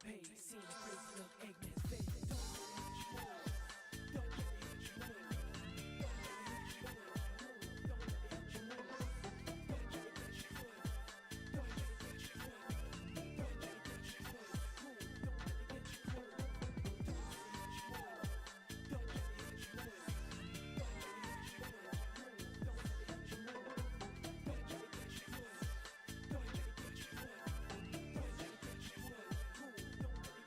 paid. Seen crazy little Eggman fade. Don't let it hit you more. Don't let it hit you more. Don't let it hit you more. Don't let it hit you more. Don't let it hit you more. Don't let it hit you more. Don't let it hit you more. Don't let it hit you more. Don't let it hit you more. Don't let it hit you more. Don't let it hit you more. Don't let it hit you more. Don't let it hit you more. Don't let it hit you more. Don't let it hit you more.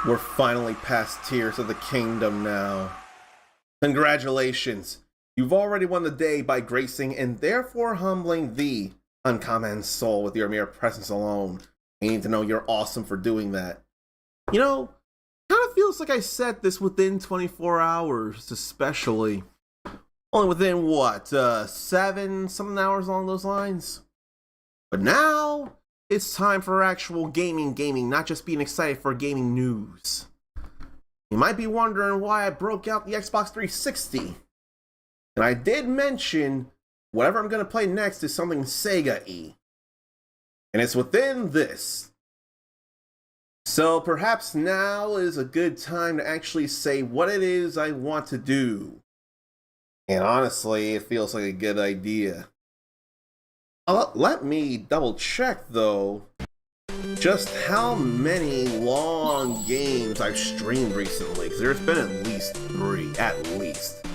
We're finally past Tears of the Kingdom now. Congratulations! You've already won the day by gracing and therefore humbling the uncommon soul with your mere presence alone. I need to know you're awesome for doing that. You know, kind of feels like I said this within 24 hours, especially. Only within, what, 7 something hours along those lines? But now, it's time for actual gaming, not just being excited for gaming news. You might be wondering why I broke out the Xbox 360. And I did mention whatever I'm going to play next is something Sega-y. And it's within this. So perhaps now is a good time to actually say what it is I want to do. And honestly, it feels like a good idea. Let me double check though, just how many long games I've streamed recently, because there's been at least 3, at least.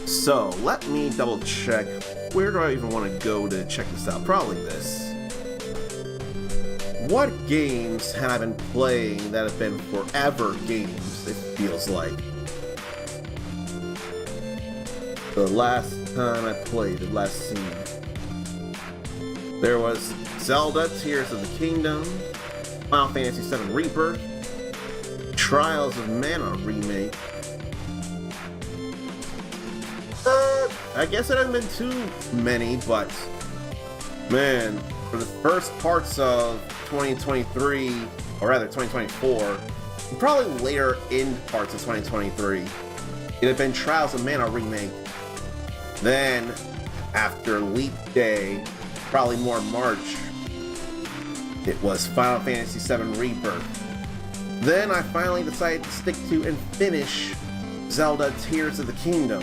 So let me double check, where do I even want to go to check this out? Probably this. What games have I been playing that have been forever games, it feels like? The last time I played, the last scene. There was Zelda Tears of the Kingdom, Final Fantasy VII Rebirth, Trials of Mana remake. I guess it hasn't been too many, but man, for the first parts of 2023, or rather 2024, and probably later in parts of 2023, it had been Trials of Mana remake. Then, after Leap Day, probably more March, it was Final Fantasy VII Rebirth. Then I finally decided to stick to and finish Zelda Tears of the Kingdom.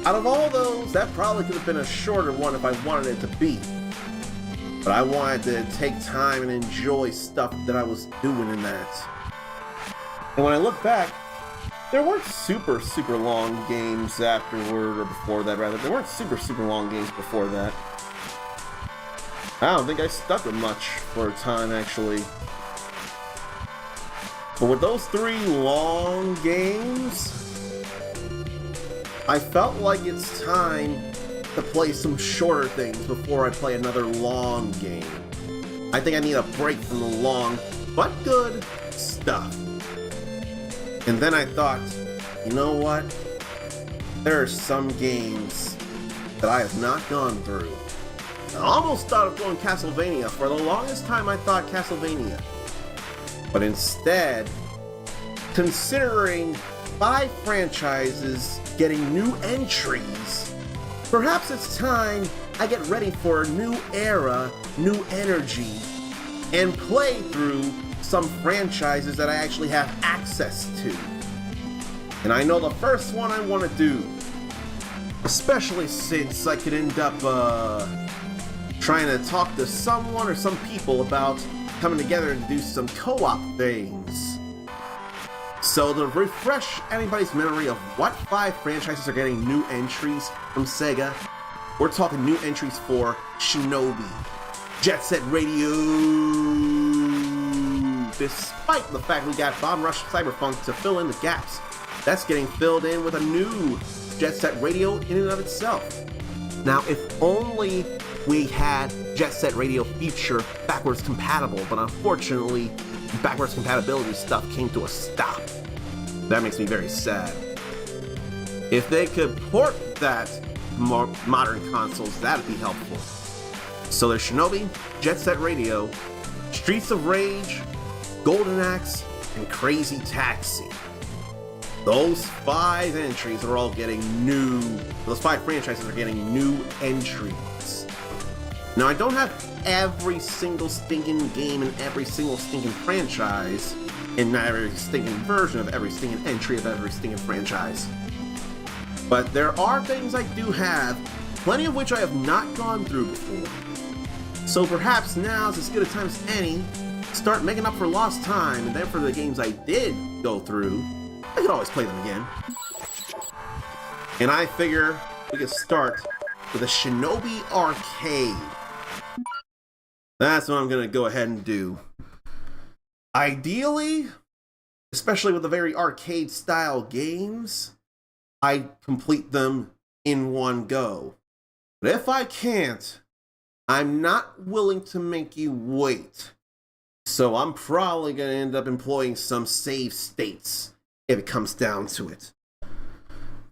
Out of all those, that probably could have been a shorter one if I wanted it to be. But I wanted to take time and enjoy stuff that I was doing in that. And when I look back, there weren't super long games afterward, or before that rather. There weren't super long games before that. I don't think I stuck with much for a time, actually. But with those 3 long games, I felt like it's time to play some shorter things before I play another long game. I think I need a break from the long, but good stuff. And then I thought, you know what? There are some games that I have not gone through. I almost thought of going Castlevania. For the longest time I thought Castlevania. But instead, considering 5 franchises getting new entries, perhaps it's time I get ready for a new era, new energy, and play through some franchises that I actually have access to. And I know the first one I want to do, especially since I could end up trying to talk to someone or some people about coming together to do some co-op things. So to refresh anybody's memory of what 5 franchises are getting new entries from Sega, we're talking new entries for Shinobi, Jet Set Radio. Despite the fact we got Bomb Rush Cyberpunk to fill in the gaps, that's getting filled in with a new Jet Set Radio in and of itself. Now, if only we had Jet Set Radio feature backwards compatible, but unfortunately, backwards compatibility stuff came to a stop. That makes me very sad. If they could port that to more modern consoles, that'd be helpful. So there's Shinobi, Jet Set Radio, Streets of Rage, Golden Axe, and Crazy Taxi. Those 5 entries are all getting new. Those 5 franchises are getting new entries. Now, I don't have every single stinking game in every single stinking franchise, and not every stinking version of every stinking entry of every stinking franchise. But there are things I do have, plenty of which I have not gone through before. So perhaps now's as good a time as any to start making up for lost time, and then for the games I did go through, I could always play them again. And I figure we could start with a Shinobi Arcade. That's what I'm gonna go ahead and do. Ideally, especially with the very arcade style games, I complete them in one go. But if I can't, I'm not willing to make you wait. So I'm probably going to end up employing some save states if it comes down to it.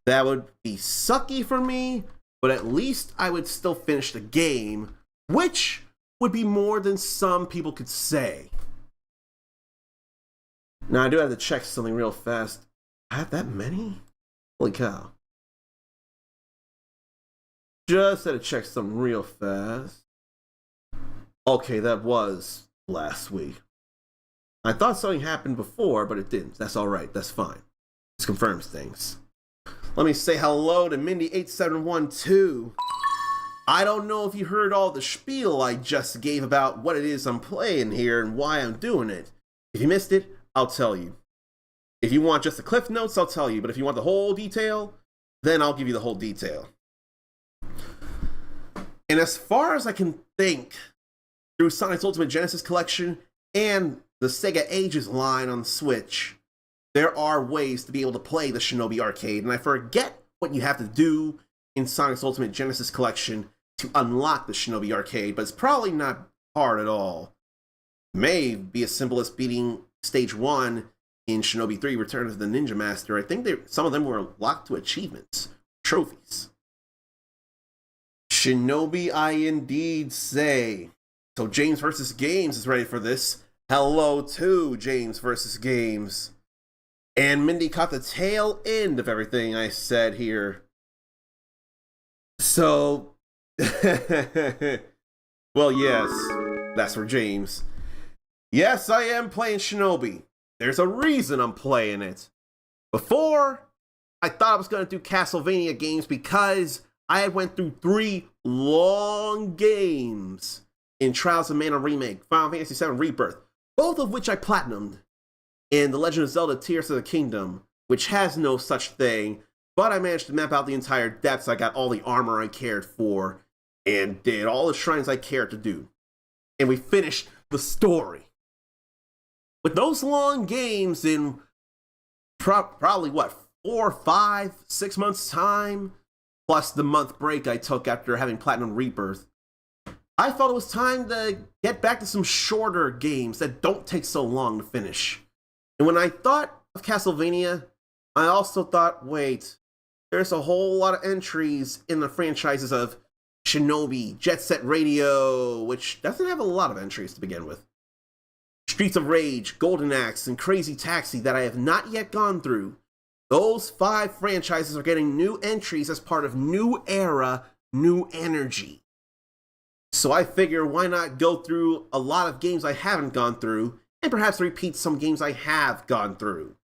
That would be sucky for me, but at least I would still finish the game, which would be more than some people could say. Now, I do have to check something real fast. I have that many? Holy cow. Just had to check something real fast. Okay, that was last week. I thought something happened before, but it didn't. That's alright, that's fine. This confirms things. Let me say hello to Mindy8712. I don't know if you heard all the spiel I just gave about what it is I'm playing here and why I'm doing it. If you missed it, I'll tell you. If you want just the cliff notes, I'll tell you. But if you want the whole detail, then I'll give you the whole detail. And as far as I can think, through Sonic's Ultimate Genesis Collection and the Sega Ages line on Switch, there are ways to be able to play the Shinobi Arcade, and I forget what you have to do in Sonic's Ultimate Genesis Collection to unlock the Shinobi Arcade, but it's probably not hard at all. It may be as simple as beating Stage 1 in Shinobi 3 Return of the Ninja Master. I think some of them were locked to achievements, trophies. Shinobi, I indeed say. So James vs. Games is ready for this. Hello to James vs. Games. And Mindy caught the tail end of everything I said here. So, well, yes, that's for James. Yes, I am playing Shinobi. There's a reason I'm playing it. Before, I thought I was going to do Castlevania games because I had went through 3 long games in Trials of Mana Remake, Final Fantasy VII Rebirth, both of which I platinumed, and The Legend of Zelda Tears of the Kingdom, which has no such thing, but I managed to map out the entire depths. I got all the armor I cared for, and did all the shrines I cared to do. And we finished the story. With those long games in probably, 4, 5, 6 months' time, plus the month break I took after having Platinum Rebirth, I thought it was time to get back to some shorter games that don't take so long to finish. And when I thought of Castlevania, I also thought, wait, there's a whole lot of entries in the franchises of Shinobi, Jet Set Radio, which doesn't have a lot of entries to begin with, Streets of Rage, Golden Axe, and Crazy Taxi that I have not yet gone through. Those 5 franchises are getting new entries as part of New Era, New Energy. So I figure, why not go through a lot of games I haven't gone through, and perhaps repeat some games I have gone through.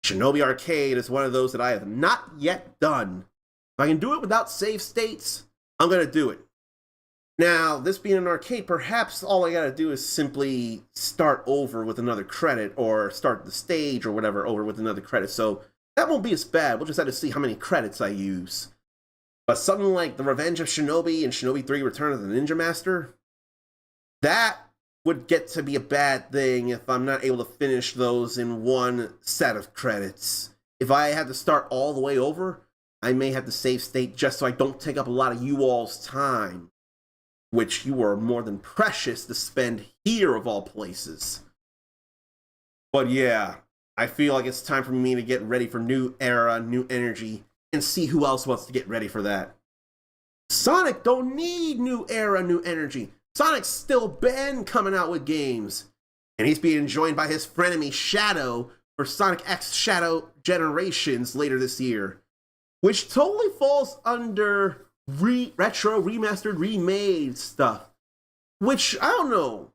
Shinobi Arcade is one of those that I have not yet done. If I can do it without save states, I'm going to do it. Now, this being an arcade, perhaps all I gotta do is simply start over with another credit, or start the stage or whatever over with another credit. So that won't be as bad. We'll just have to see how many credits I use. But something like The Revenge of Shinobi and Shinobi 3 Return of the Ninja Master, that would get to be a bad thing if I'm not able to finish those in one set of credits. If I have to start all the way over, I may have to save state just so I don't take up a lot of you all's time, which you are more than precious to spend here of all places. But yeah, I feel like it's time for me to get ready for New Era, New Energy, and see who else wants to get ready for that. Sonic don't need New Era, New Energy. Sonic's still been coming out with games, and he's being joined by his frenemy Shadow for Sonic X Shadow Generations later this year, which totally falls under retro, remastered, remade stuff, which, I don't know.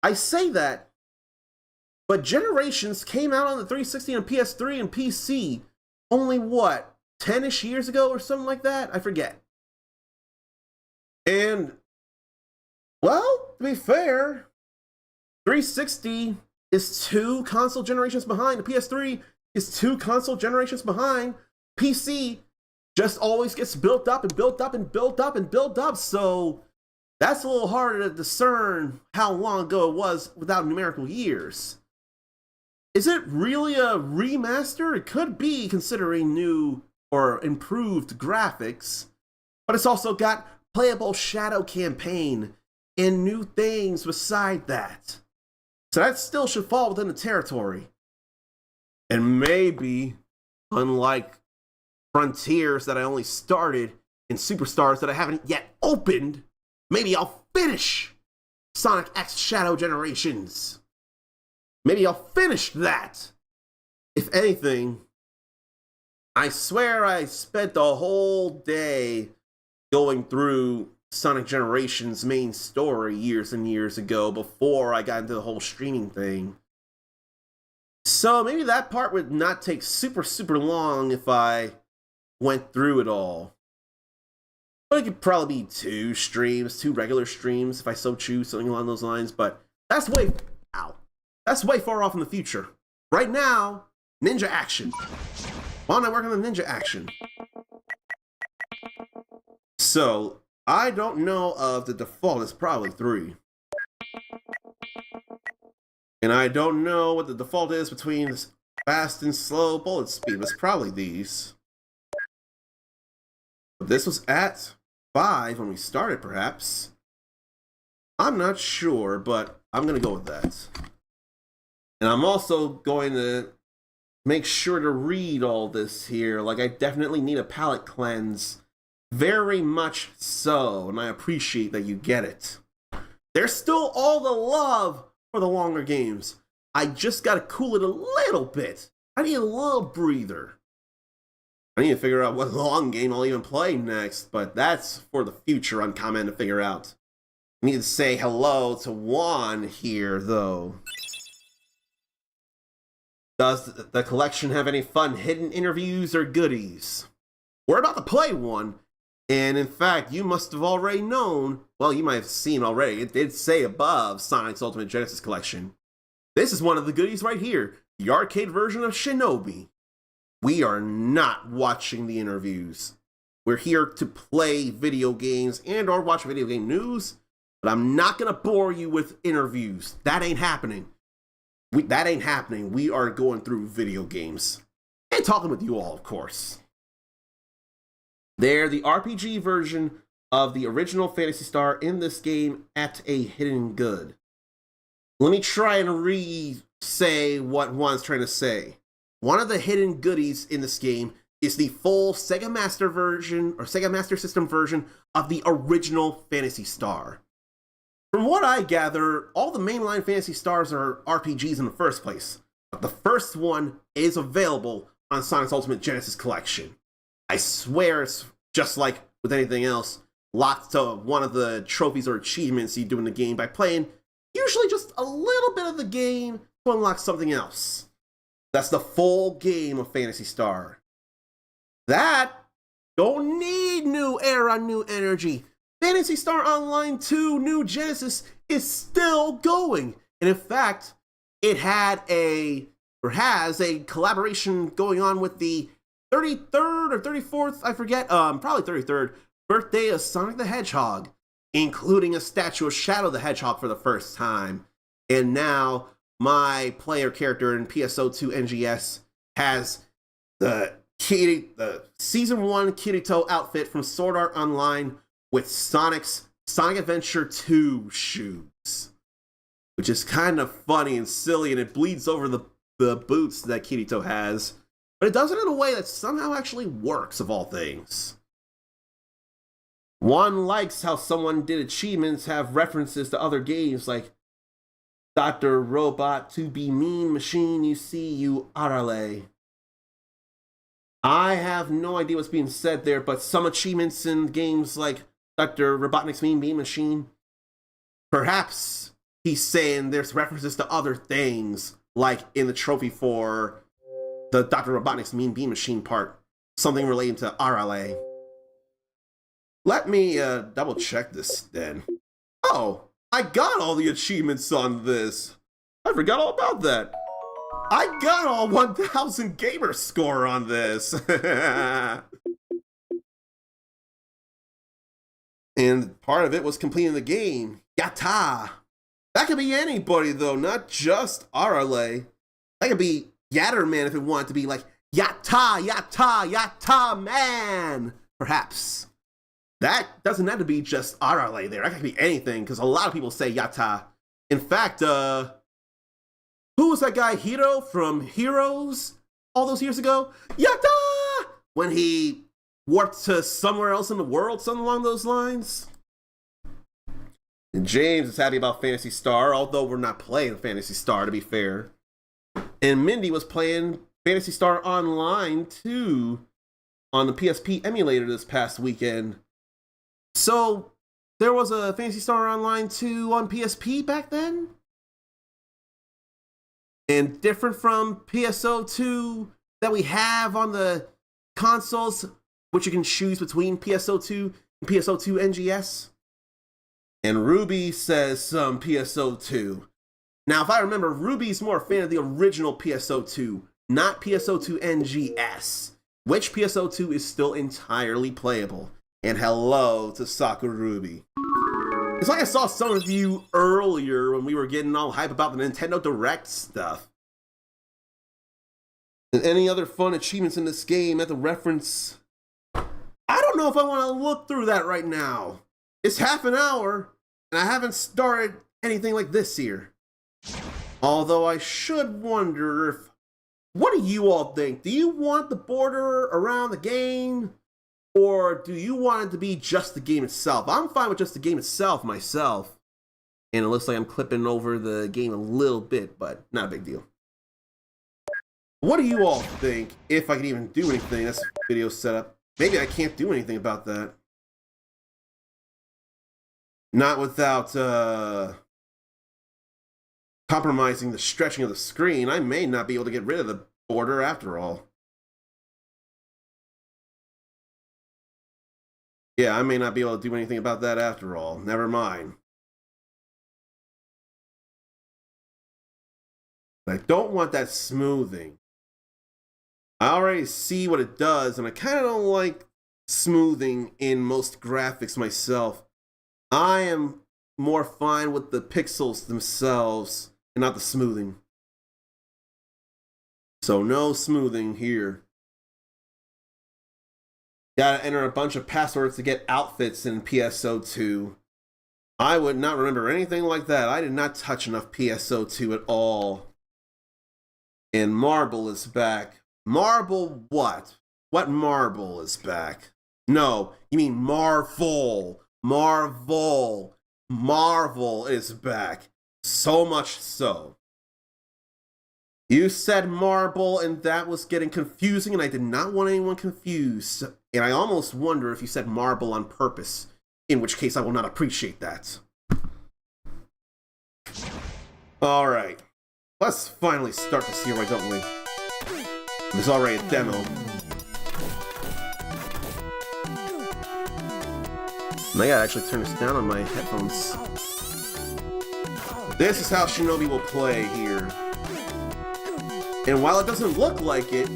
I say that, but Generations came out on the 360 and PS3 and PC only, 10-ish years ago or something like that? I forget. And, well, to be fair, 360 is 2 console generations behind. The PS3 is 2 console generations behind. PC just always gets built up and built up and built up and built up, so that's a little harder to discern how long ago it was without numerical years. Is it really a remaster? It could be, considering new or improved graphics, but it's also got playable shadow campaign and new things beside that. So that still should fall within the territory. And maybe, unlike Frontiers that I only started and Superstars that I haven't yet opened, maybe I'll finish Sonic X Shadow Generations. Maybe I'll finish that. If anything, I swear I spent the whole day going through Sonic Generations main story years and years ago before I got into the whole streaming thing. So maybe that part would not take super long if I went through it all. But it could probably be 2 streams, 2 regular streams if I so choose, something along those lines. But that's way far off in the future. Right now, Ninja Action. Why don't I work on the Ninja Action? So, I don't know of the default, it's probably 3. And I don't know what the default is between fast and slow bullet speed, but it's probably these. But this was at 5 when we started, perhaps. I'm not sure, but I'm going to go with that. And I'm also going to make sure to read all this here. Like, I definitely need a palate cleanse. Very much so, and I appreciate that you get it. There's still all the love for the longer games. I just gotta cool it a little bit. I need a little breather. I need to figure out what long game I'll even play next, but that's for the future Uncommon to figure out. I need to say hello to Juan here, though. Does the collection have any fun hidden interviews or goodies? We're about to play one. And in fact, you must have already known, well, you might have seen already, it did say above Sonic's Ultimate Genesis Collection. This is one of the goodies right here, the arcade version of Shinobi. We are not watching the interviews. We're here to play video games and or watch video game news, but I'm not going to bore you with interviews. That ain't happening. That ain't happening. We are going through video games. And talking with you all, of course. They're the RPG version of the original Phantasy Star in this game at a hidden good. Let me try and re-say what Juan's trying to say. One of the hidden goodies in this game is the full Sega Master version, or Sega Master System version of the original Phantasy Star. From what I gather, all the mainline Phantasy Stars are RPGs in the first place, but the first one is available on Sonic's Ultimate Genesis Collection. I swear it's just like with anything else, locked to one of the trophies or achievements you do in the game by playing usually just a little bit of the game to unlock something else. That's the full game of Phantasy Star. That don't need new era, new energy. Phantasy Star Online 2 New Genesis is still going. And in fact, it has a collaboration going on with the 33rd or 34th, I forget, probably 33rd birthday of Sonic the Hedgehog, including a statue of Shadow the Hedgehog for the first time. And now my player character in PSO2 NGS has the Season 1 Kirito outfit from Sword Art Online with Sonic's Sonic Adventure 2 shoes, which is kind of funny and silly, and it bleeds over the boots that Kirito has. But it does it in a way that somehow actually works, of all things. One likes how someone did achievements have references to other games like Dr. Robot to be mean machine, you see, you Arale. I have no idea what's being said there, but some achievements in games like Dr. Robotnik's Mean Bean Machine, perhaps he's saying there's references to other things, like in the trophy for the Dr. Robotnik's Mean Bean Machine part, something relating to RLA. Let me double check this then. Oh, I got all the achievements on this. I forgot all about that. I got all 1000 gamer score on this. And part of it was completing the game. Yatta! That could be anybody though, not just RLA. That could be Yatterman if it wanted to be like Yatta, Yatta, Yatta Man, perhaps. That doesn't have to be just Arale there. That could be anything, because a lot of people say Yatta. In fact, who was that guy, Hiro from Heroes, all those years ago? Yatta! When he warped to somewhere else in the world, something along those lines. And James is happy about Phantasy Star, although we're not playing Phantasy Star, to be fair. And Mindy was playing Phantasy Star Online, too, on the PSP emulator this past weekend. So, there was a Phantasy Star Online 2 on PSP back then? And different from PSO2 that we have on the consoles, which you can choose between PSO2 and PSO2 NGS. And Ruby says some PSO2. Now, if I remember, Ruby's more a fan of the original PSO2, not PSO2 NGS, which PSO2 is still entirely playable. And hello to Sakura Ruby. It's like I saw some of you earlier when we were getting all hype about the Nintendo Direct stuff. And any other fun achievements in this game at the reference? I don't know if I want to look through that right now. It's half an hour, and I haven't started anything like this here. Although I should wonder if... What do you all think? Do you want the border around the game? Or do you want it to be just the game itself? I'm fine with just the game itself myself. And it looks like I'm clipping over the game a little bit, but not a big deal. What do you all think, if I can even do anything? That's video setup. Maybe I can't do anything about that. Not without compromising the stretching of the screen. I may not be able to get rid of the border after all. Yeah, I may not be able to do anything about that after all. Never mind. I don't want that smoothing. I already see what it does, and I kind of don't like smoothing in most graphics myself. I am more fine with the pixels themselves and not the smoothing. So no smoothing here. Gotta enter a bunch of passwords to get outfits in PSO2. I would not remember anything like that. I did not touch enough PSO2 at all. And Marble is back. Marble what? What Marble is back? No, you mean Marvel. Marvel. Marvel is back. So much so. You said Marble, and that was getting confusing, and I did not want anyone confused. And I almost wonder if you said Marble on purpose, in which case I will not appreciate that. Alright. Let's finally start this here, why don't we? There's already a demo. And I gotta actually turn this down on my headphones. This is how Shinobi will play here. And while it doesn't look like it,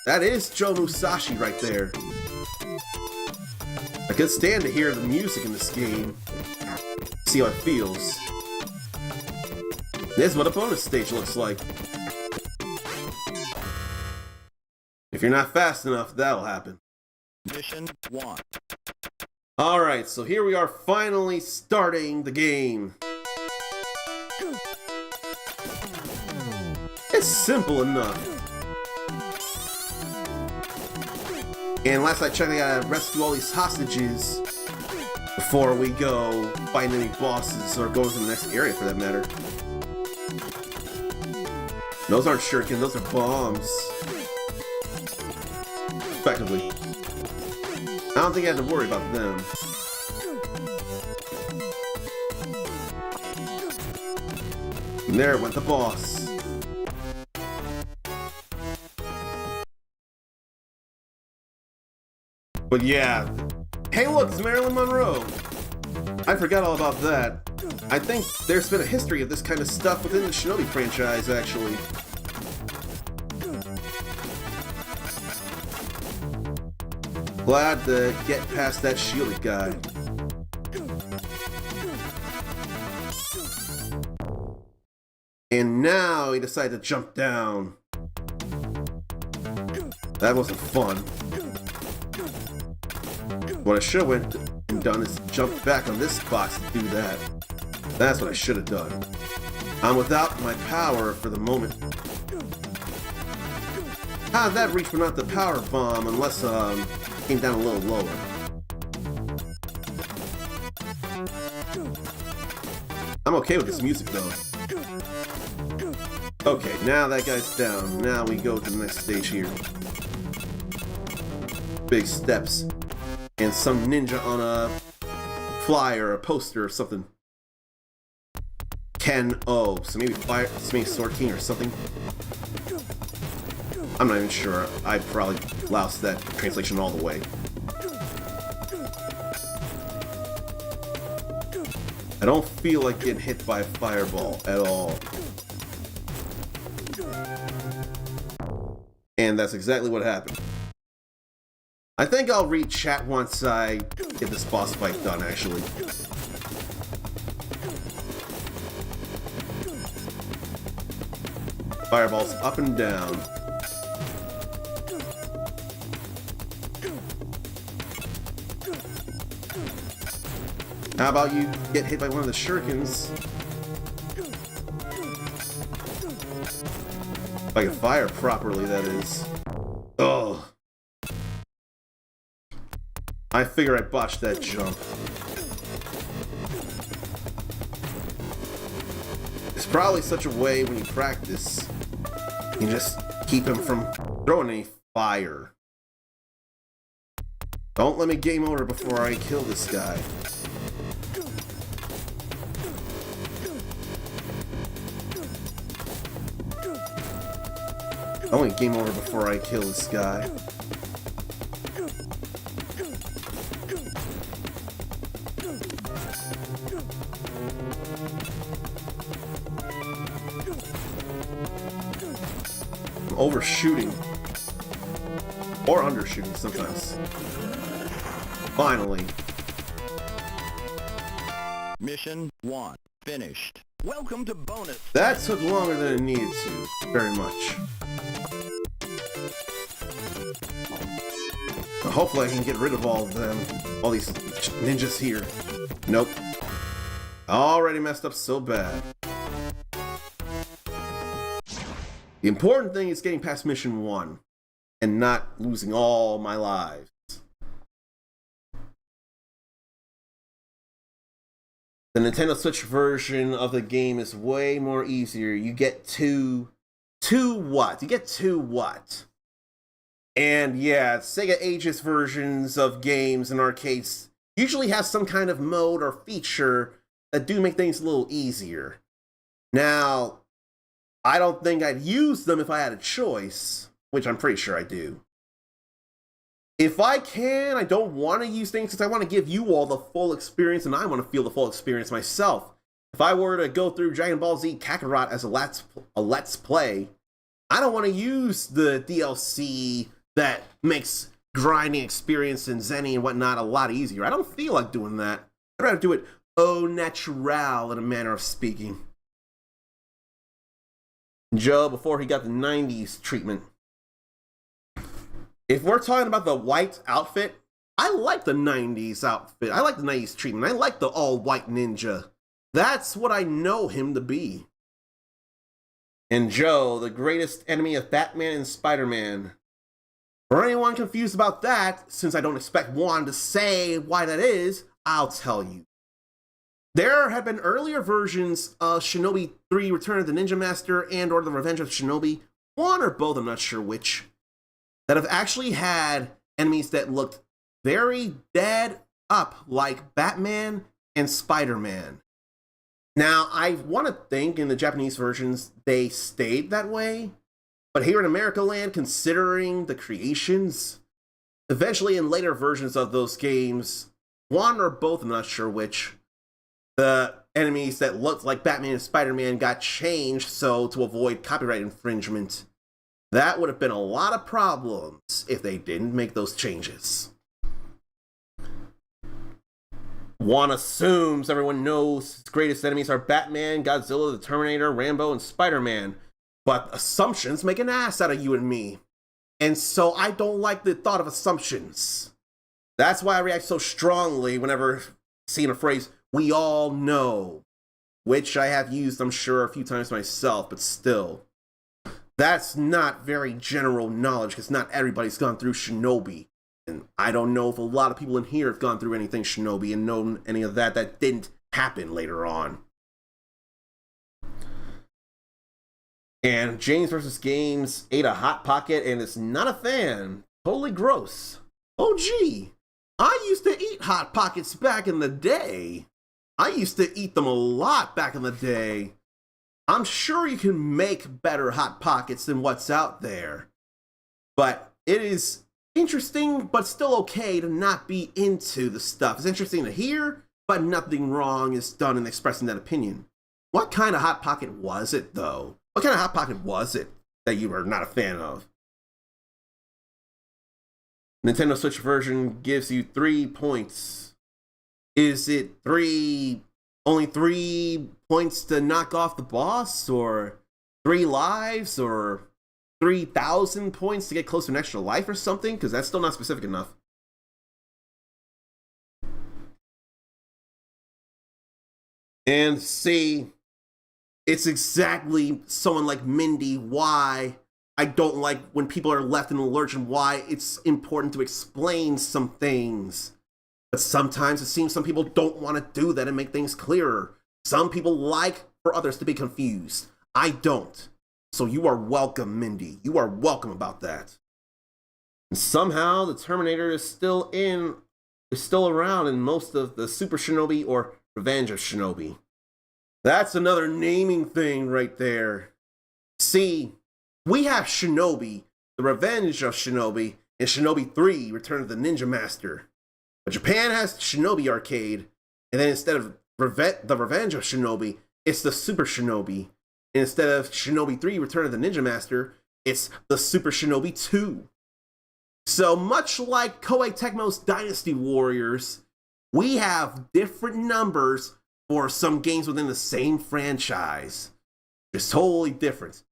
that is Joe Musashi right there. I could stand to hear the music in this game. See how it feels. This is what a bonus stage looks like. If you're not fast enough, that'll happen. Mission 1. Alright, so here we are finally starting the game. It's simple enough. And last I checked, I gotta rescue all these hostages before we go find any bosses or go to the next area for that matter. Those aren't shuriken, those are bombs. Effectively. I don't think I have to worry about them. And there went the boss. But yeah. Hey look, it's Marilyn Monroe! I forgot all about that. I think there's been a history of this kind of stuff within the Shinobi franchise, actually. Glad to get past that shielded guy. And now he decided to jump down. That wasn't fun. What I should have went and done is jump back on this box to do that. That's what I should have done. I'm without my power for the moment. How did that reach without the power bomb unless came down a little lower? I'm okay with this music though. Okay, now that guy's down. Now we go to the next stage here. Big steps. And some ninja on a flyer or a poster or something. Ken O. So maybe Sword King or something. I'm not even sure. I probably loused that translation all the way. I don't feel like getting hit by a fireball at all. And that's exactly what happened. I think I'll read chat once I get this boss fight done, actually. Fireballs up and down. How about you get hit by one of the shurikens? If I can fire properly, that is. Oh. I figure I botched that jump. There's probably such a way when you practice, you can just keep him from throwing any fire. Don't let me game over before I kill this guy. I want to game over before I kill this guy. I'm overshooting. Or undershooting sometimes. Finally. Mission 1 finished. Welcome to bonus. That took longer than it needed to. Very much. Hopefully I can get rid of all of them. All these ninjas here. Nope. Already messed up so bad. The important thing is getting past mission 1 and not losing all my lives. The Nintendo Switch version of the game is way more easier. You get two what? You get two what? And yeah, Sega Ages versions of games and arcades usually have some kind of mode or feature that do make things a little easier. Now, I don't think I'd use them if I had a choice, which I'm pretty sure I do. If I can, I don't want to use things because I want to give you all the full experience and I want to feel the full experience myself. If I were to go through Dragon Ball Z Kakarot as a let's play, I don't want to use the DLC that makes grinding experience and zenning and whatnot a lot easier. I don't feel like doing that. I'd rather do it au naturel in a manner of speaking. Joe, before he got the 90s treatment. If we're talking about the white outfit, I like the 90s outfit. I like the 90s treatment. I like the all-white ninja. That's what I know him to be. And Joe, the greatest enemy of Batman and Spider-Man. For anyone confused about that, since I don't expect Juan to say why that is, I'll tell you. There have been earlier versions of Shinobi 3 Return of the Ninja Master and or The Revenge of Shinobi, one or both, I'm not sure which, that have actually had enemies that looked very dead up like Batman and Spider-Man. Now, I want to think in the Japanese versions they stayed that way, but here in America land, considering the creations, eventually in later versions of those games, one or both, I'm not sure which, the enemies that looked like Batman and Spider-Man got changed so to avoid copyright infringement. That would have been a lot of problems if they didn't make those changes. One assumes everyone knows its greatest enemies are Batman, Godzilla, the Terminator, Rambo, and Spider-Man. But assumptions make an ass out of you and me. And so I don't like the thought of assumptions. That's why I react so strongly whenever seeing a phrase, "we all know," which I have used, I'm sure, a few times myself, but still. That's not very general knowledge, because not everybody's gone through Shinobi. And I don't know if a lot of people in here have gone through anything Shinobi and known any of that didn't happen later on. And James vs. Games ate a Hot Pocket and is not a fan. Totally gross. Oh gee, I used to eat Hot Pockets back in the day. I used to eat them a lot back in the day. I'm sure you can make better Hot Pockets than what's out there. But it is interesting, but still okay to not be into the stuff. It's interesting to hear, but nothing wrong is done in expressing that opinion. What kind of Hot Pocket was it, though? What kind of Hot Pocket was it that you were not a fan of? Nintendo Switch version gives you 3 points. Is it only 3 points to knock off the boss, or 3 lives, or 3,000 points to get close to an extra life or something? Because that's still not specific enough. And see, it's exactly someone like Mindy why I don't like when people are left in the lurch, and why it's important to explain some things. But sometimes it seems some people don't want to do that and make things clearer. Some people like for others to be confused. I don't. So you are welcome, Mindy. You are welcome about that. And somehow the Terminator is still around in most of the Super Shinobi or Revenge of Shinobi. That's another naming thing right there. See, we have Shinobi, the Revenge of Shinobi, and Shinobi 3, Return of the Ninja Master. But Japan has Shinobi Arcade, and then instead of the Revenge of Shinobi, it's the Super Shinobi. And instead of Shinobi 3, Return of the Ninja Master, it's the Super Shinobi 2. So much like Koei Tecmo's Dynasty Warriors, we have different numbers for some games within the same franchise. Just totally different.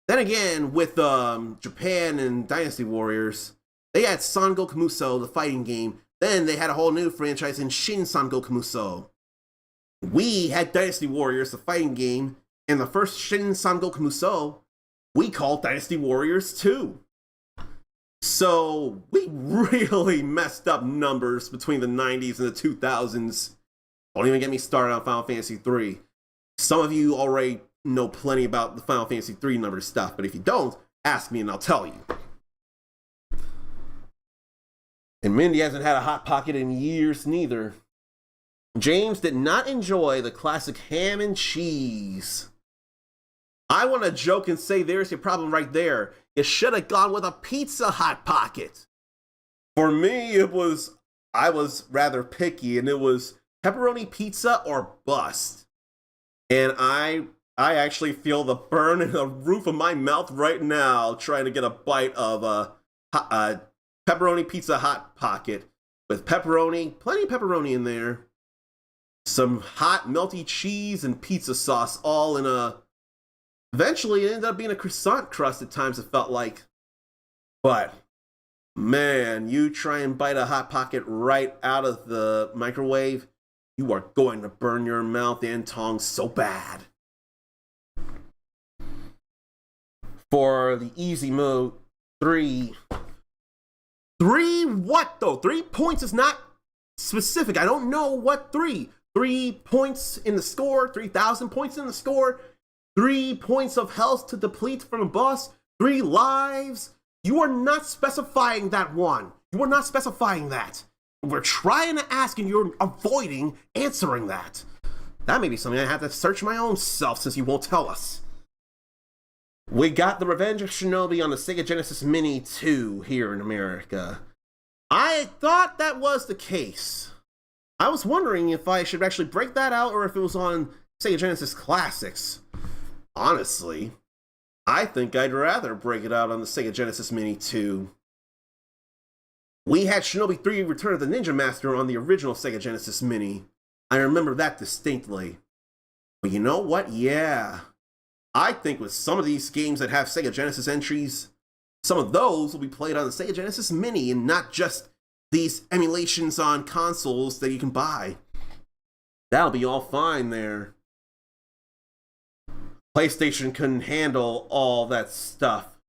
Then again, with Japan and Dynasty Warriors, they had Son Goku Musou, the fighting game. Then they had a whole new franchise in Shin Son Goku Musou. We had Dynasty Warriors, the fighting game, and the first Shin Son Goku Musou we called Dynasty Warriors 2. So we really messed up numbers between the 90s and the 2000s. Don't even get me started on Final Fantasy 3. Some of you already know plenty about the Final Fantasy 3 number stuff, but if you don't, ask me and I'll tell you. And Mindy hasn't had a Hot Pocket in years neither. James did not enjoy the classic ham and cheese. I want to joke and say there's your problem right there. You should have gone with a pizza Hot Pocket. For me, I was rather picky, and it was pepperoni pizza or bust. And I actually feel the burn in the roof of my mouth right now trying to get a bite of a pepperoni pizza Hot Pocket with pepperoni, plenty of pepperoni in there, some hot melty cheese and pizza sauce all in a... Eventually, it ended up being a croissant crust at times, it felt like. But, man, you try and bite a Hot Pocket right out of the microwave, you are going to burn your mouth and tongue so bad. For the easy mode, 3 what though? 3 points is not specific. I don't know what 3. 3 points in the score, 3,000 points in the score, 3 points of health to deplete from a boss, 3 lives. You are not specifying that one. You are not specifying that. We're trying to ask and you're avoiding answering that. That may be something I have to search my own self since you won't tell us. We got the Revenge of Shinobi on the Sega Genesis Mini 2 here in America. I thought that was the case. I was wondering if I should actually break that out or if it was on Sega Genesis Classics. Honestly, I think I'd rather break it out on the Sega Genesis Mini 2. We had Shinobi 3 Return of the Ninja Master on the original Sega Genesis Mini. I remember that distinctly. But you know what? Yeah. I think with some of these games that have Sega Genesis entries, some of those will be played on the Sega Genesis Mini and not just these emulations on consoles that you can buy. That'll be all fine there. PlayStation couldn't handle all that stuff.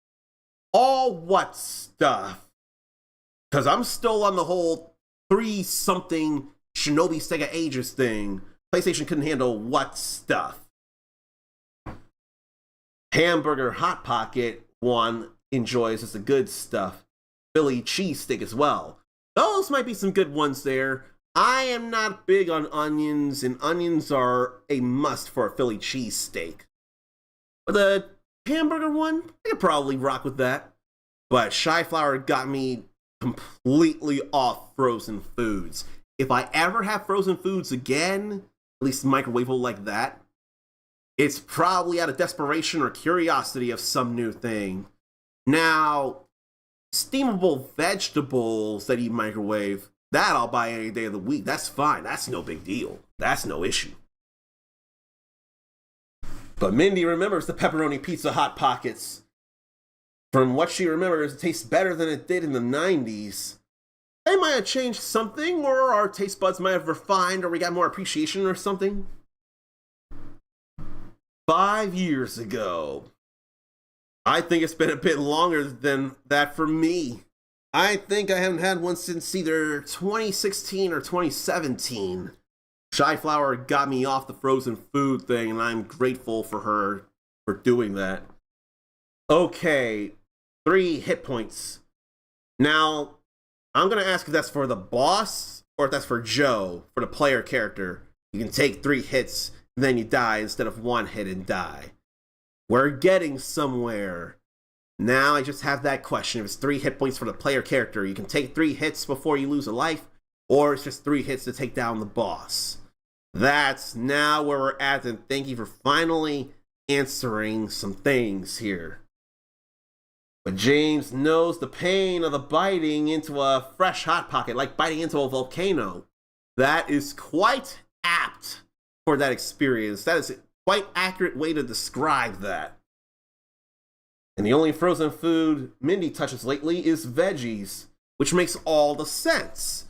All what stuff? Because I'm still on the whole 3-something Shinobi Sega Ages thing. PlayStation couldn't handle what stuff? Hamburger Hot Pocket one enjoys as the good stuff. Philly cheesesteak as well. Those might be some good ones there. I am not big on onions, and onions are a must for a Philly cheesesteak. But the hamburger one, I could probably rock with that. But Shy Flower got me completely off frozen foods. If I ever have frozen foods again, at least microwavable like that, it's probably out of desperation or curiosity of some new thing. Now, steamable vegetables that you microwave, that I'll buy any day of the week. That's fine. That's no big deal. That's no issue. But Mindy remembers the pepperoni pizza Hot Pockets. From what she remembers, it tastes better than it did in the 90s. They might have changed something, or our taste buds might have refined, or we got more appreciation or something. 5 years ago. I think it's been a bit longer than that for me. I think I haven't had one since either 2016 or 2017. Shy Flower got me off the frozen food thing, and I'm grateful for her for doing that. Okay, 3 hit points. Now, I'm going to ask if that's for the boss or if that's for Joe, for the player character. You can take 3 hits, and then you die instead of 1 hit and die. We're getting somewhere. Now I just have that question. If it's 3 hit points for the player character, you can take 3 hits before you lose a life, or it's just 3 hits to take down the boss. That's now where we're at, and thank you for finally answering some things here. But James knows the pain of the biting into a fresh Hot Pocket, like biting into a volcano. That is quite apt for that experience. That is a quite accurate way to describe that. And the only frozen food Mindy touches lately is veggies, which makes all the sense.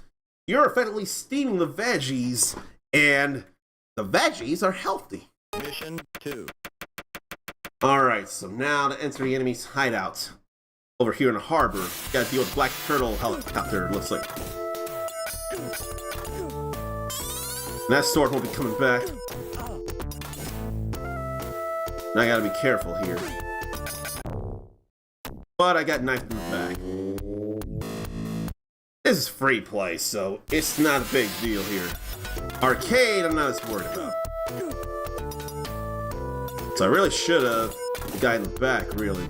You're effectively steaming the veggies, and the veggies are healthy. Mission 2. Alright, so now to enter the enemy's hideout. Over here in the harbor, you gotta deal with Black Turtle helicopter, looks like. And that sword won't be coming back. And I gotta be careful here. But I got knife in the back. This is free play, so it's not a big deal here. Arcade, I'm not as worried about. So I really should have the guy in the back, really.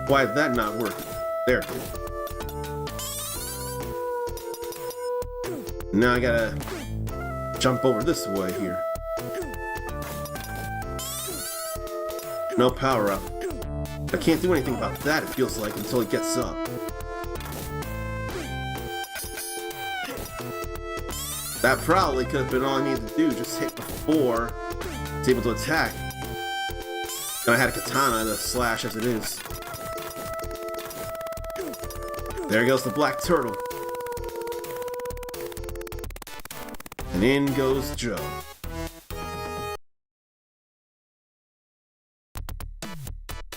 Why did that not work? There it did. Now I gotta jump over this way here. No power up. I can't do anything about that, it feels like, until he gets up. That probably could have been all I needed to do, just hit before it's able to attack. And I had a katana to slash as it is. There goes the Black Turtle. And in goes Joe.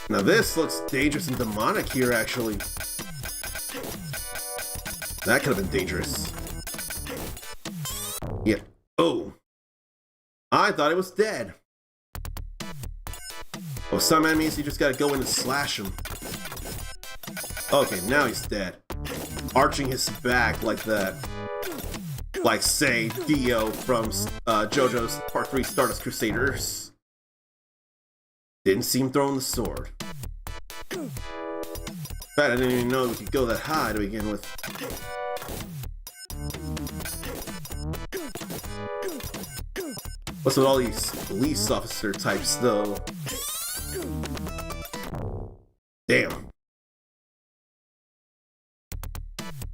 Now this looks dangerous and demonic here, actually. That could have been dangerous. Yeah. Oh. I thought it was dead. Oh, some enemies you just gotta go in and slash them. Okay, now he's dead. Arching his back like that. Like, say, Dio from JoJo's Part 3 Stardust Crusaders. Didn't see him throwing the sword. In fact, I didn't even know we could go that high to begin with. What's with all these police officer types, though? Damn.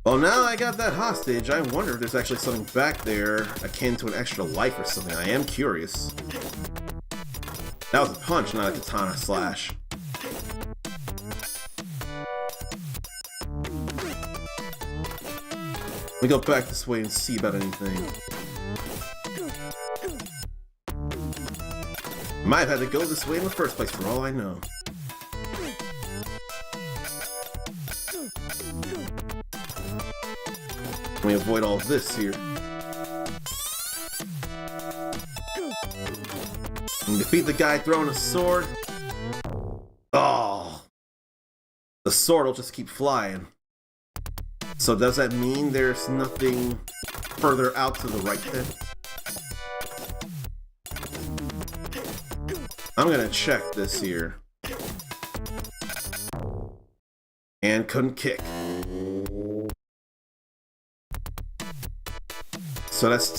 Well, now I got that hostage, I wonder if there's actually something back there akin to an extra life or something. I am curious. That was a punch, not a katana slash. Let me go back this way and see about anything. Might have had to go this way in the first place for all I know. Let me avoid all this here. And defeat the guy throwing a sword. Oh! The sword will just keep flying. So does that mean there's nothing further out to the right then? I'm gonna check this here. And couldn't kick. So that's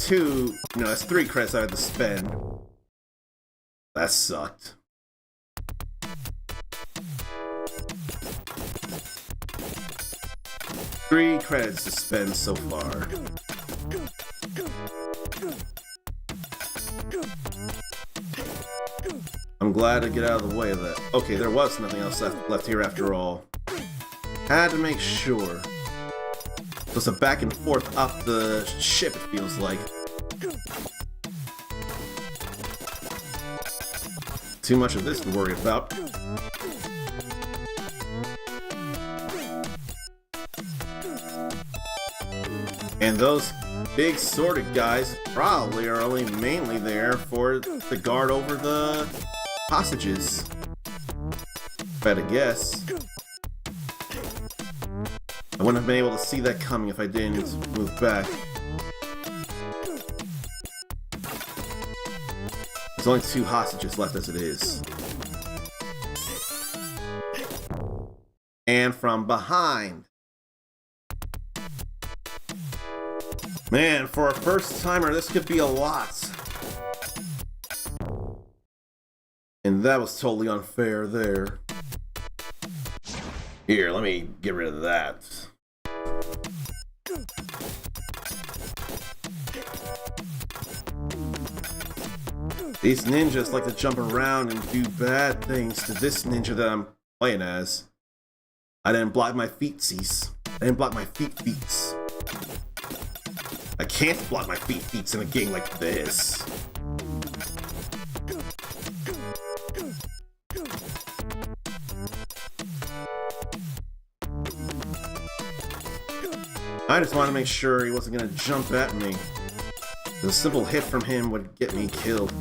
that's 3 credits I had to spend. That sucked. Three credits to spend so far. I'm glad to get out of the way of that. Okay, there was nothing else left here after all. Had to make sure. So it's a back and forth up the ship, it feels like. Too much of this to worry about. And those big sworded guys probably are only mainly there for the guard over the hostages. Better guess. I wouldn't have been able to see that coming if I didn't move back. There's only 2 hostages left as it is. And from behind. Man, for a first timer, this could be a lot. And that was totally unfair there. Here, let me get rid of that. These ninjas like to jump around and do bad things to this ninja that I'm playing as. I didn't block my feetsies. I didn't block my feet-feets. I can't block my feet-feets in a game like this. I just want to make sure he wasn't going to jump at me. A simple hit from him would get me killed.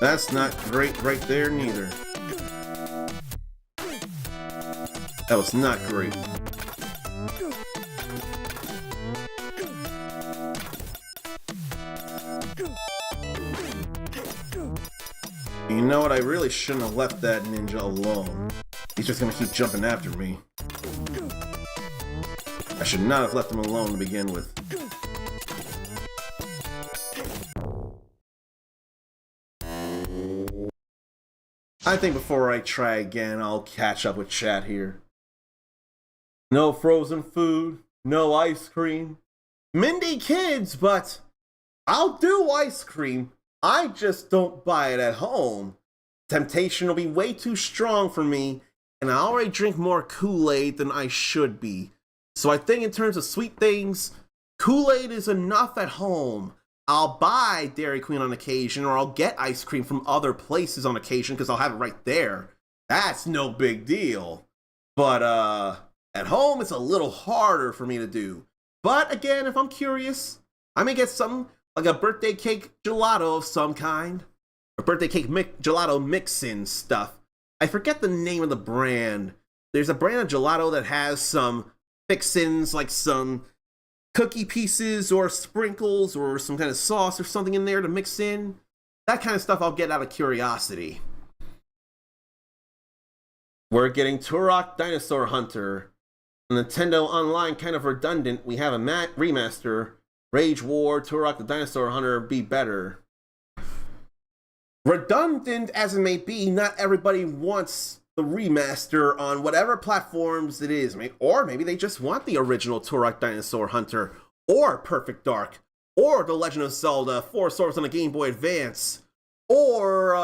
That's not great right there, neither. That was not great. You know what? I really shouldn't have left that ninja alone. He's just gonna keep jumping after me. I should not have left him alone to begin with. I think before I try again, I'll catch up with chat here. No frozen food, no ice cream. Mindy kids, but I'll do ice cream. I just don't buy it at home. Temptation will be way too strong for me, and I already drink more Kool-Aid than I should be. So I think in terms of sweet things, Kool-Aid is enough at home. I'll buy Dairy Queen on occasion, or I'll get ice cream from other places on occasion because I'll have it right there. That's no big deal. But at home, it's a little harder for me to do. But again, if I'm curious, I may get something like a birthday cake gelato of some kind. Or birthday cake gelato mix-in stuff. I forget the name of the brand. There's a brand of gelato that has some fixins, like some cookie pieces or sprinkles or some kind of sauce or something in there to mix in. That kind of stuff I'll get out of curiosity. We're getting Turok Dinosaur Hunter. Nintendo Online kind of redundant. We have a remaster. Rage War, Turok the Dinosaur Hunter be better. Redundant as it may be, not everybody wants the remaster on whatever platforms it is. Or maybe they just want the original Turok Dinosaur Hunter, or Perfect Dark, or The Legend of Zelda 4 Swords on the Game Boy Advance, or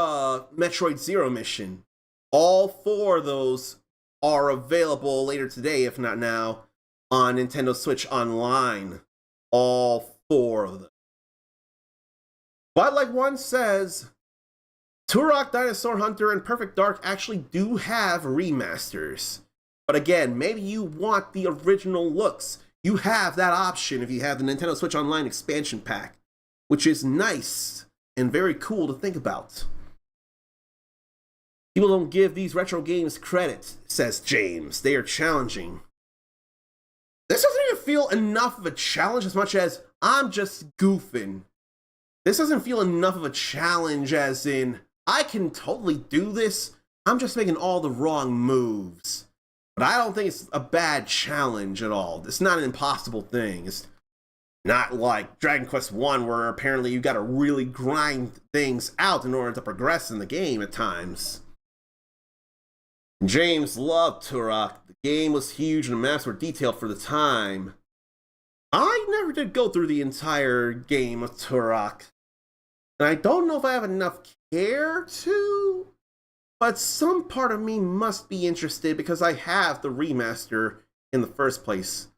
Metroid Zero Mission. All 4 of those are available later today, if not now, on Nintendo Switch Online. All 4 of them. But like one says, Turok Dinosaur Hunter and Perfect Dark actually do have remasters. But again, maybe you want the original looks. You have that option if you have the Nintendo Switch Online expansion pack, which is nice and very cool to think about. People don't give these retro games credit, says James. They are challenging. This doesn't even feel enough of a challenge as much as I'm just goofing. This doesn't feel enough of a challenge as in, I can totally do this. I'm just making all the wrong moves. But I don't think it's a bad challenge at all. It's not an impossible thing. It's not like Dragon Quest 1 where apparently you gotta really grind things out in order to progress in the game at times. James loved Turok. The game was huge and the maps were detailed for the time. I never did go through the entire game of Turok. And I don't know if I have enough care to, but some part of me must be interested because I have the remaster in the first place.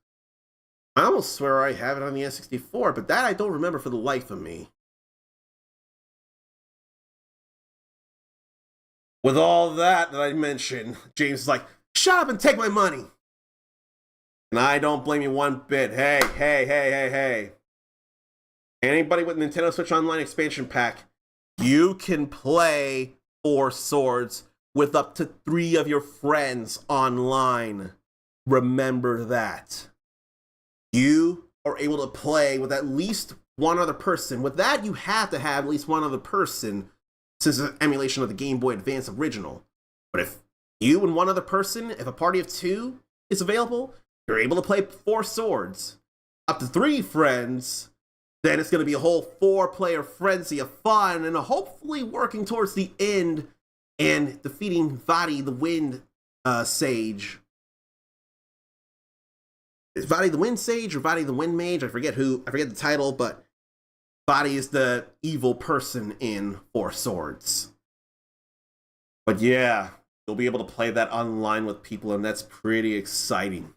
I almost swear I have it on the N64, but that I don't remember for the life of me. With all that I mentioned, James is like, shut up and take my money! And I don't blame you one bit. Hey. Anybody with Nintendo Switch Online expansion pack, you can play 4 Swords with up to 3 of your friends online. Remember that. You are able to play with at least one other person. With that, you have to have at least one other person since it's an emulation of the Game Boy Advance original. But if you and one other person, if a party of 2 is available, you're able to play 4 Swords. Up to 3 friends, then it's going to be a whole 4-player frenzy of fun and hopefully working towards the end and defeating Vaati the Wind Sage. Is Vaati the Wind Sage or Vaati the Wind Mage? I forget the title, but Vaati is the evil person in 4 Swords. But yeah, you'll be able to play that online with people, and that's pretty exciting.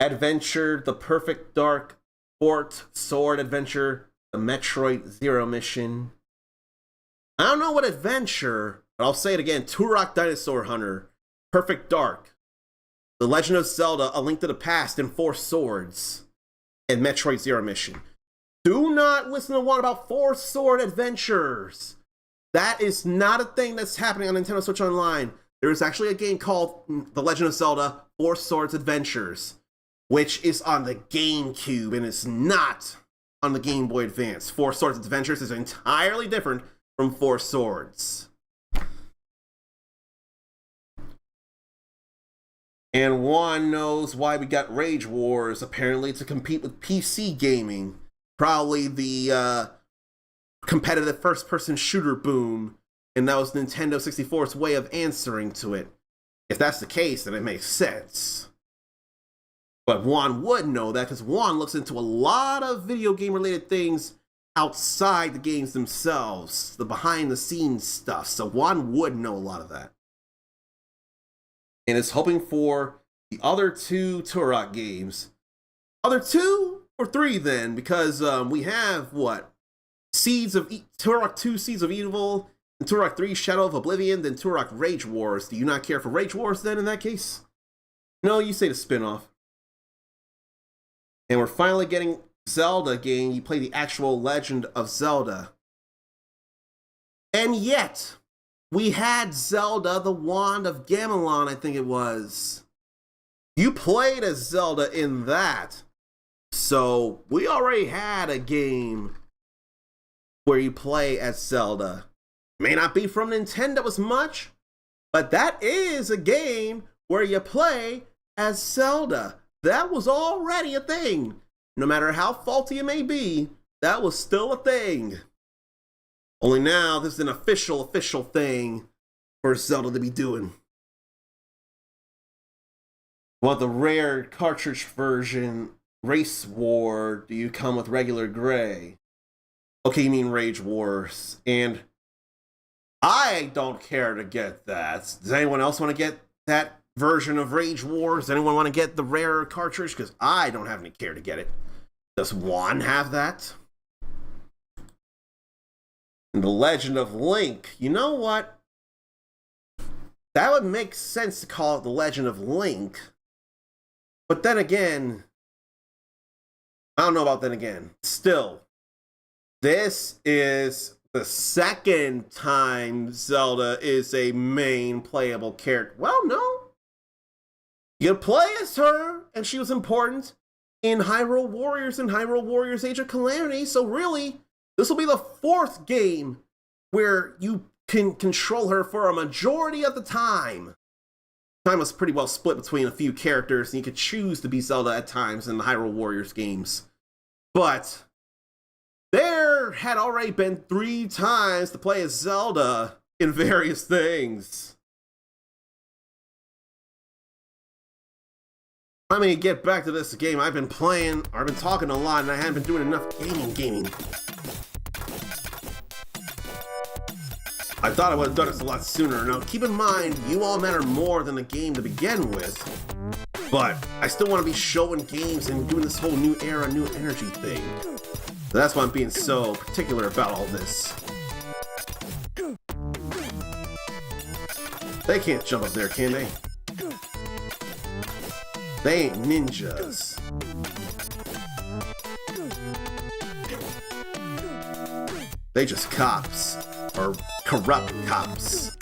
Adventure, the Perfect Dark, Fort Sword Adventure, the Metroid Zero Mission. I don't know what adventure, but I'll say it again. Turok Dinosaur Hunter, Perfect Dark, The Legend of Zelda, A Link to the Past, and 4 Swords, and Metroid Zero Mission. Do not listen to one about 4 Sword Adventures. That is not a thing that's happening on Nintendo Switch Online. There is actually a game called The Legend of Zelda, 4 Swords Adventures, which is on the GameCube and it's not on the Game Boy Advance. 4 Swords Adventures is entirely different from 4 Swords. And one knows why we got Rage Wars, apparently to compete with PC gaming. Probably the competitive first-person shooter boom, and that was Nintendo 64's way of answering to it. If that's the case, then it makes sense. But Juan would know that because Juan looks into a lot of video game related things outside the games themselves, the behind the scenes stuff. So Juan would know a lot of that. And is hoping for the other 2 Turok games. Other 2 or 3 then, because we have what? Turok 2 Seeds of Evil, and Turok 3 Shadow of Oblivion, then Turok Rage Wars. Do you not care for Rage Wars then in that case? No, you say the spin-off. And we're finally getting Zelda game. You play the actual Legend of Zelda. And yet, we had Zelda, the Wand of Gamelon, I think it was. You played as Zelda in that. So, we already had a game where you play as Zelda. May not be from Nintendo as much, but that is a game where you play as Zelda. That was already a thing. no matter how faulty it may be, that was still a thing. Only now, this is an official thing for Zelda to be doing. Well, the rare cartridge version, Race War, do you come with regular gray? Okay, you mean Rage Wars. And I don't care to get that. Does anyone else want to get that version of Rage Wars? Does anyone want to get the rare cartridge? Because I don't have any care to get it. Does Juan have that? And The Legend of Link. You know what? That would make sense to call it The Legend of Link. But then again, I don't know about then again. Still, this is the second time Zelda is a main playable character. Well, no. You play as her, and she was important in Hyrule Warriors and Hyrule Warriors Age of Calamity. So really, this will be the fourth game where you can control her for a majority of the time. Time was pretty well split between a few characters, and you could choose to be Zelda at times in the Hyrule Warriors games. But there had already been 3 times to play as Zelda in various things. Let me get back to this game. I've been talking a lot, and I haven't been doing enough gaming. I thought I would have done this a lot sooner. Now, keep in mind, you all matter more than the game to begin with. But I still want to be showing games and doing this whole new era, new energy thing. So that's why I'm being so particular about all this. They can't jump up there, can they? They ain't ninjas. They just cops. Or corrupt cops.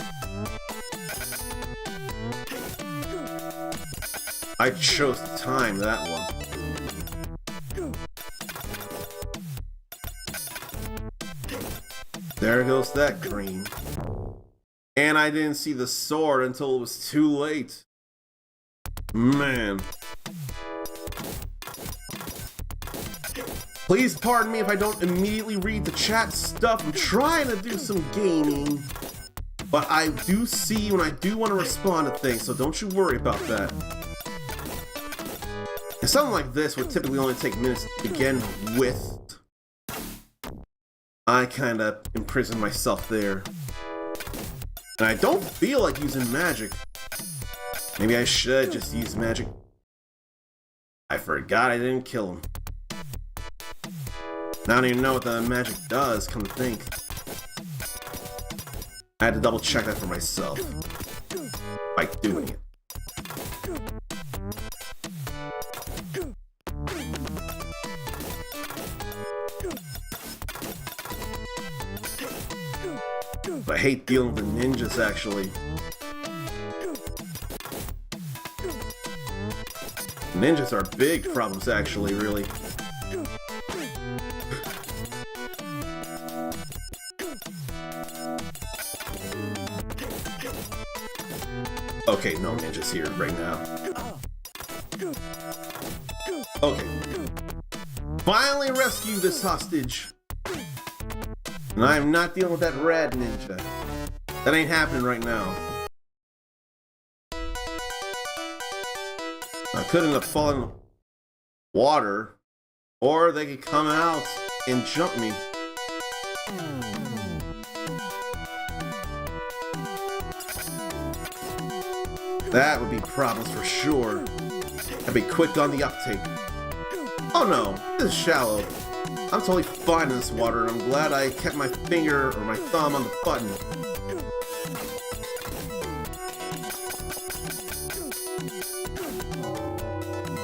I chose to time that one. There goes that green. And I didn't see the sword until it was too late. Man. Please pardon me if I don't immediately read the chat stuff. I'm trying to do some gaming. But I do see you and I do want to respond to things, so don't you worry about that. And something like this would typically only take minutes to begin with. I kind of imprison myself there. And I don't feel like using magic. Maybe I should just use magic. I forgot I didn't kill him. I don't even know what the magic does, come to think. I had to double check that for myself. By doing it. But I hate dealing with the ninjas, actually. Ninjas are big problems, actually, really. Okay, no ninjas here right now. Okay. Finally rescue this hostage. And I am not dealing with that rad ninja. That ain't happening right now. I could end up falling in the water, or they could come out and jump me. That would be problems for sure. I'd be quick on the uptake. Oh no, this is shallow. I'm totally fine in this water, and I'm glad I kept my finger or my thumb on the button.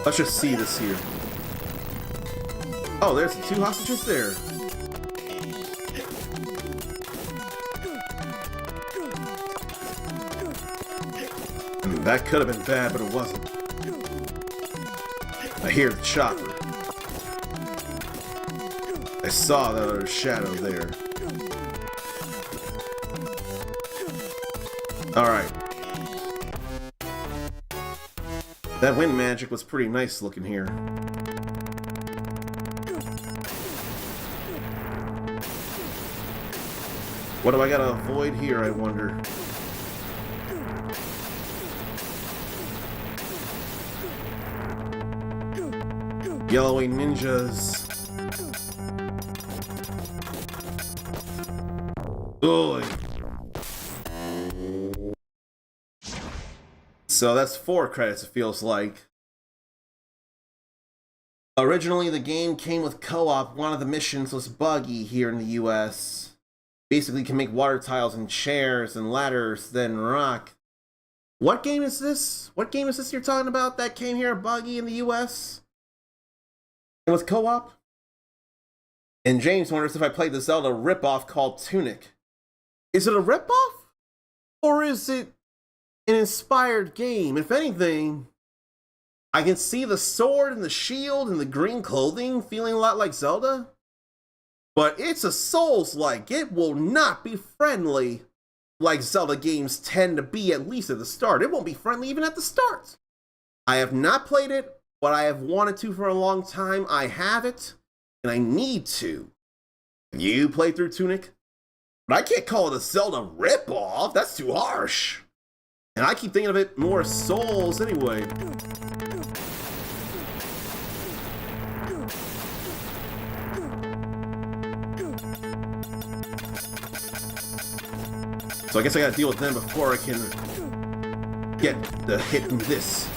Let's just see this here. Oh, there's the 2 hostages there. That could have been bad, but it wasn't. I hear the chopper. I saw that other shadow there. Alright. That wind magic was pretty nice looking here. What do I gotta avoid here, I wonder? Yellowy ninjas. Boy. So that's 4 credits, it feels like. Originally, the game came with co-op. One of the missions was buggy here in the US. Basically, you can make water tiles and chairs and ladders, then rock. What game is this? What game is this you're talking about that came here buggy in the US? It was co-op? And James wonders if I played the Zelda ripoff called Tunic. Is it a ripoff? Or is it an inspired game? If anything, I can see the sword and the shield and the green clothing feeling a lot like Zelda. But it's a Souls-like. It will not be friendly like Zelda games tend to be, at least at the start. It won't be friendly even at the start. I have not played it, but I have wanted to for a long time. I have it, and I need to. You played through Tunic? But I can't call it a Zelda ripoff. That's too harsh. And I keep thinking of it more as Souls anyway. So I guess I gotta deal with them before I can get the hit from this.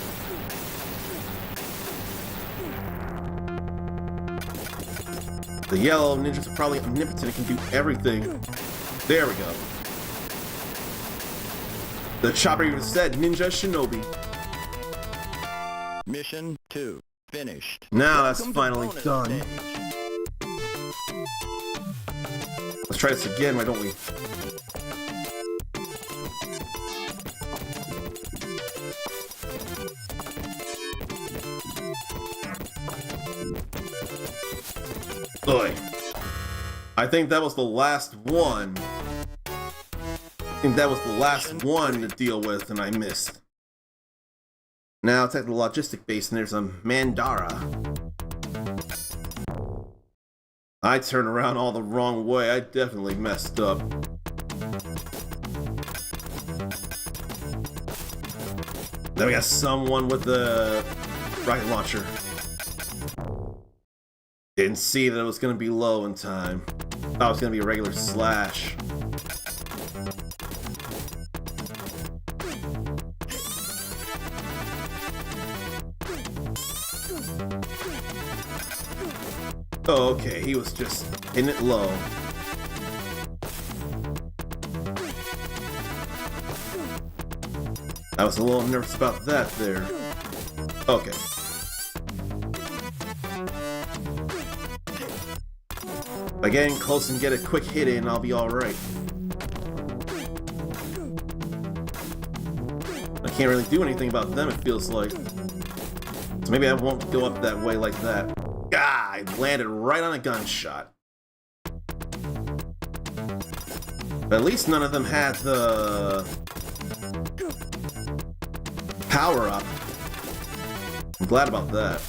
The yellow ninjas are probably omnipotent and can do everything. There we go. The chopper even said Ninja Shinobi. Mission 2 finished. Now that's Welcome to finally bonus done. stage. Let's try this again, why don't we? Boy. I think that was the last one. I think that was the last one to deal with, and I missed. Now it's at the logistic base, and there's a Mandara. I turned around all the wrong way. I definitely messed up. Then we got someone with the rocket launcher. Didn't see that it was going to be low in time. Thought it was going to be a regular slash. Oh, okay, he was just hitting it low. I was a little nervous about that there. Okay. If I get in close and get a quick hit in, I'll be alright. I can't really do anything about them, it feels like. So maybe I won't go up that way like that. Ah, I landed right on a gunshot. But at least none of them had the power up. I'm glad about that.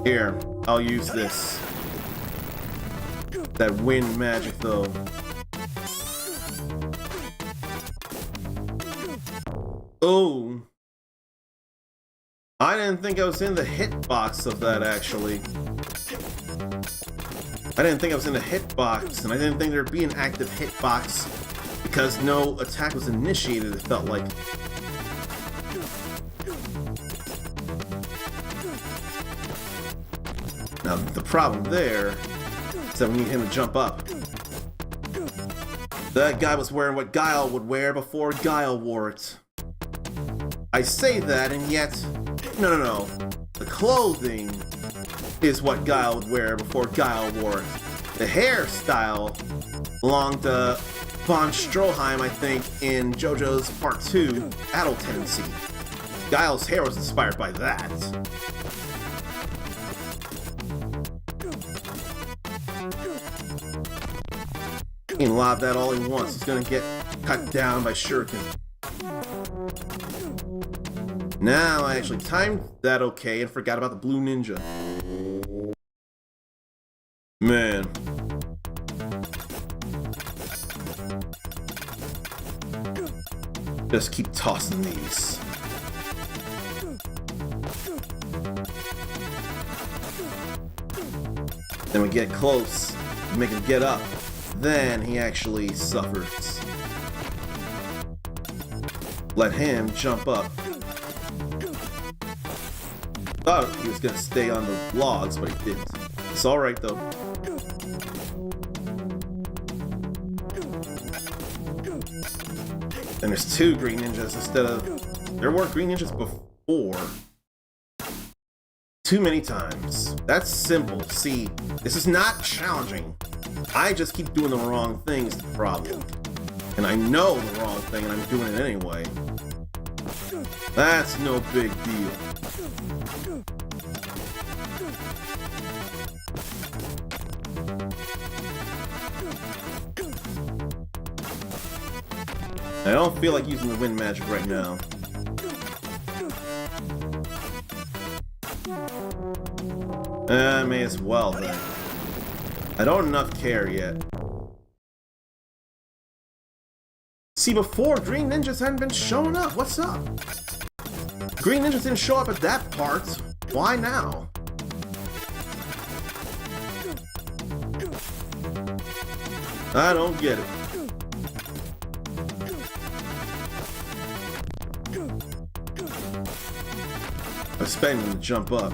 Here, I'll use this. That wind magic though. Oh. I didn't think I was in the hitbox of that actually. I didn't think I was in the hitbox, and I didn't think there'd be an active hitbox because no attack was initiated, it felt like. Now, the problem there is that we need him to jump up. That guy was wearing what Guile would wear before Guile wore it. I say that, and yet... No. The clothing is what Guile would wear before Guile wore it. The hairstyle belonged to von Stroheim, I think, in JoJo's Part 2, Adult Tendency. Guile's hair was inspired by that. He can lob that all he wants. He's gonna get cut down by Shuriken. Now I actually timed that okay and forgot about the blue ninja. Man. Just keep tossing these. Then we get close, make him get up. Then he actually suffers. Let him jump up. Thought he was gonna stay on the logs, but he didn't. It's alright though. And there's 2 green ninjas instead of... There were green ninjas before. Too many times. That's simple. See, this is not challenging. I just keep doing the wrong thing is the problem. And I know the wrong thing and I'm doing it anyway. That's no big deal. I don't feel like using the wind magic right now. I may as well then. I don't enough care yet. See, before green ninjas hadn't been showing up. What's up? Green ninjas didn't show up at that part. Why now? I don't get it. I'm expecting him to jump up.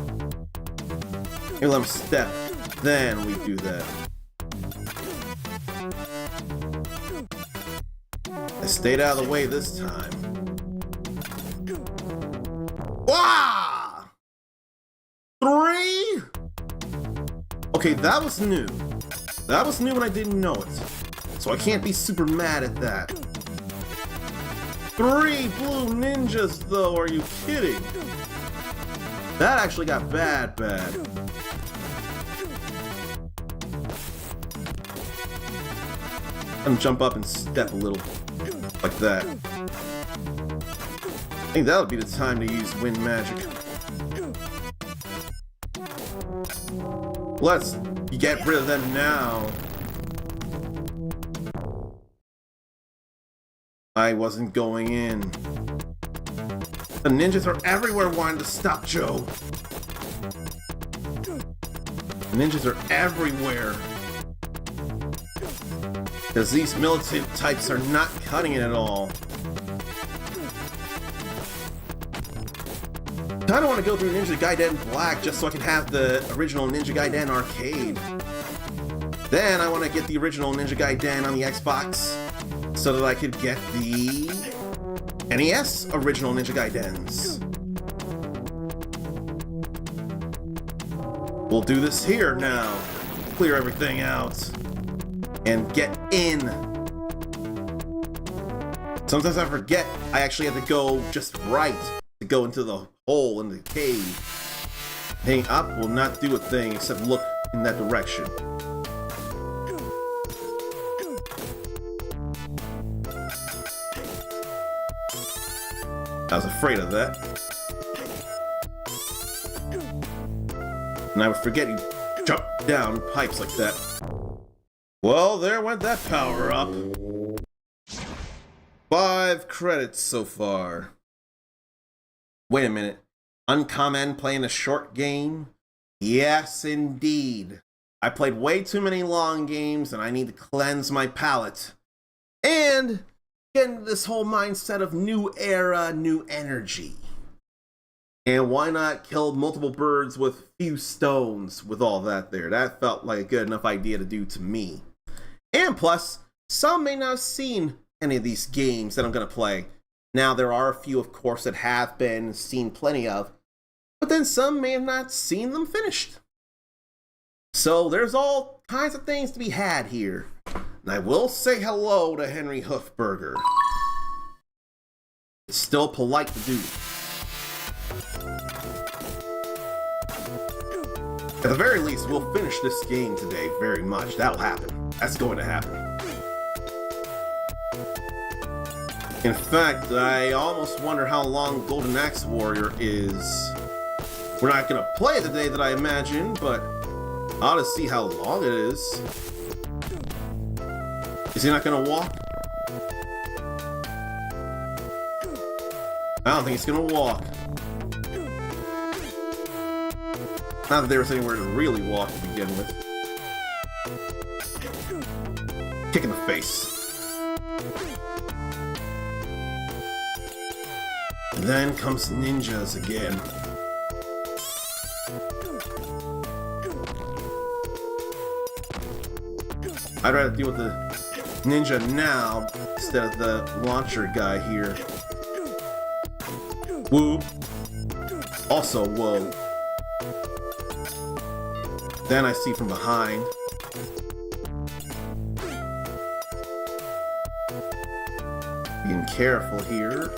Here, let him step. Then we do that. I stayed out of the way this time. Wah! 3? Okay, that was new. That was new and I didn't know it. So I can't be super mad at that. 3 blue ninjas though, are you kidding? That actually got bad. Let him jump up and step a little. Like that. I think that would be the time to use wind magic. Let's get rid of them now. I wasn't going in. The ninjas are everywhere wanting to stop Joe. The ninjas are everywhere. Because these militant types are not cutting it at all. I don't want to go through Ninja Gaiden Black just so I can have the original Ninja Gaiden arcade. Then I want to get the original Ninja Gaiden on the Xbox so that I could get the NES original Ninja Gaidens. We'll do this here now. Clear everything out. And get in. Sometimes I forget I actually have to go just right to go into the hole in the cave. Hanging up will not do a thing except look in that direction. I was afraid of that. And I would forget you jump down pipes like that. Well, there went that power up. 5 credits so far. Wait a minute. Uncommon playing a short game? Yes, indeed. I played way too many long games and I need to cleanse my palate. And get into this whole mindset of new era, new energy. And why not kill multiple birds with few stones with all that there? That felt like a good enough idea to do to me. And plus, some may not have seen any of these games that I'm going to play. Now, there are a few, of course, that have been seen plenty of, but then some may have not seen them finished. So there's all kinds of things to be had here. And I will say hello to Henry Hoofberger. It's still polite to do. At the very least, we'll finish this game today very much. That'll happen. That's going to happen. In fact, I almost wonder how long Golden Axe Warrior is. We're not going to play the day that I imagine, but I'll just see how long it is. Is he not gonna walk? I don't think he's gonna walk. Not that there was anywhere to really walk to begin with. Kick in the face. And then comes ninjas again. I'd rather deal with the ninja now instead of the launcher guy here. Woo. Also, whoa. Then I see from behind. Being careful here.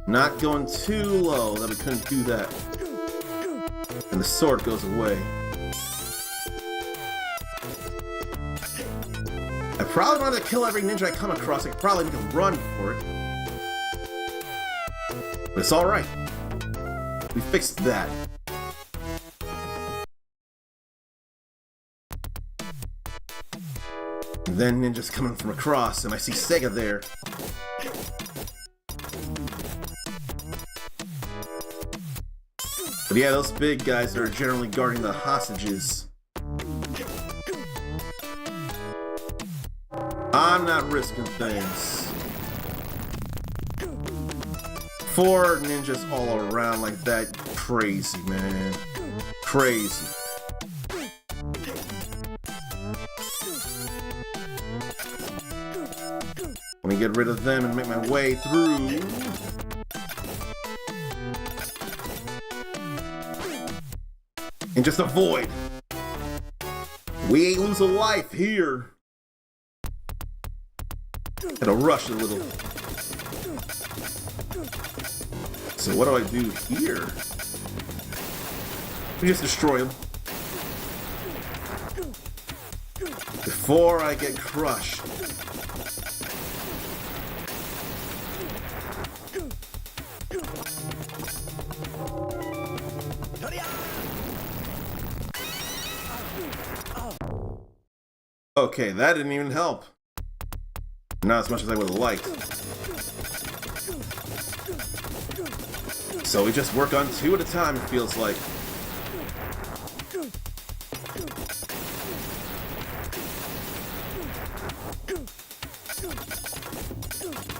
Not going too low that we couldn't do that. And the sword goes away. I probably want to kill every ninja I come across. I could probably make a run for it. But it's alright. We fixed that. And then ninjas coming from across, and I see Sega there. But yeah, those big guys are generally guarding the hostages. I'm not risking things. 4 ninjas all around like that. Crazy, man. Crazy. Let me get rid of them and make my way through. And just avoid. We ain't lose a life here. Gotta rush a little. So what do I do here? We just destroy him. Before I get crushed. Okay, that didn't even help. Not as much as I would have liked. So we just work on 2 at a time, it feels like.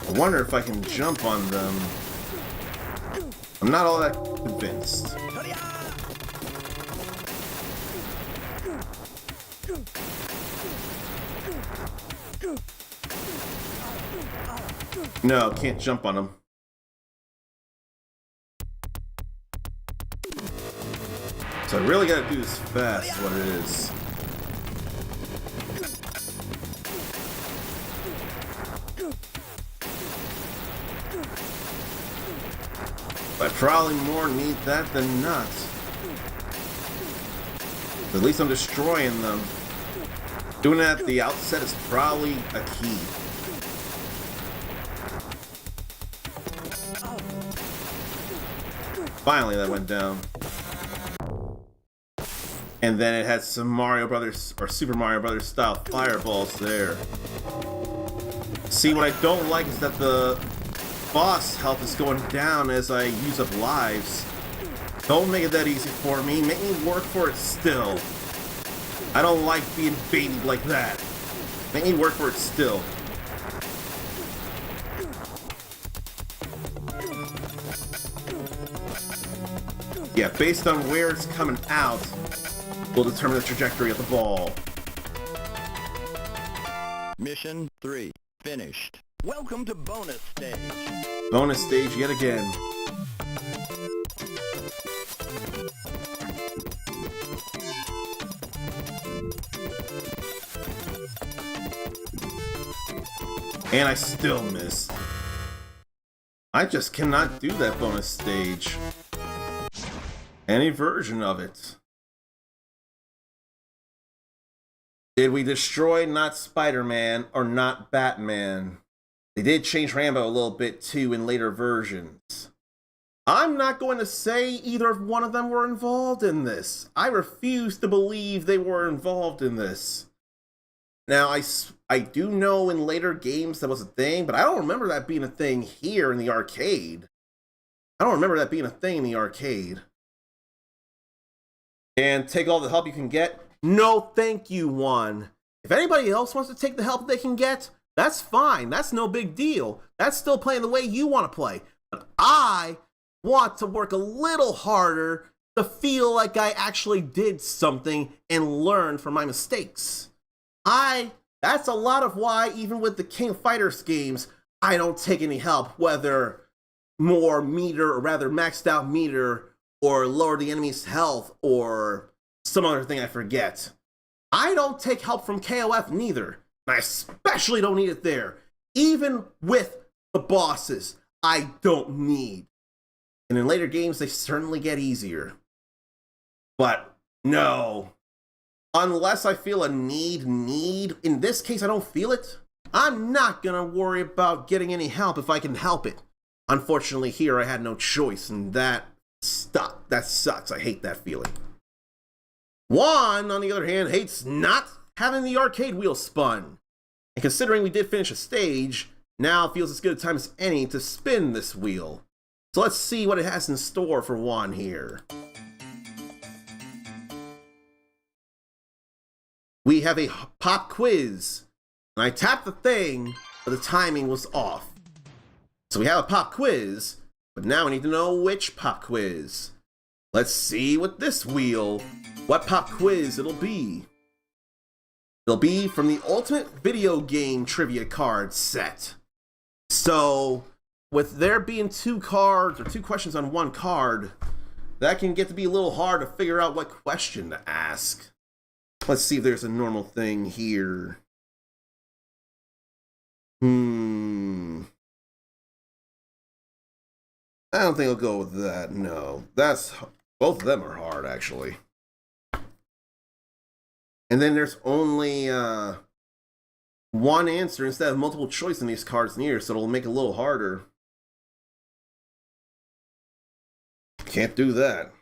I wonder if I can jump on them. I'm not all that convinced. No, can't jump on them. So I really gotta do this fast, is what it is. I probably more need that than not. At least I'm destroying them. Doing that at the outset is probably a key. Finally, that went down. And then it had some Mario Brothers, or Super Mario Brothers style fireballs there. See, what I don't like is that the boss health is going down as I use up lives. Don't make it that easy for me. Make me work for it still. I don't like being babied like that. Make me work for it still. Yeah, based on where it's coming out, will determine the trajectory of the ball. Mission 3 finished. Welcome to bonus stage. Bonus stage yet again. And I still missed. I just cannot do that bonus stage. Any version of it. Did we destroy not Spider-Man or not Batman? They did change Rambo a little bit too in later versions. I'm not going to say either one of them were involved in this. I refuse to believe they were involved in this. Now, I do know in later games that was a thing, but I don't remember that being a thing here in the arcade. I don't remember that being a thing in the arcade. And take all the help you can get? No, thank you, Juan. If anybody else wants to take the help they can get, that's fine. That's no big deal. That's still playing the way you want to play. But I want to work a little harder to feel like I actually did something and learn from my mistakes. That's a lot of why, even with the King of Fighters games, I don't take any help, whether more meter, or rather maxed out meter, or lower the enemy's health, or some other thing I forget. I don't take help from KOF neither. I especially don't need it there. Even with the bosses, I don't need. And in later games, they certainly get easier. But no. Unless I feel a need, in this case I don't feel it, I'm not gonna worry about getting any help if I can help it. Unfortunately here I had no choice, and that sucks. I hate that feeling. Juan, on the other hand, hates not having the arcade wheel spun. And considering we did finish a stage, now it feels as good a time as any to spin this wheel. So let's see what it has in store for Juan here. We have a pop quiz, and I tapped the thing, but the timing was off. So we have a pop quiz, but now we need to know which pop quiz. Let's see with this wheel what pop quiz it'll be. It'll be from the Ultimate Video Game Trivia Card set. So, with there being 2 cards, or 2 questions on 1 card, that can get to be a little hard to figure out what question to ask. Let's see if there's a normal thing here. I don't think I'll go with that, no. Both of them are hard, actually. And then there's only 1 answer instead of multiple choice in these cards here, so it'll make it a little harder. Can't do that.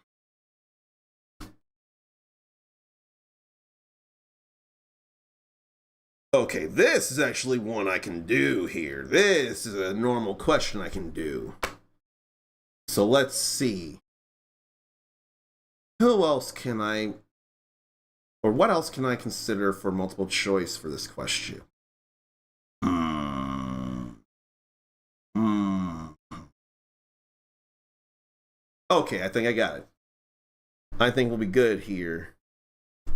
Okay, this is actually one I can do here. This is a normal question I can do. So let's see. Who else can I... Or what else can I consider for multiple choice for this question? Okay, I think I got it. I think we'll be good here.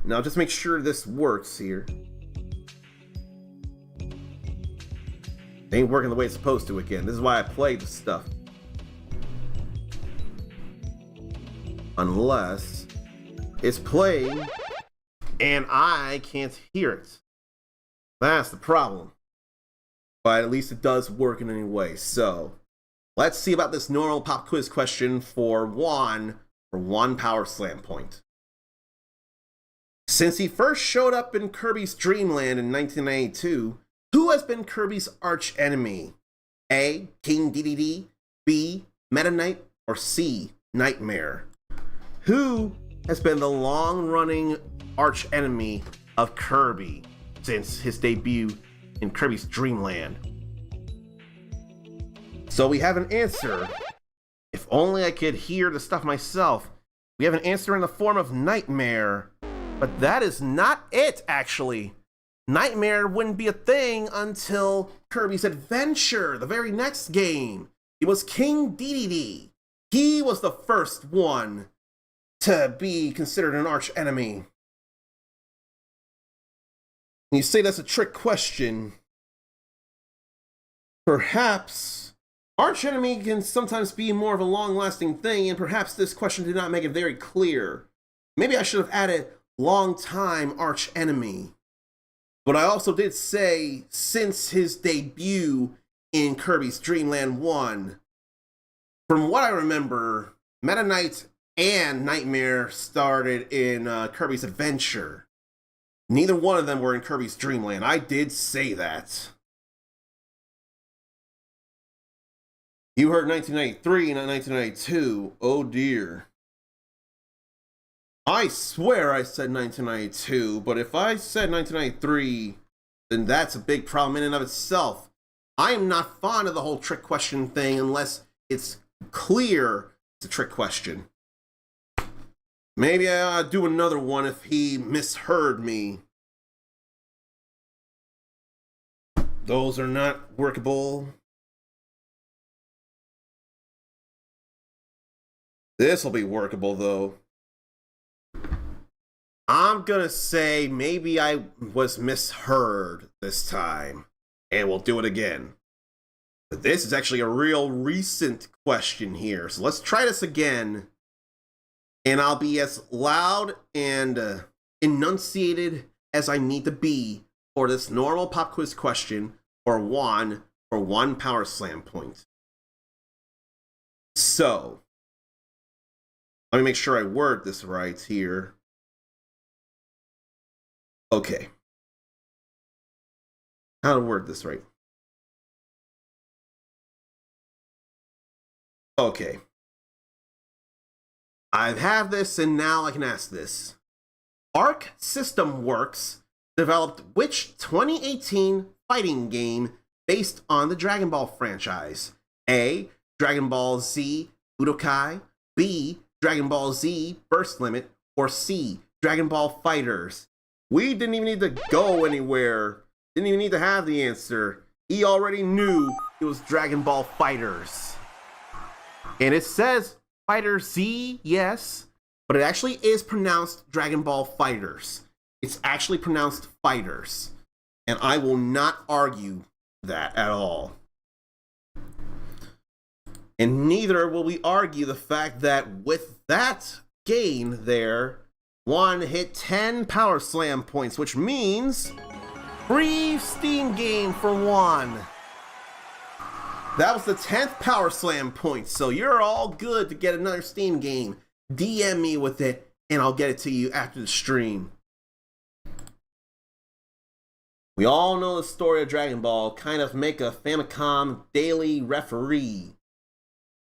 Now just make sure this works here. It ain't working the way it's supposed to again. This is why I play this stuff. Unless it's playing and I can't hear it. That's the problem. But at least it does work in any way. So let's see about this normal pop quiz question for Juan for 1 Power Slam point. Since he first showed up in Kirby's Dream Land in 1992, who has been Kirby's arch enemy? A. King Dedede, B. Meta Knight, or C. Nightmare? Who has been the long-running arch enemy of Kirby since his debut in Kirby's Dream Land? So we have an answer. If only I could hear the stuff myself. We have an answer in the form of Nightmare. But that is not it, actually. Nightmare wouldn't be a thing until Kirby's Adventure, the very next game. It was King Dedede. He was the first one to be considered an arch enemy. And you say that's a trick question. Perhaps arch enemy can sometimes be more of a long-lasting thing, and perhaps this question did not make it very clear. Maybe I should have added long-time arch enemy. But I also did say, since his debut in Kirby's Dream Land 1, from what I remember, Meta Knight and Nightmare started in Kirby's Adventure. Neither one of them were in Kirby's Dream Land. I did say that. You heard 1993, not 1992. Oh dear. I swear I said 1992, but if I said 1993, then that's a big problem in and of itself. I am not fond of the whole trick question thing unless it's clear it's a trick question. Maybe I'll do another one if he misheard me. Those are not workable. This will be workable though. I'm gonna say maybe I was misheard this time, and we'll do it again. But this is actually a real recent question here, so let's try this again. And I'll be as loud and enunciated as I need to be for this normal pop quiz question for one Power Slam point. So, let me make sure I word this right here. Okay. How to word this right? Okay. I have this and now I can ask this. Arc System Works developed which 2018 fighting game based on the Dragon Ball franchise? A. Dragon Ball Z Budokai, B. Dragon Ball Z Burst Limit, or C. Dragon Ball FighterZ? We didn't even need to go anywhere. Didn't even need to have the answer. He already knew it was Dragon Ball FighterZ. And it says FighterZ, yes, but it actually is pronounced Dragon Ball FighterZ. It's actually pronounced FighterZ. And I will not argue that at all. And neither will we argue the fact that with that gain there, Juan hit 10 Power Slam points, which means free Steam game for Juan. That was the 10th Power Slam point, so you're all good to get another Steam game. DM me with it, and I'll get it to you after the stream. We all know the story of Dragon Ball, kind of make a Famicom Daily Referee.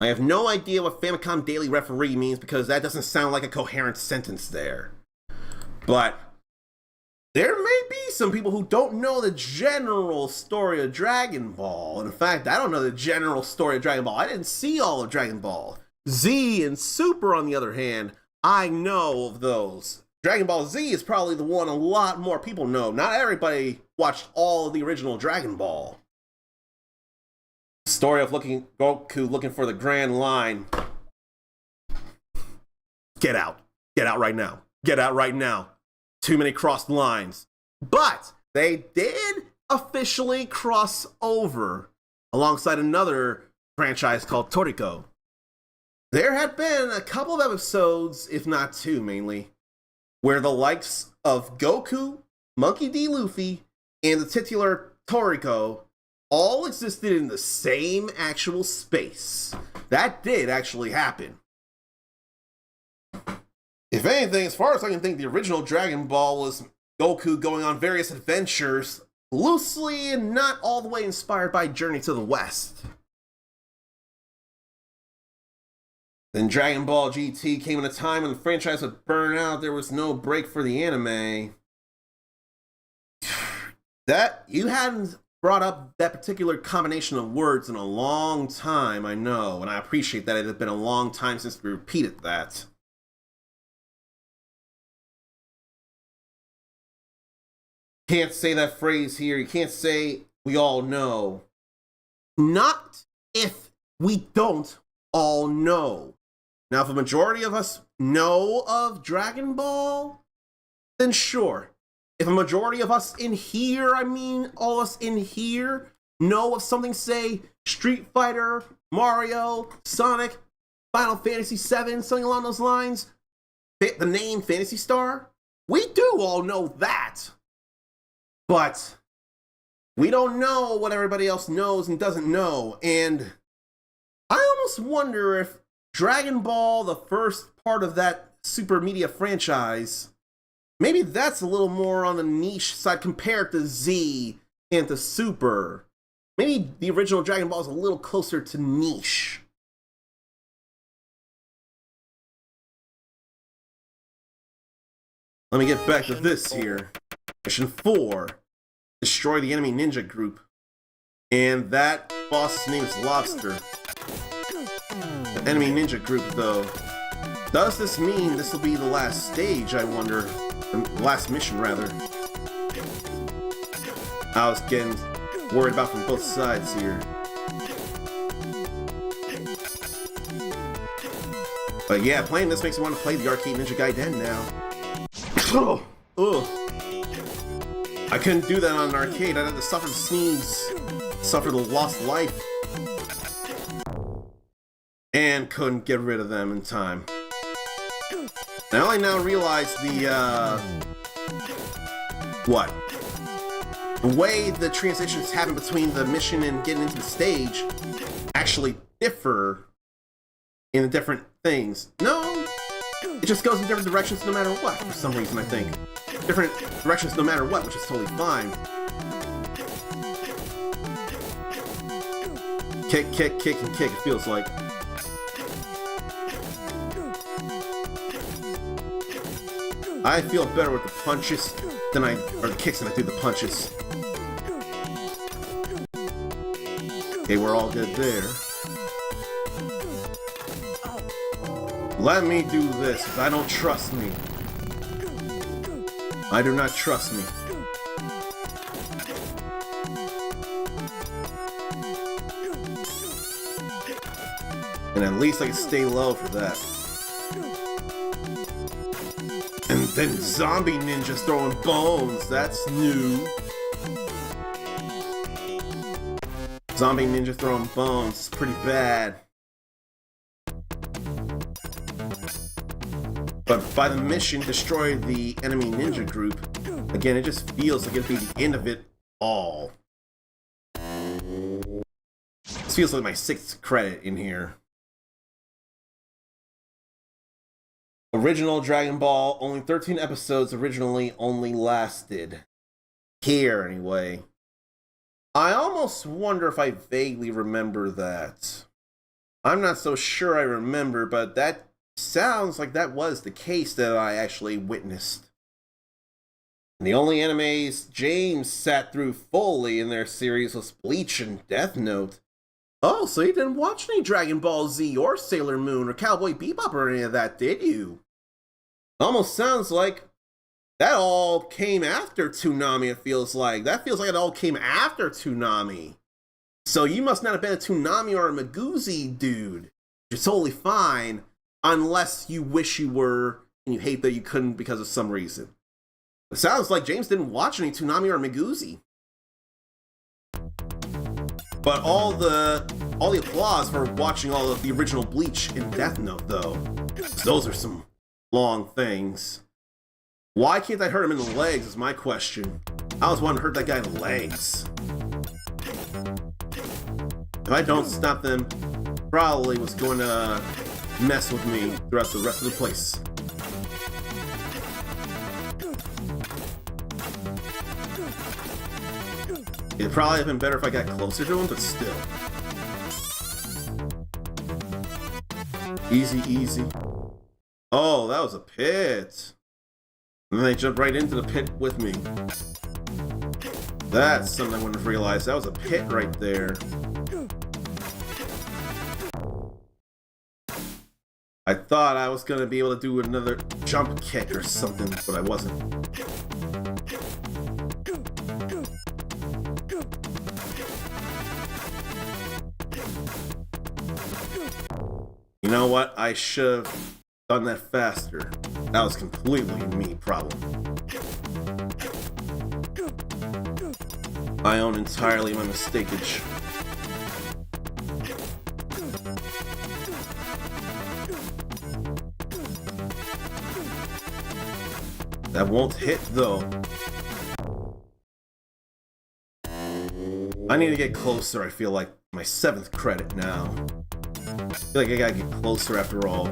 I have no idea what Famicom Daily Referee means because that doesn't sound like a coherent sentence there. But there may be some people who don't know the general story of Dragon Ball. In fact, I don't know the general story of Dragon Ball. I didn't see all of Dragon Ball. Z and Super, on the other hand, I know of those. Dragon Ball Z is probably the one a lot more people know. Not everybody watched all of the original Dragon Ball. Story of Goku looking for the Grand Line. Get out. Get out right now. Get out right now. Too many crossed lines. But they did officially cross over alongside another franchise called Toriko. There had been a couple of episodes, if not two mainly, where the likes of Goku, Monkey D. Luffy, and the titular Toriko all existed in the same actual space. That did actually happen. If anything, as far as I can think, the original Dragon Ball was Goku going on various adventures, loosely and not all the way inspired by Journey to the West. Then Dragon Ball GT came at a time when the franchise would burn out, there was no break for the anime. That, you hadn't brought up that particular combination of words in a long time, I know, and I appreciate that it had been a long time since we repeated that. Can't say that phrase here. You can't say we all know. Not if we don't all know. Now, if a majority of us know of Dragon Ball, then sure. If a majority of us in here, I mean all of us in here, know of something, say, Street Fighter, Mario, Sonic, Final Fantasy VII, something along those lines, the name Phantasy Star, we do all know that. But we don't know what everybody else knows and doesn't know. And I almost wonder if Dragon Ball, the first part of that Super Media franchise, maybe that's a little more on the niche side compared to Z and to Super. Maybe the original Dragon Ball is a little closer to niche. Let me get back to this here. Mission 4. Destroy the enemy ninja group. And that boss's name is Lobster. The enemy ninja group, though. Does this mean this will be the last stage, I wonder? The last mission, rather. I was getting worried about from both sides here. But yeah, playing this makes me want to play the Arcade Ninja Gaiden now. Oh, ugh. I couldn't do that on an arcade. I'd have to suffer the sneeze, suffer the lost life, and couldn't get rid of them in time. I only now realize the way the transitions happen between the mission and getting into the stage actually differ in the different things. No, it just goes in different directions no matter what, for some reason, I think. Different directions no matter what, which is totally fine. Kick, kick, kick, and kick, it feels like. I feel better with the punches than or the kicks than I do the punches. Okay, we're all good there. Let me do this, because I don't trust me. I do not trust me. And at least I can stay low for that. And then zombie ninjas throwing bones, that's new. Zombie ninja throwing bones, it's pretty bad. But by the mission, destroy the enemy ninja group, again, it just feels like it'd be the end of it all. This feels like my 6th credit in here. Original Dragon Ball, only 13 episodes originally only lasted. Here, anyway. I almost wonder if I vaguely remember that. I'm not so sure I remember, but that sounds like that was the case that I actually witnessed. And the only animes James sat through fully in their series was Bleach and Death Note. Oh, so you didn't watch any Dragon Ball Z or Sailor Moon or Cowboy Bebop or any of that, did you? Almost sounds like that all came after Toonami, it feels like. That feels like it all came after Toonami. So you must not have been a Toonami or a Maguzi dude. You're totally fine, unless you wish you were, and you hate that you couldn't because of some reason. It sounds like James didn't watch any Toonami or Maguzi. But all the applause for watching all of the original Bleach and Death Note, though. Those are some long things. Why can't I hurt him in the legs is my question. I always wanted to hurt that guy in the legs. If I don't stop them, probably was going to mess with me throughout the rest of the place. It'd probably have been better if I got closer to him, but still. Easy, easy. Oh, that was a pit. And then they jumped right into the pit with me. That's something I wouldn't have realized. That was a pit right there. I thought I was going to be able to do another jump kick or something, but I wasn't. You know what? I should have done that faster. That was completely me problem. I own entirely my mistakeage. That won't hit though. I need to get closer, I feel like. My 7th credit now. I feel like I gotta get closer after all.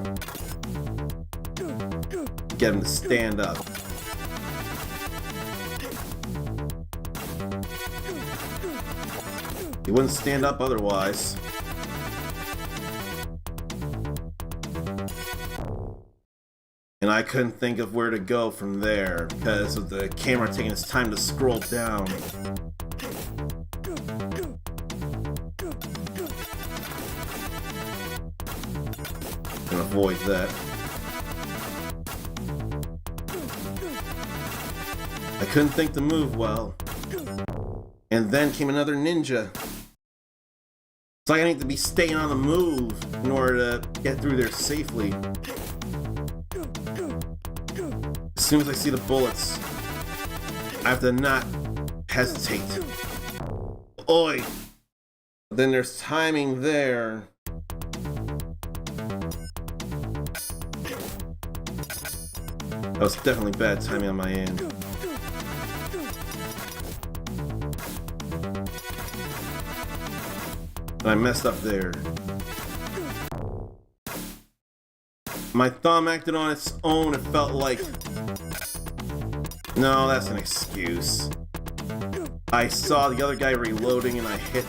Get him to stand up. He wouldn't stand up otherwise. And I couldn't think of where to go from there because of the camera taking its time to scroll down. And avoid that. I couldn't think to move well. And then came another ninja. It's like I need to be staying on the move in order to get through there safely. As soon as I see the bullets, I have to not hesitate. Oi! Then there's timing there. That was definitely bad timing on my end. And I messed up there. My thumb acted on its own, it felt like. No, that's an excuse. I saw the other guy reloading and I hit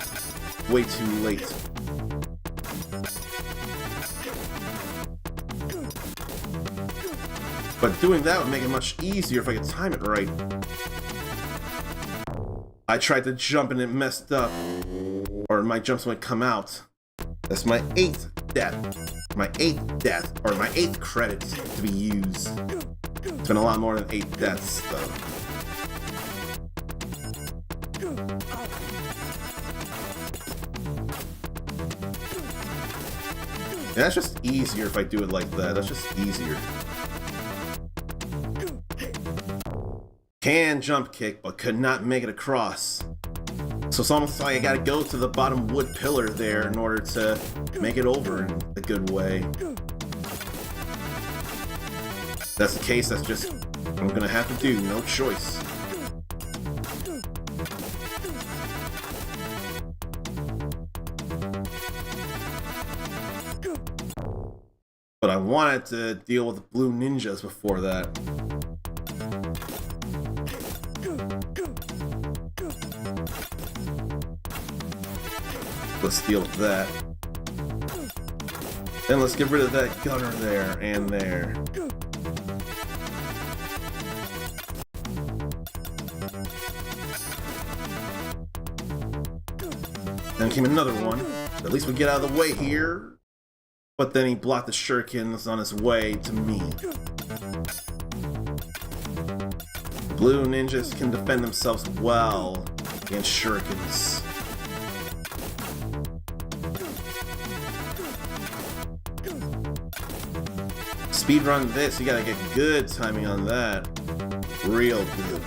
way too late. But doing that would make it much easier if I could time it right. I tried to jump and it messed up. Or my jumps would come out. That's my 8th death. My 8th death, or my 8th credit to be used. It's been a lot more than 8 deaths, though. And that's just easier if I do it like that. That's just easier. Can jump kick, but could not make it across. So it's almost like I gotta go to the bottom wood pillar there in order to make it over in a good way. If that's the case, that's just what I'm gonna have to do, no choice. But I wanted to deal with the blue ninjas before that. Let's deal with that. Then let's get rid of that gunner there and there. Then came another one. At least we get out of the way here. But then he blocked the shurikens on his way to me. Blue ninjas can defend themselves well against shurikens. Speedrun this, you gotta get good timing on that. Real good.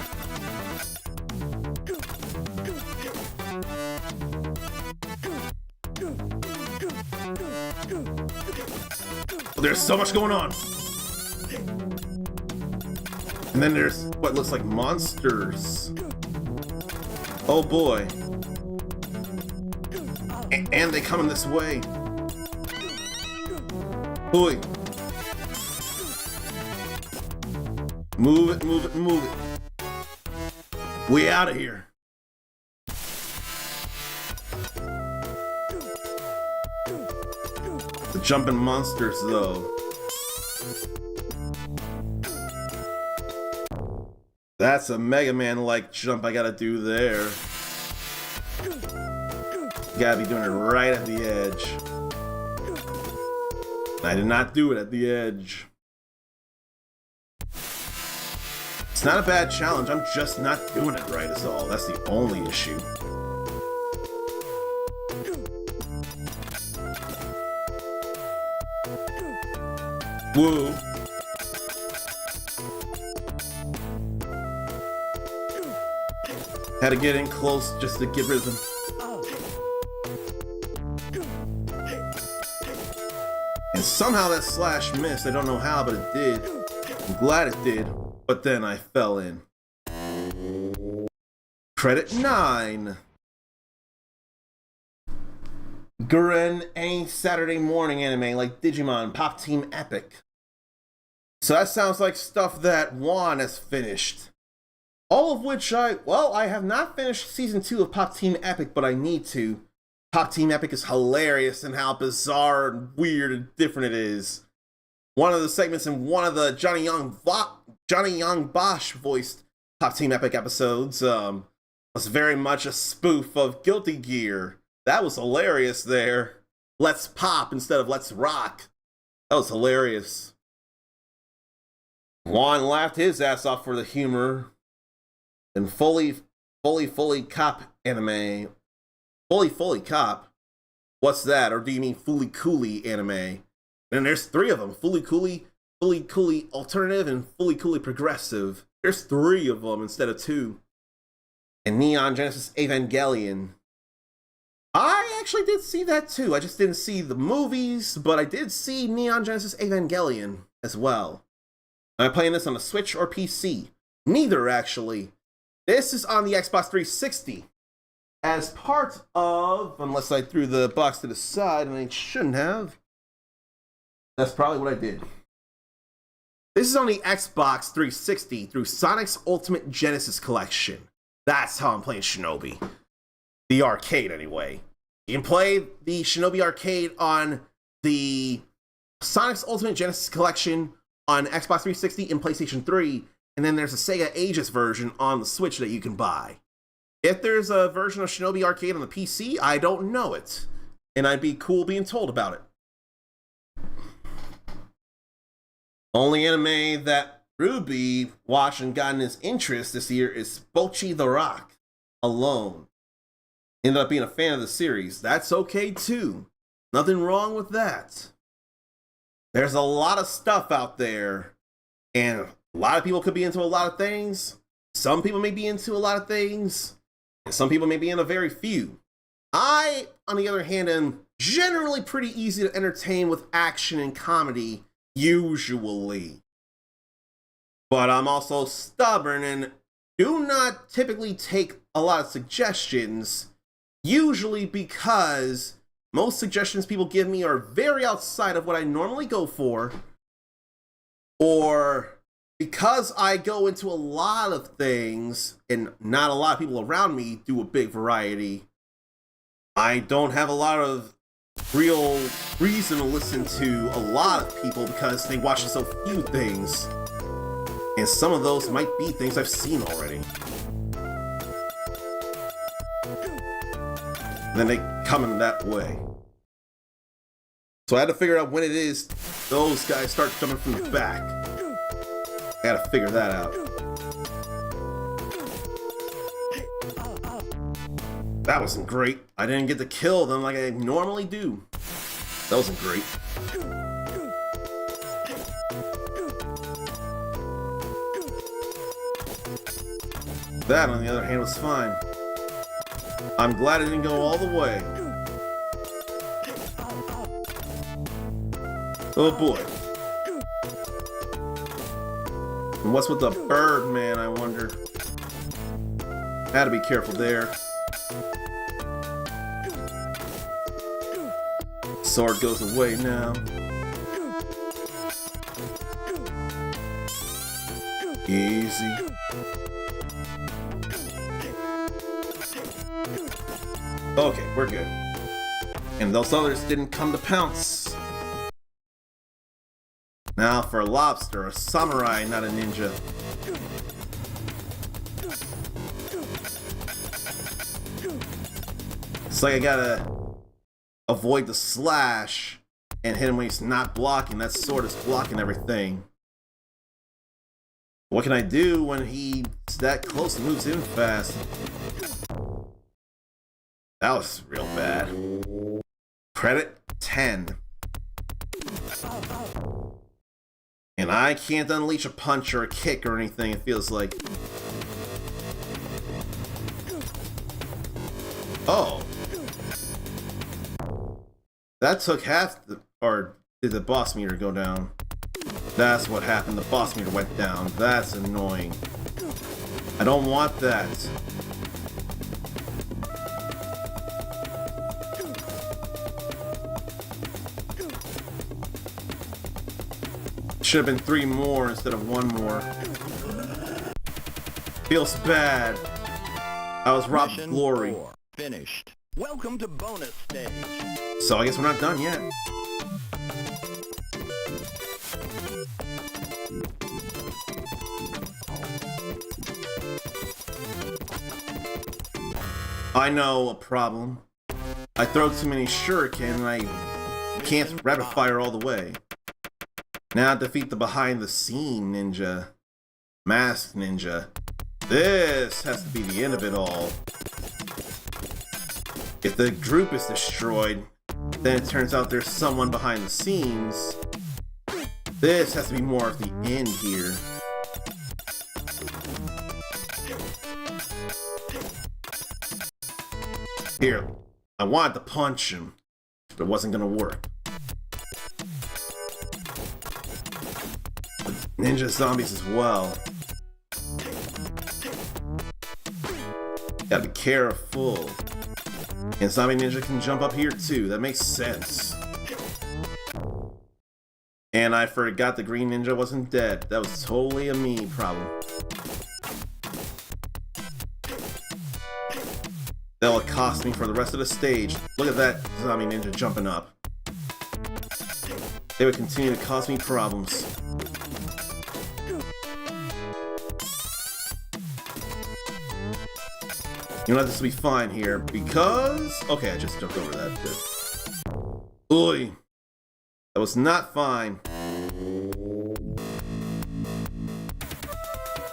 There's so much going on. And then there's what looks like monsters. Oh boy. And they come in this way. Boy. Move it, move it, move it. We out of here. The jumping monsters, though. That's a Mega Man-like jump I gotta do there. You gotta be doing it right at the edge. I did not do it at the edge. It's not a bad challenge, I'm just not doing it right is all. That's the only issue. Woo. Had to get in close just to get rid of them. And somehow that slash missed. I don't know how, but it did. I'm glad it did. But then I fell in. Credit 9. Gurren, any Saturday morning anime like Digimon, Pop Team Epic. So that sounds like stuff that Juan has finished. All of which I have not finished season 2 of Pop Team Epic, but I need to. Pop Team Epic is hilarious in how bizarre and weird and different it is. One of the segments in one of the Johnny Young Bosch voiced Pop Team Epic episodes was very much a spoof of Guilty Gear. That was hilarious there. Let's pop instead of let's rock. That was hilarious. Juan laughed his ass off for the humor. And Fully Cop anime. Fully Cop? What's that? Or do you mean Fully Cooley anime? And there's 3 of them. Fully Cooley Alternative, and Fully Cooley Progressive. There's 3 of them instead of 2. And Neon Genesis Evangelion. I actually did see that too. I just didn't see the movies, but I did see Neon Genesis Evangelion as well. Am I playing this on a Switch or PC? Neither, actually. This is on the Xbox 360. As part of, unless I threw the box to the side, and I shouldn't have. That's probably what I did. This is on the Xbox 360 through Sonic's Ultimate Genesis Collection. That's how I'm playing Shinobi. The arcade, anyway. You can play the Shinobi arcade on the Sonic's Ultimate Genesis Collection on Xbox 360 and PlayStation 3, and then there's a Sega Aegis version on the Switch that you can buy. If there's a version of Shinobi Arcade on the PC, I don't know it, and I'd be cool being told about it. Only anime that Ruby watched and gotten his interest this year is Bocchi the Rock alone. Ended up being a fan of the series. That's okay too. Nothing wrong with that. There's a lot of stuff out there, and a lot of people could be into a lot of things. Some people may be into a lot of things, and some people may be into very few. I, on the other hand, am generally pretty easy to entertain with action and comedy, usually. But I'm also stubborn and do not typically take a lot of suggestions, usually because most suggestions people give me are very outside of what I normally go for, or because I go into a lot of things and not a lot of people around me do a big variety, I don't have a lot of real reason to listen to a lot of people because they watch so few things. And some of those might be things I've seen already. And then they come in that way. So I had to figure out when it is those guys start coming from the back. I gotta figure that out. That wasn't great. I didn't get to kill them like I normally do. That wasn't great. That, on the other hand, was fine. I'm glad it didn't go all the way. Oh boy. And what's with the bird, man, I wonder? Had to be careful there. Sword goes away now. Easy. Okay, we're good. And those others didn't come to pounce. Now for a lobster, a samurai, not a ninja. It's like I gotta avoid the slash and hit him when he's not blocking. That sword is blocking everything. What can I do when he's that close and moves in fast? That was real bad. Credit 10. And I can't unleash a punch or a kick or anything, it feels like. Oh. That took half the... or did the boss meter go down? That's what happened, the boss meter went down. That's annoying. I don't want that. Should have been 3 more instead of 1 more. Feels bad. I was robbed of Mission glory. 4 finished. Welcome to bonus stage. So I guess we're not done yet. I know a problem. I throw too many shuriken and I can't rapid fire all the way. Now defeat the behind the scene ninja. Masked ninja. This has to be the end of it all. If the group is destroyed, then it turns out there's someone behind the scenes. This has to be more of the end here. Here, I wanted to punch him, but it wasn't gonna work. Ninja zombies as well. Gotta be careful. And Zombie Ninja can jump up here too, that makes sense. And I forgot the Green Ninja wasn't dead. That was totally a me problem. That'll cost me for the rest of the stage. Look at that Zombie Ninja jumping up. They would continue to cause me problems. You know what, this will be fine here, because... Okay, I just jumped over that bit. Oy! That was not fine.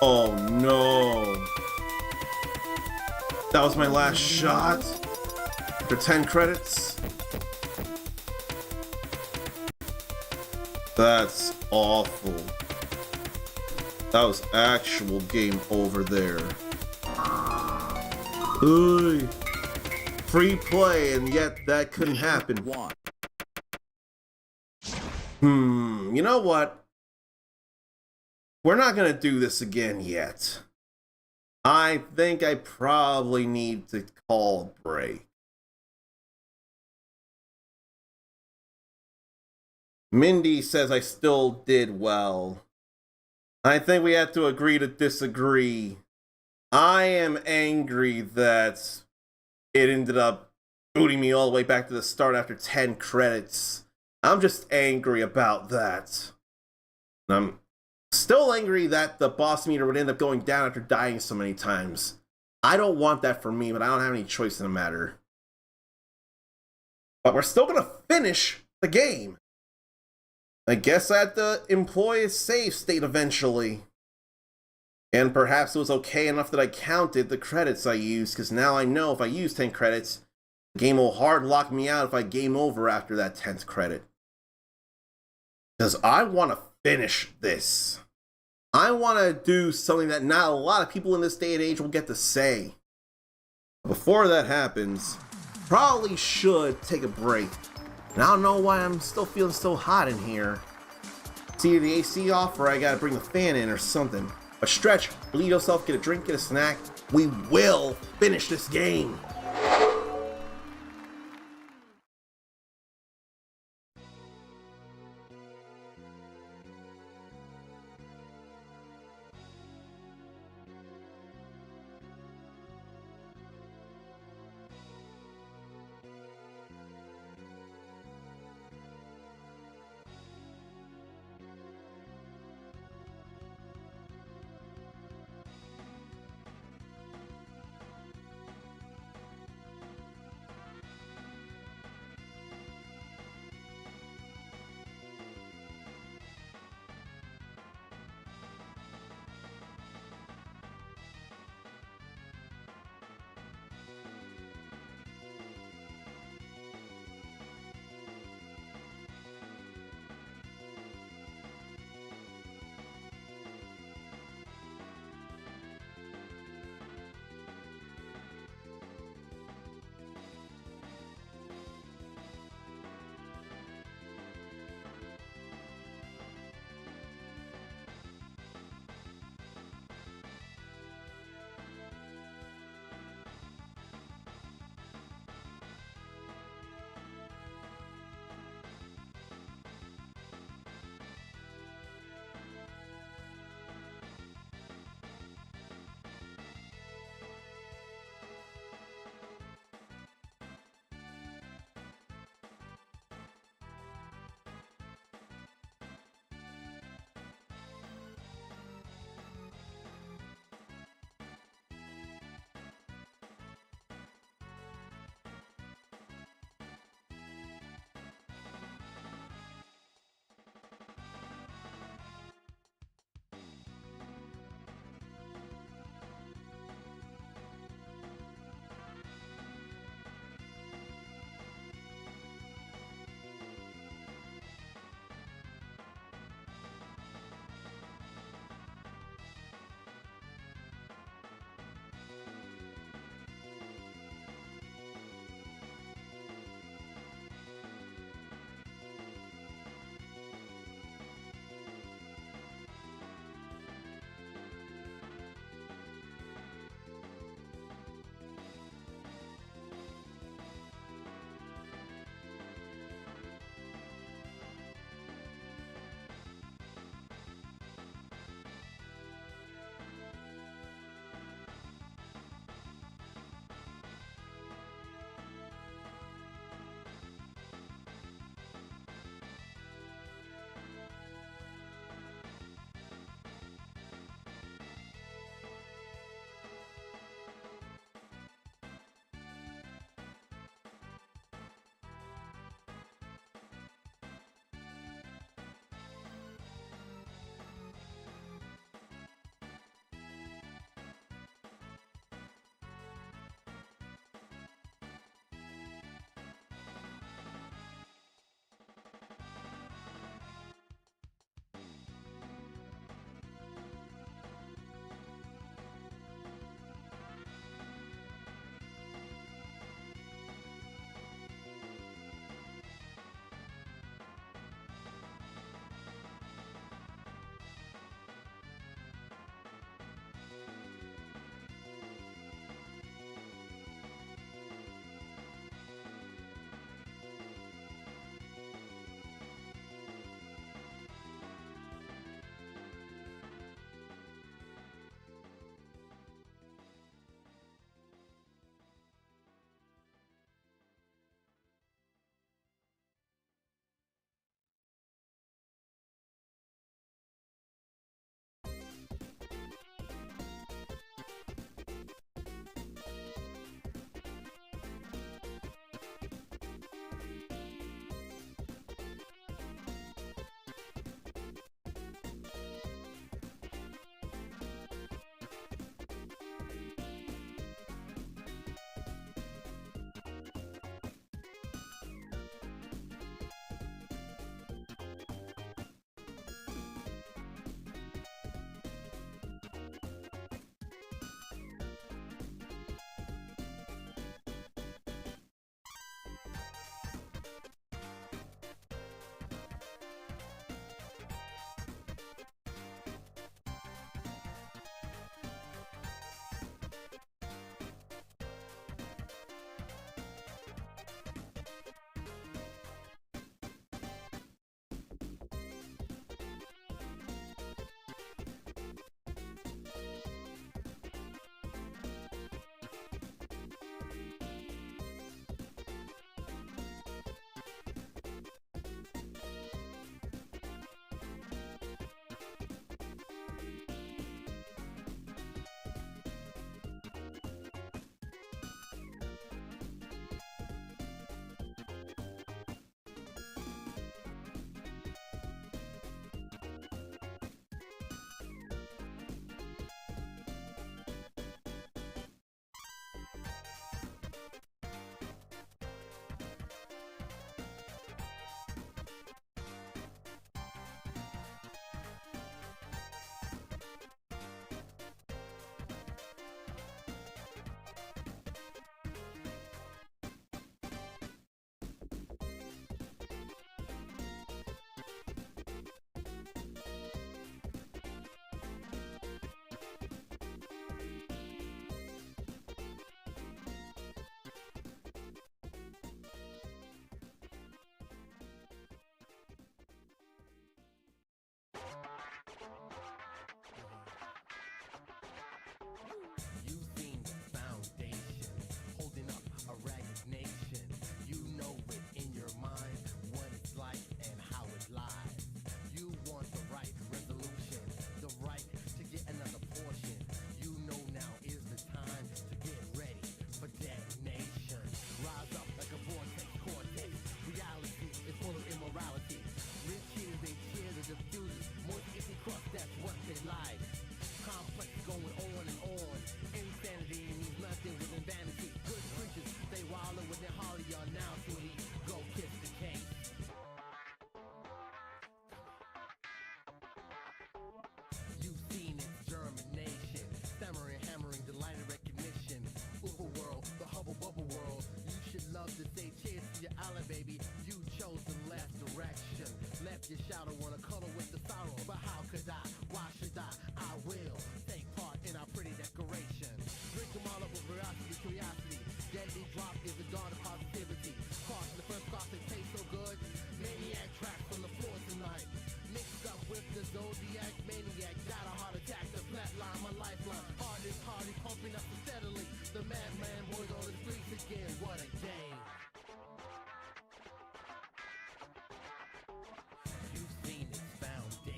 Oh no! That was my last shot? For 10 credits? That's awful. That was actual game over there. Ooh, free play, and yet that couldn't happen. You know what? We're not gonna do this again yet. I think I probably need to call a break. Mindy says I still did well. I think we have to agree to disagree. I am angry that it ended up booting me all the way back to the start after 10 credits. I'm just angry about that. I'm still angry that the boss meter would end up going down after dying so many times. I don't want that for me, but I don't have any choice in the matter. But we're still gonna finish the game. I guess I have to employ a save state eventually. And perhaps it was okay enough that I counted the credits I used, because now I know if I use 10 credits, the game will hard lock me out if I game over after that 10th credit. Because I want to finish this. I want to do something that not a lot of people in this day and age will get to say. Before that happens, probably should take a break. And I don't know why I'm still feeling so hot in here. It's either the AC off or I gotta bring the fan in or something. But stretch, relieve yourself, get a drink, get a snack. We will finish this game. baby, you chose the left direction. Left your shadow on a color with the sorrow. But how could I? Why should I? I will take part in our pretty decoration. Drink them all up with veracity, curiosity. Deadly drop is a dawn of positivity. Cross the first cross that tastes so good. Maniac tracks from the floor tonight. Mixed up with the Zodiac maniac. Got a heart attack, the flatline, my lifeline. Heart is hardy, pumping up steadily. The madman boys on the streets again. What a day. You've seen its foundation.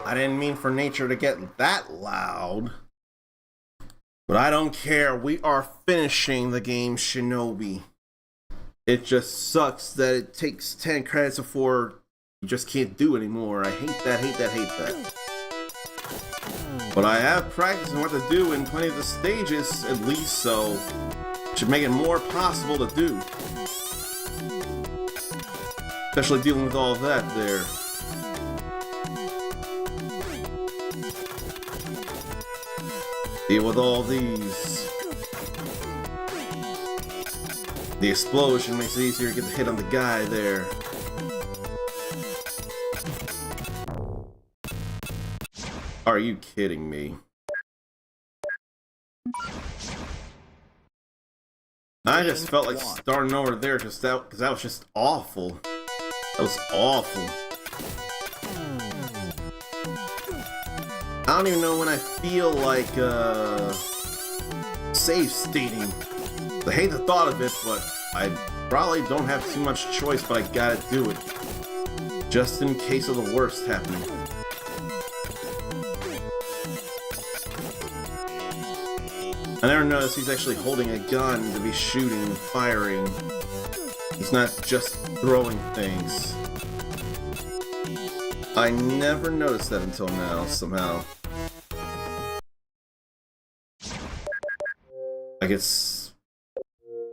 I didn't mean for nature to get that loud. But I don't care. We are finishing the game Shinobi. It just sucks that it takes 10 credits before you just can't do anymore. I hate that, hate that, hate that. But I have practiced on what to do in plenty of the stages, at least, so it should make it more possible to do. Especially dealing with all of that there. Deal with all these. The explosion makes it easier to get the hit on the guy there. Are you kidding me? I just felt like starting over there just because that was just awful. That was awful. I don't even know when I feel like save stating. I hate the thought of it, but I probably don't have too much choice, but I gotta do it. Just in case of the worst happening. I never noticed he's actually holding a gun to be shooting and firing. He's not just throwing things. I never noticed that until now, somehow. Like it's...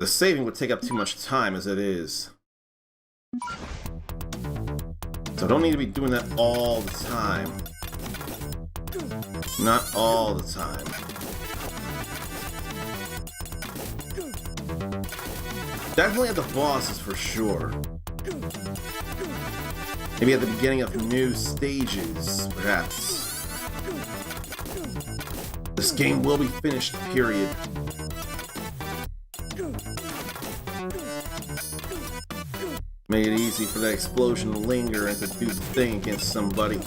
The saving would take up too much time as it is. So I don't need to be doing that all the time. Not all the time. Definitely at the bosses for sure. Maybe at the beginning of new stages, perhaps. This game will be finished, period. Made it easy for that explosion to linger and to do the thing against somebody.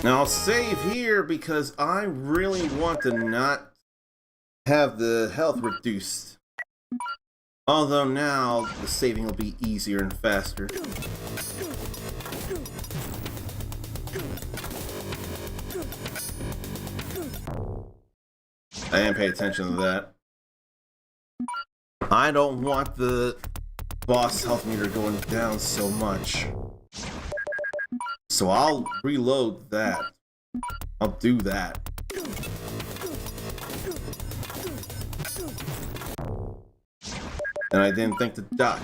Now I'll save here because I really want to not have the health reduced. Although now the saving will be easier and faster. I didn't pay attention to that. I don't want the boss health meter going down so much. So I'll reload that. I'll do that. And I didn't think to die.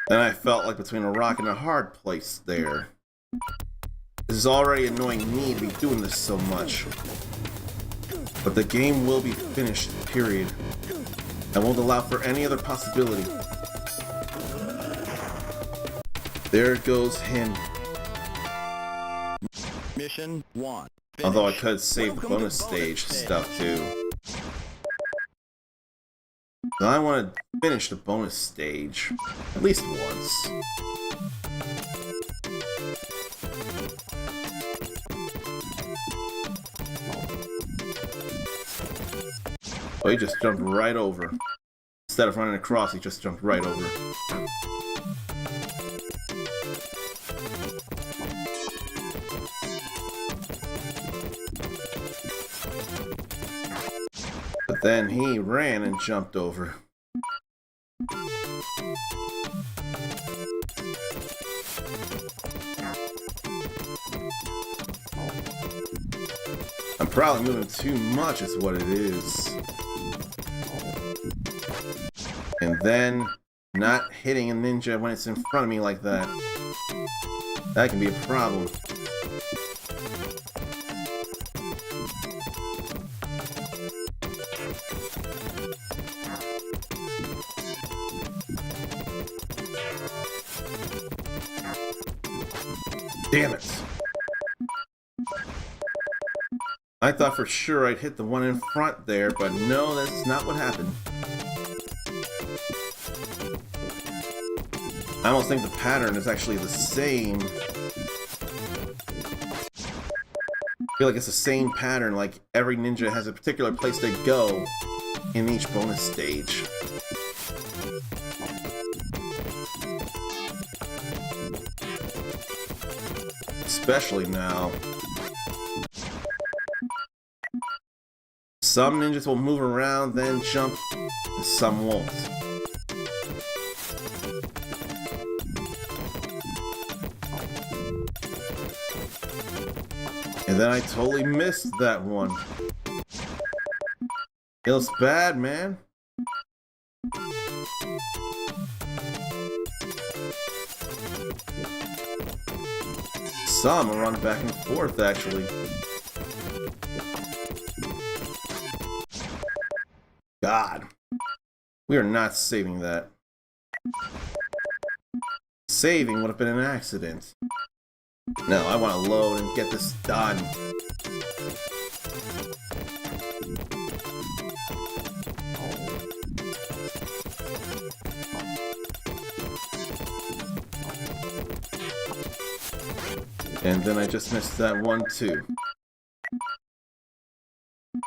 Then I felt like between a rock and a hard place there. This is already annoying me to be doing this so much. But the game will be finished, period. I won't allow for any other possibility. There goes him. Mission 1. Although I could save the bonus stage stuff too. So I want to finish the bonus stage. At least once. Oh, he just jumped right over. Instead of running across, he just jumped right over. But then he ran and jumped over. I'm probably moving too much is what it is. And then not hitting a ninja when it's in front of me like that. That can be a problem. Damn it. I thought for sure I'd hit the one in front there, but no, that's not what happened. I almost think the pattern is actually the same. feel like it's the same pattern, like every ninja has a particular place they go in each bonus stage. Especially now. Some ninjas will move around, then jump, and some won't. And then I totally missed that one. Feels bad, man. Some are running back and forth, actually. God. We are not saving that. Saving would have been an accident. No, I want to load and get this done. And then I just missed that one too.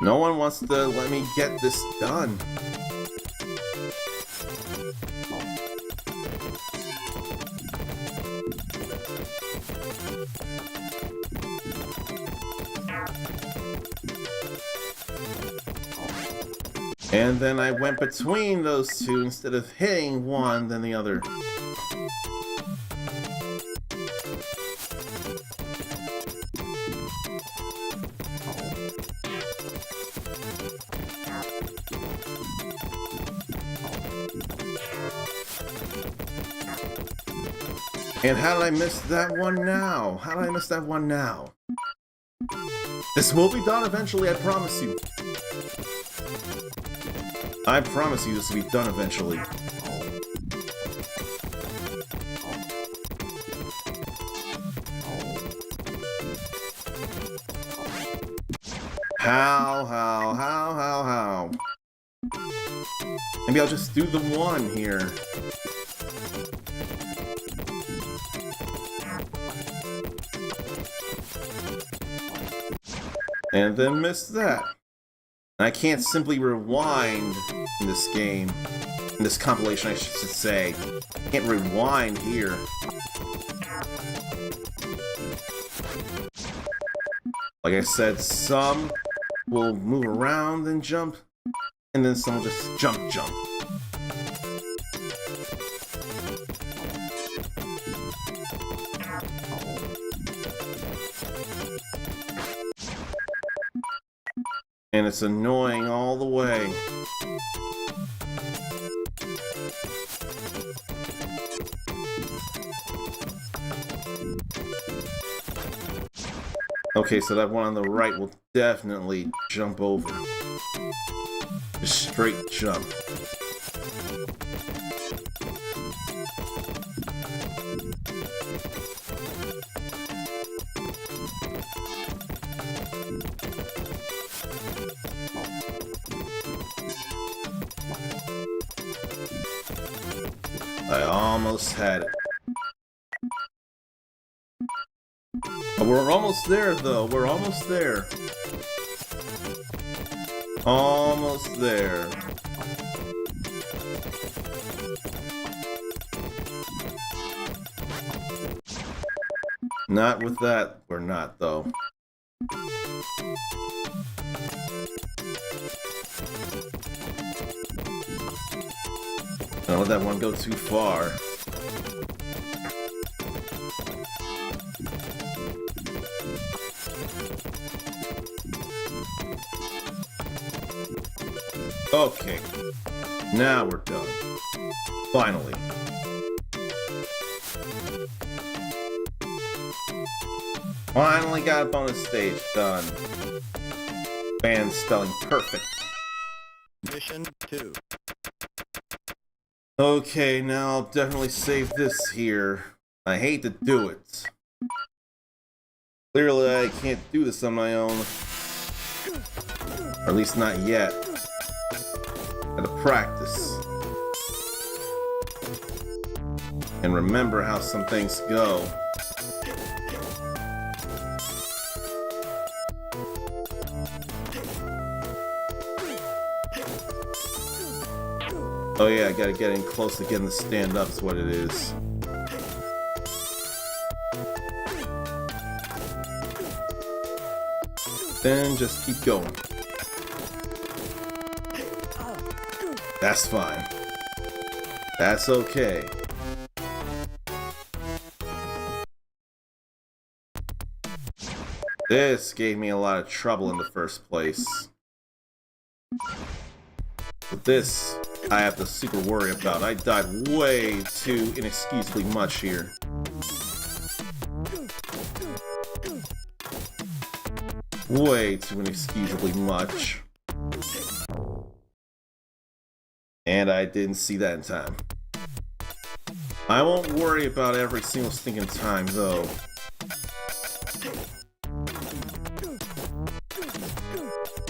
No one wants to let me get this done. And then I went between those two instead of hitting one, then the other. And how did I miss that one now? How did I miss that one now? This will be done eventually, I promise you. I promise you this will be done eventually. How? Maybe I'll just do the one here. And then miss that. I can't simply rewind in this game. In this compilation, I should say. I can't rewind here. Like I said, some will move around and jump, and then some will just jump. And it's annoying all the way. Okay, so that one on the right will definitely jump over. Just straight jump. I almost had it. We're almost there, though. We're almost there. Almost there. Not with that. We're not, though. Don't let that one go too far. Okay, now we're done. Finally. Finally got a bonus stage done. Band spelling perfect. Mission 2. Okay, now I'll definitely save this here. I hate to do it. Clearly I can't do this on my own. Or at least not yet. Gotta practice. And remember how some things go. Oh yeah, I gotta get in close to getting the stand up is what it is. Then just keep going. That's fine. That's okay. This gave me a lot of trouble in the first place. But this, I have to super worry about. I died way too inexcusably much here. Way too inexcusably much. And I didn't see that in time. I won't worry about every single stinking time, though.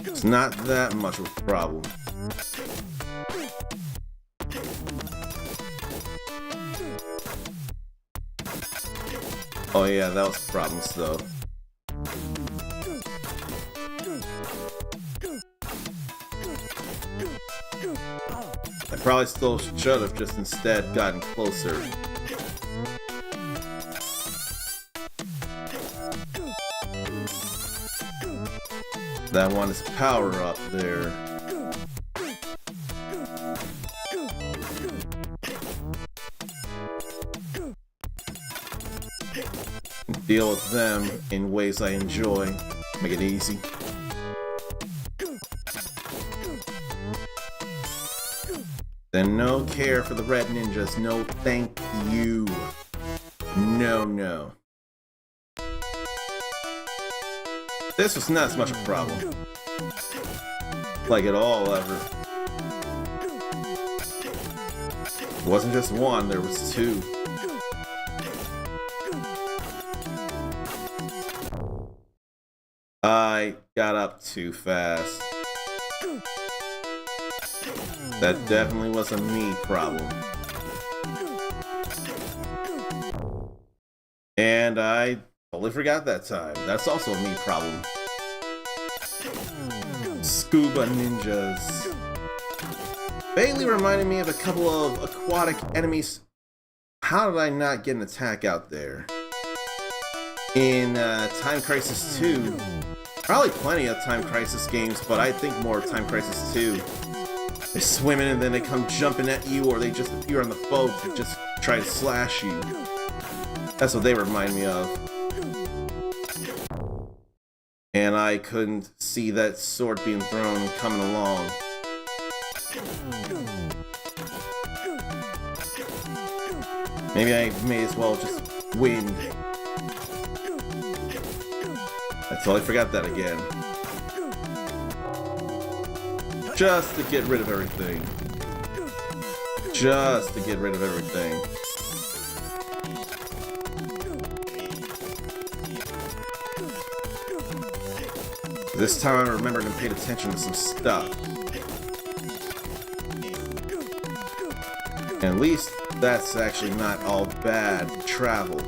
It's not that much of a problem. Oh yeah, that was problems, though. I probably still should have just instead gotten closer. That one is power up there. Deal with them in ways I enjoy. Make it easy. Then no care for the red ninjas. No thank you. No, no. This was not as much a problem. Like at all, ever. It wasn't just one, there was two. I got up too fast. That definitely was a me problem. And I totally forgot that time. That's also a me problem. Scuba ninjas. Vaguely reminded me of a couple of aquatic enemies. How did I not get an attack out there? In Time Crisis 2. Probably plenty of Time Crisis games, but I think more of Time Crisis 2. They're swimming and then they come jumping at you, or they just appear on the boat to just try to slash you. That's what they remind me of. And I couldn't see that sword being thrown coming along. Maybe I may as well just win. I totally forgot that again. Just to get rid of everything. Just to get rid of everything. This time I remembered and paid attention to some stuff. And at least that's actually not all bad travel.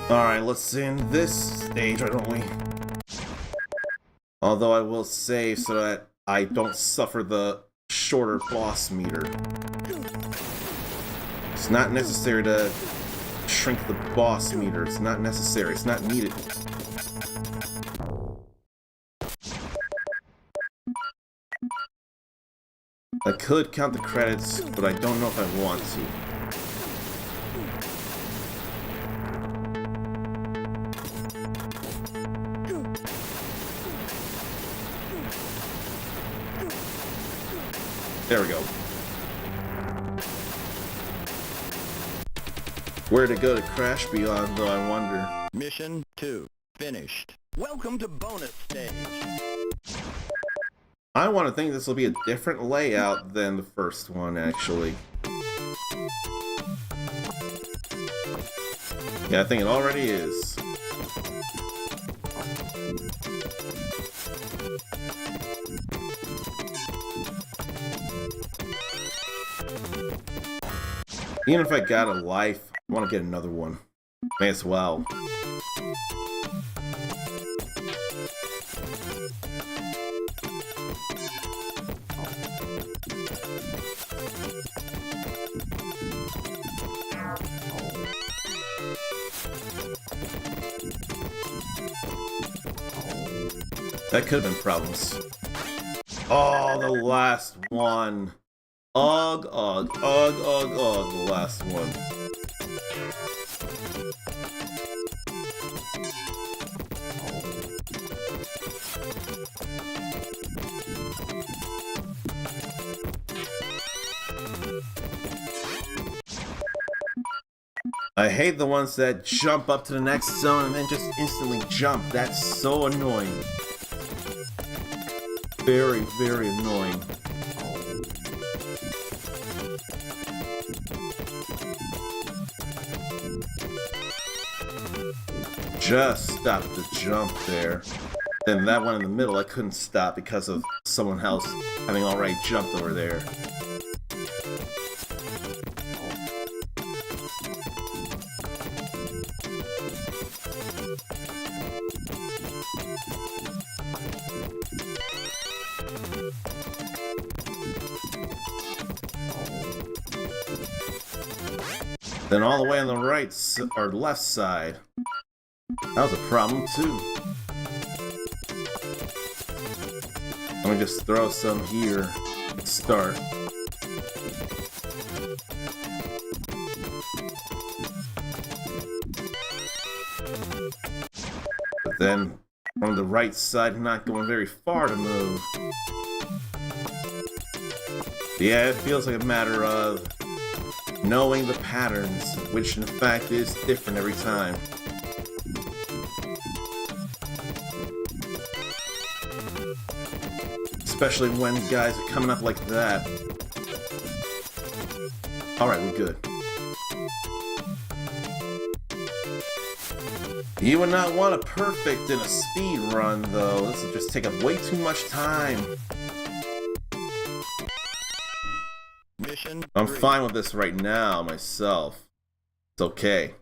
Alright, let's end this stage, why don't we? Although I will save so that I don't suffer the shorter boss meter. It's not necessary to shrink the boss meter. It's not necessary. It's not needed. I could count the credits, but I don't know if I want to. There we go. Where to go to Crash Beyond, though, I wonder. Mission 2. Finished. Welcome to bonus stage. I want to think this will be a different layout than the first one, actually. Yeah, I think it already is. Even if I got a life, I want to get another one. May as well. That could have been problems. Oh, the last one. Ugh, ugh, ugh, ugh, ugh, the last one. I hate the ones that jump up to the next zone and then just instantly jump. That's so annoying. Very, very annoying. Just stop the jump there. Then that one in the middle I couldn't stop because of someone else having already jumped over there. Then all the way on the right or left side. That was a problem too. Let me just throw some here and start. But then from the right side, not going very far to move. Yeah, it feels like a matter of knowing the patterns, which in fact is different every time. Especially when guys are coming up like that. Alright, we're good. You would not want a perfect in a speed run, though. This will just take up way too much time. Mission I'm 3. fine with this right now, myself. It's okay.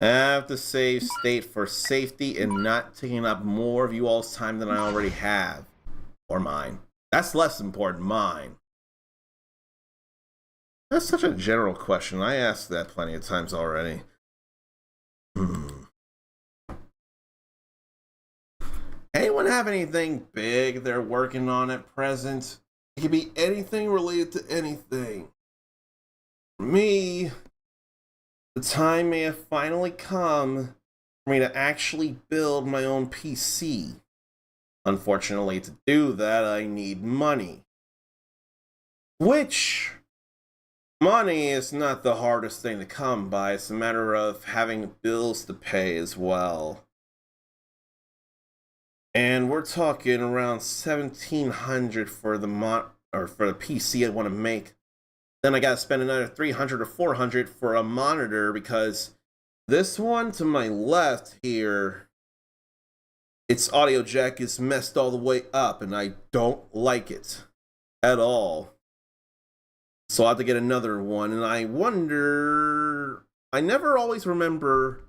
I have to save state for safety and not taking up more of you all's time than I already have. Or mine. That's less important, mine. That's such a general question. I asked that plenty of times already. Anyone have anything big they're working on at present? It could be anything related to anything. For me, the time may have finally come for me to actually build my own PC. Unfortunately, to do that, I need money. Which, money is not the hardest thing to come by. It's a matter of having bills to pay as well. And we're talking around $1,700 for the PC I want to make. Then I gotta spend another $300 or $400 for a monitor because this one to my left here, its audio jack is messed all the way up and I don't like it at all. So I'll have to get another one, and I wonder, I never always remember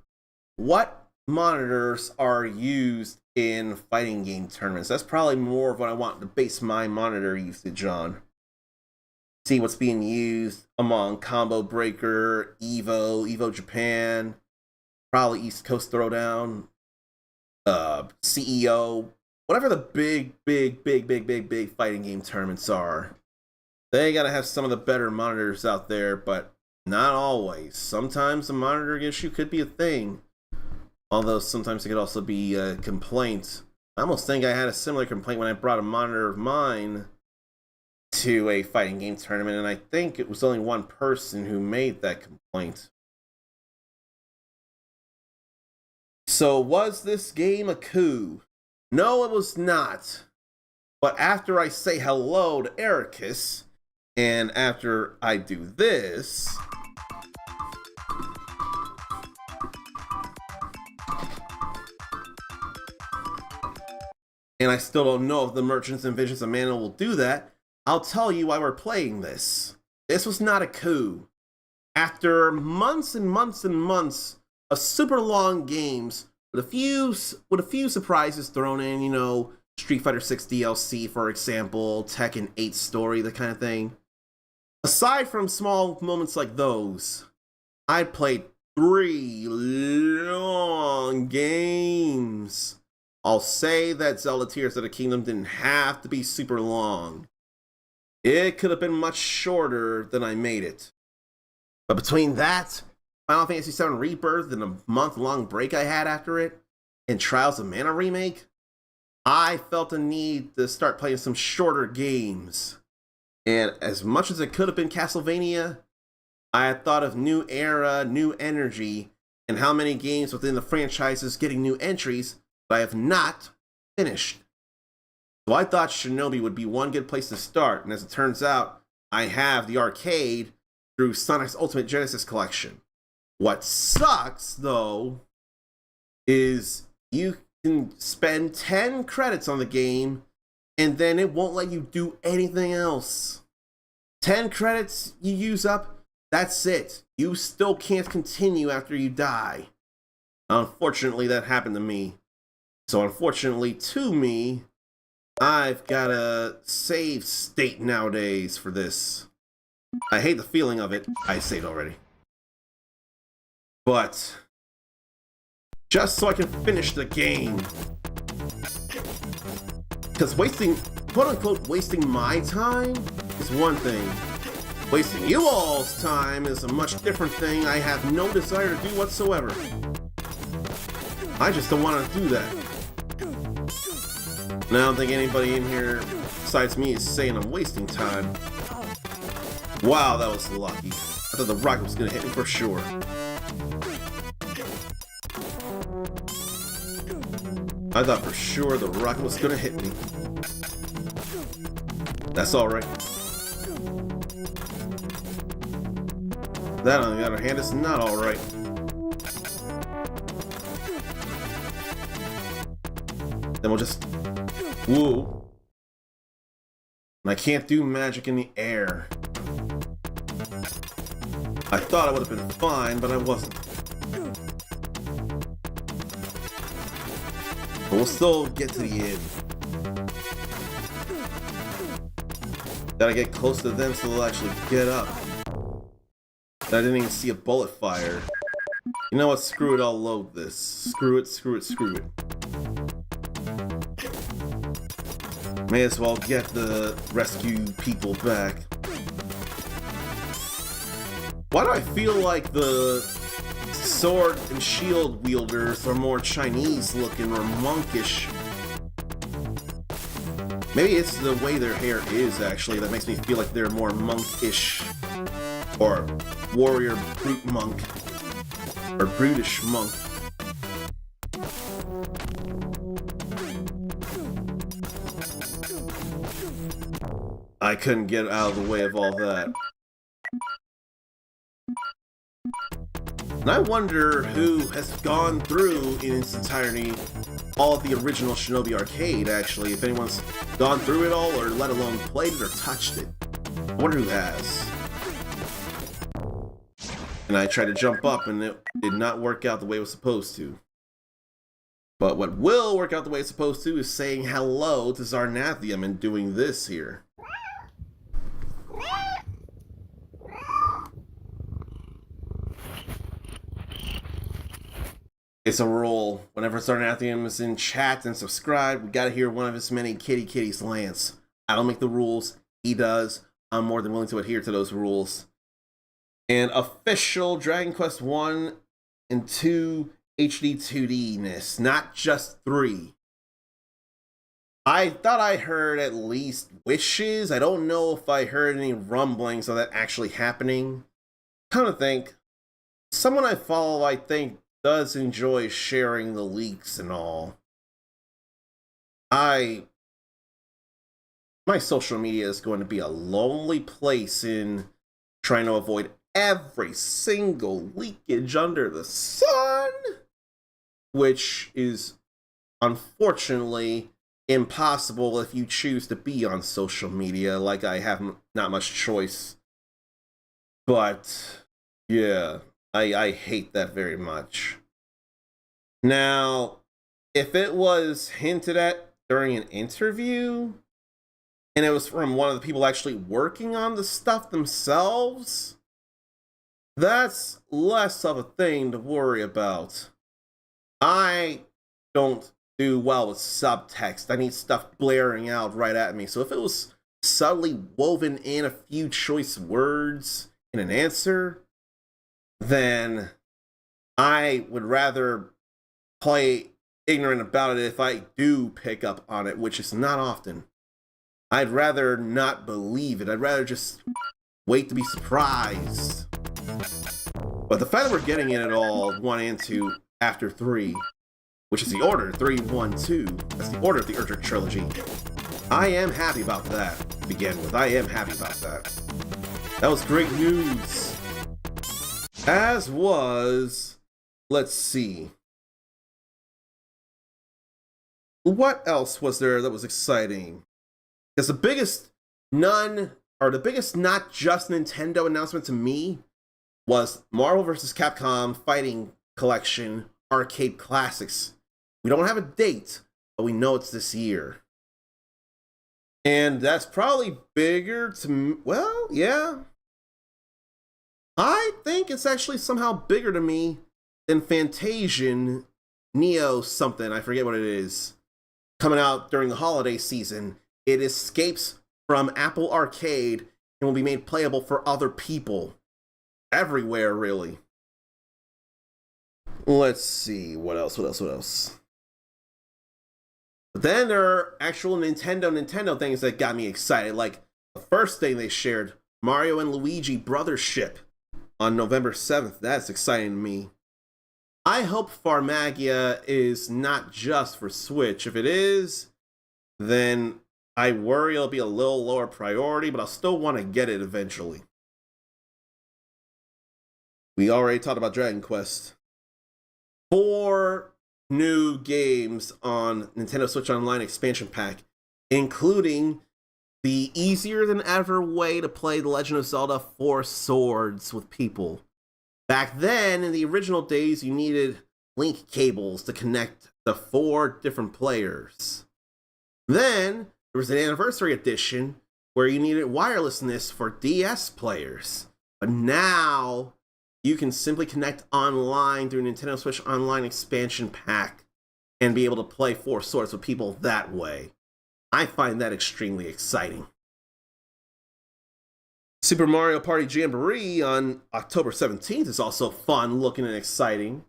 what monitors are used in fighting game tournaments. That's probably more of what I want to base my monitor usage on. See what's being used among Combo Breaker, Evo Japan, probably East Coast Throwdown, CEO, whatever the big fighting game tournaments are. They gotta have some of the better monitors out there, but not always. Sometimes the monitoring issue could be a thing. Although sometimes it could also be a complaint. I almost think I had a similar complaint when I brought a monitor of mine to a fighting game tournament, and I think it was only one person who made that complaint. So was this game a coup? No, it was not. But after I say hello to Ericus, and after I do this, and I still don't know if the Merchants and Visions of Mana will do that, I'll tell you why we're playing this. This was not a coup. After months and months and months of super long games, with a few surprises thrown in, you know, Street Fighter 6 DLC, for example, Tekken 8 story, that kind of thing. Aside from small moments like those, I played 3 long games I'll say that Zelda Tears of the Kingdom didn't have to be super long. It could have been much shorter than I made it. But between that, Final Fantasy VII Rebirth, and a month-long break I had after it, and Trials of Mana Remake, I felt a need to start playing some shorter games. And as much as it could have been Castlevania, I had thought of new era, new energy, and how many games within the franchise is getting new entries that I have not finished. So I thought Shinobi would be one good place to start, and as it turns out, I have the arcade through Sonic's Ultimate Genesis Collection. What sucks, though, is you can spend 10 credits on the game, and then it won't let you do anything else. 10 credits you use up, that's it. You still can't continue after you die. Unfortunately, that happened to me. So unfortunately to me, I've got a save state nowadays for this. I hate the feeling of it. I saved already. But just so I can finish the game. Because wasting, quote unquote, wasting my time is one thing. Wasting you all's time is a much different thing I have no desire to do whatsoever. I just don't want to do that. And I don't think anybody in here besides me is saying I'm wasting time. Wow, that was lucky. I thought the rocket was going to hit me for sure. I thought for sure the rocket was going to hit me. That's alright. That, on the other hand, is not alright. Then we'll just... woo. And I can't do magic in the air. I thought I would have been fine, but I wasn't. But we'll still get to the end. Gotta get close to them so they'll actually get up. I didn't even see a bullet fire. You know what? Screw it, I'll load this. Screw it, screw it, screw it. May as well get the rescue people back. Why do I feel like the sword and shield wielders are more Chinese looking or monkish? Maybe it's the way their hair is actually that makes me feel like they're more monkish. Or warrior brute monk. Or brutish monk. I couldn't get out of the way of all that. And I wonder who has gone through in its entirety all of the original Shinobi Arcade, actually. If anyone's gone through it all, or let alone played it or touched it. I wonder who has. And I tried to jump up and it did not work out the way it was supposed to. But what will work out the way it's supposed to is saying hello to Zarnathium and doing this here. It's a rule. Whenever Zarnathium is in chat and subscribe, we gotta hear one of his many kitties Lance. I don't make the rules, he does. I'm more than willing to adhere to those rules. And official Dragon Quest 1 and 2 HD 2D-ness, not just 3. I thought I heard at least wishes. I don't know if I heard any rumblings of that actually happening. Come to think, someone I follow, I think, does enjoy sharing the leaks and all. My social media is going to be a lonely place in trying to avoid every single leakage under the sun, which is unfortunately impossible if you choose to be on social media. Like, I have not much choice. But yeah, I hate that very much. Now, if it was hinted at during an interview, and it was from one of the people actually working on the stuff themselves, that's less of a thing to worry about. I don't do well with subtext. I need stuff blaring out right at me. So if it was subtly woven in a few choice words in an answer, then I would rather play ignorant about it if I do pick up on it, which is not often. I'd rather not believe it. I'd rather just wait to be surprised. But the fact that we're getting it at all 1 and 2 after 3, which is the order 3, 1, 2, that's the order of the Erdrick trilogy, I am happy about that to begin with. I am happy about that. That was great news. As was, let's see. What else was there that was exciting? Because the biggest not just Nintendo announcement to me was Marvel vs. Capcom Fighting Collection Arcade Classics. We don't have a date, but we know it's this year. And that's probably bigger to, well, yeah. I think it's actually somehow bigger to me than Fantasian Neo something, I forget what it is, coming out during the holiday season. It escapes from Apple Arcade and will be made playable for other people. Everywhere, really. Let's see, what else? But then there are actual Nintendo things that got me excited. Like, the first thing they shared, Mario and Luigi Brothership on November 7th. That's exciting to me. I hope Farmagia is not just for Switch. If it is, then I worry it'll be a little lower priority, but I'll still want to get it eventually. We already talked about Dragon Quest. 4 new games on Nintendo Switch Online expansion pack, including the easier than ever way to play The Legend of Zelda 4 Swords with people. Back then, in the original days, you needed link cables to connect the 4 different players. Then, there was an anniversary edition where you needed wirelessness for DS players. But now, you can simply connect online through Nintendo Switch Online expansion pack and be able to play 4 Swords with people that way. I find that extremely exciting. Super Mario Party Jamboree on October 17th is also fun looking and exciting.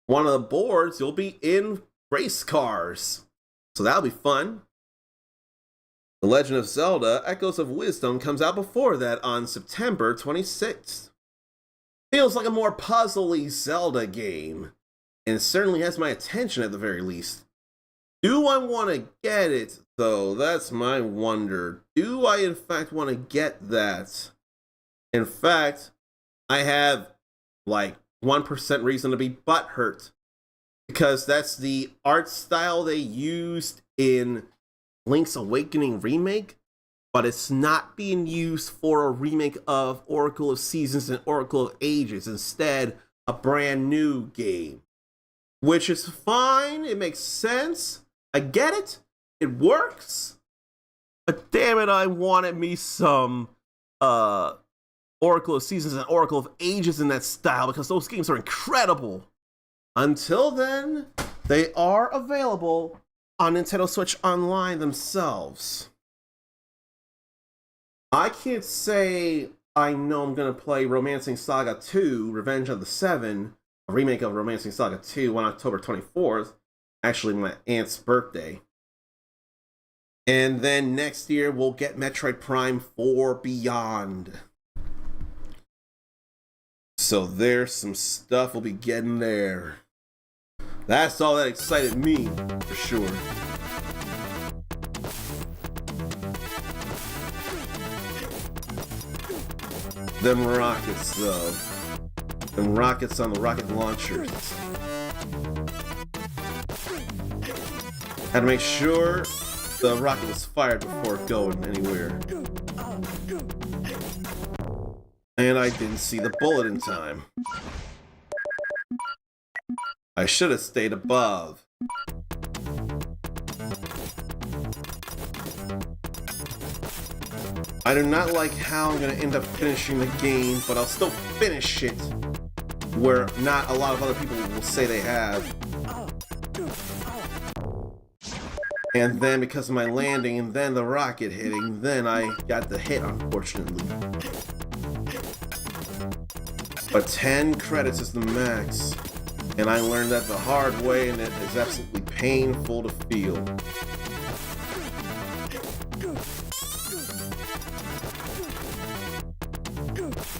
One of the boards, you'll be in race cars, so that'll be fun. The Legend of Zelda Echoes of Wisdom comes out before that on September 26th. Feels like a more puzzly Zelda game, and it certainly has my attention at the very least. Do I want to get it, though? That's my wonder. Do I, in fact, want to get that? In fact, I have, like, 1% reason to be butthurt, because that's the art style they used in Link's Awakening Remake, but it's not being used for a remake of Oracle of Seasons and Oracle of Ages. Instead, a brand new game. Which is fine, it makes sense. I get it, it works. But damn it, I wanted me some Oracle of Seasons and Oracle of Ages in that style, because those games are incredible. Until then, they are available on Nintendo Switch Online themselves. I can't say I know I'm going to play Romancing Saga 2, Revenge of the Seven, a remake of Romancing Saga 2 on October 24th, actually my aunt's birthday. And then next year we'll get Metroid Prime 4 Beyond. So there's some stuff we'll be getting there. That's all that excited me, for sure. Them rockets, though. Them rockets on the rocket launchers. Had to make sure the rocket was fired before going anywhere. And I didn't see the bullet in time. I should have stayed above. I do not like how I'm going to end up finishing the game, but I'll still finish it where not a lot of other people will say they have. And then because of my landing and then the rocket hitting, then I got the hit, unfortunately. But 10 credits is the max. And I learned that the hard way, and it is absolutely painful to feel.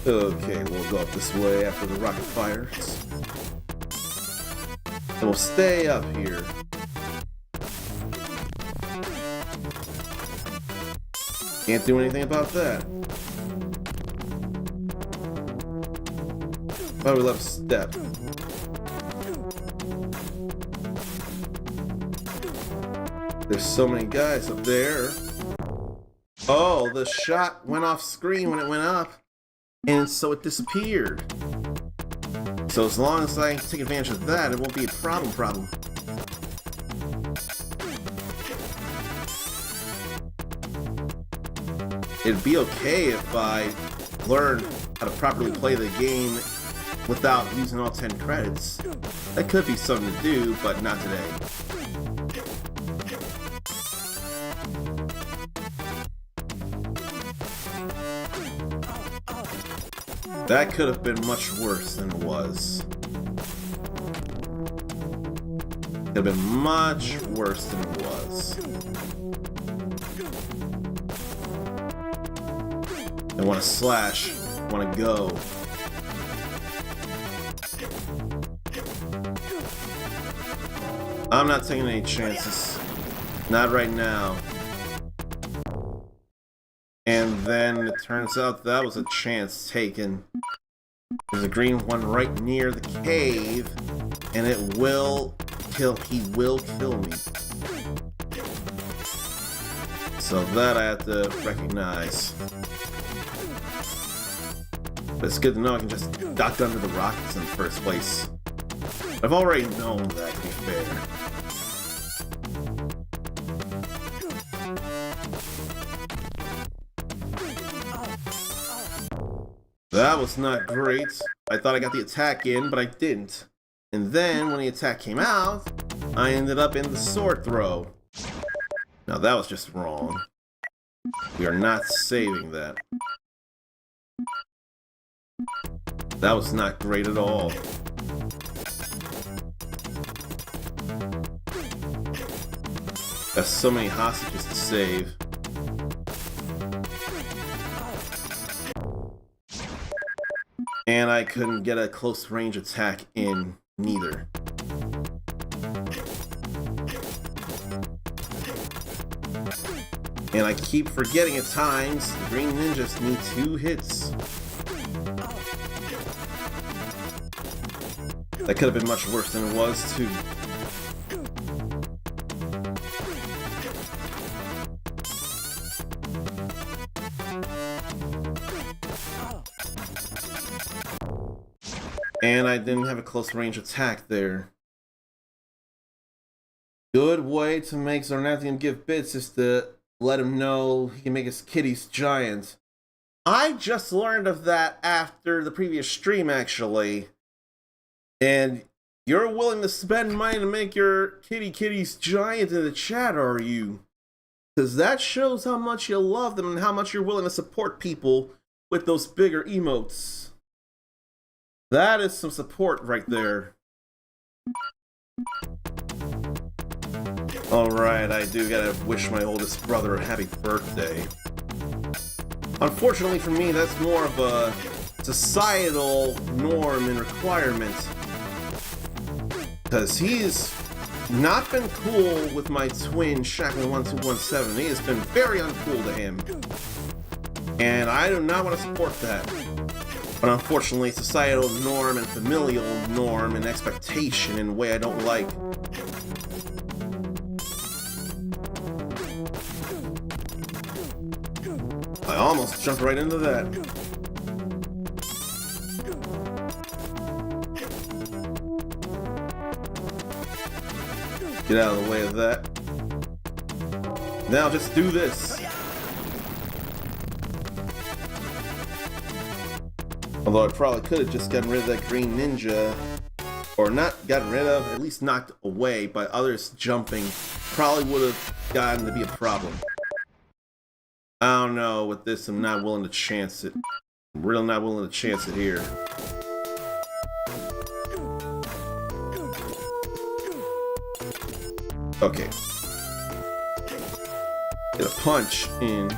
Okay, we'll go up this way after the rocket fires. And we'll stay up here. Can't do anything about that. But we left a step. There's so many guys up there. Oh, the shot went off screen when it went up. And so it disappeared. So as long as I take advantage of that, it won't be a problem. It'd be okay if I learned how to properly play the game without using all 10 credits. That could be something to do, but not today. That could have been much worse than it was. Could have been much worse than it was. I want to slash, I want to go. I'm not taking any chances. Not right now. And then it turns out that was a chance taken. There's a green one right near the cave, and it will kill. He will kill me. So that I have to recognize. But it's good to know I can just duck under the rockets in the first place. I've already known that, to be fair. That was not great. I thought I got the attack in, but I didn't. And then, when the attack came out, I ended up in the sword throw. Now that was just wrong. We are not saving that. That was not great at all. There's so many hostages to save. And I couldn't get a close range attack in neither. And I keep forgetting at times the Green Ninjas need 2 hits. That could have been much worse than it was, too. And I didn't have a close range attack there. Good way to make Zarnathian give bits is to let him know he can make his kitties giant. I just learned of that after the previous stream, actually. And you're willing to spend money to make your kitties giant in the chat, are you? Because that shows how much you love them and how much you're willing to support people with those bigger emotes. That is some support right there. Alright, I do gotta wish my oldest brother a happy birthday. Unfortunately for me, that's more of a societal norm and requirement. Because he's not been cool with my twin, Shacklin1217. He has been very uncool to him. And I do not want to support that. But unfortunately, societal norm and familial norm and expectation in a way I don't like. I almost jumped right into that. Get out of the way of that. Now just do this. Although I probably could have just gotten rid of that green ninja or not gotten rid of, at least knocked away by others jumping, probably would have gotten to be a problem. I don't know, with this I'm not willing to chance it. I'm really not willing to chance it here. Okay. Get a punch in.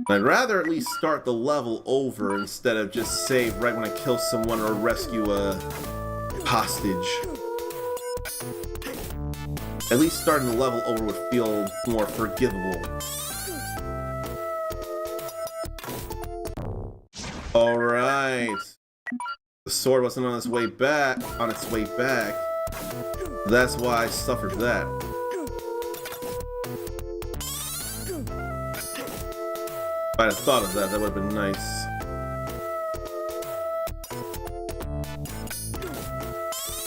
I'd rather at least start the level over instead of just save right when I kill someone or rescue a hostage. At least starting the level over would feel more forgivable. Alright. The sword wasn't on its way back. That's why I suffered that. If I'd have thought of that, that would have been nice.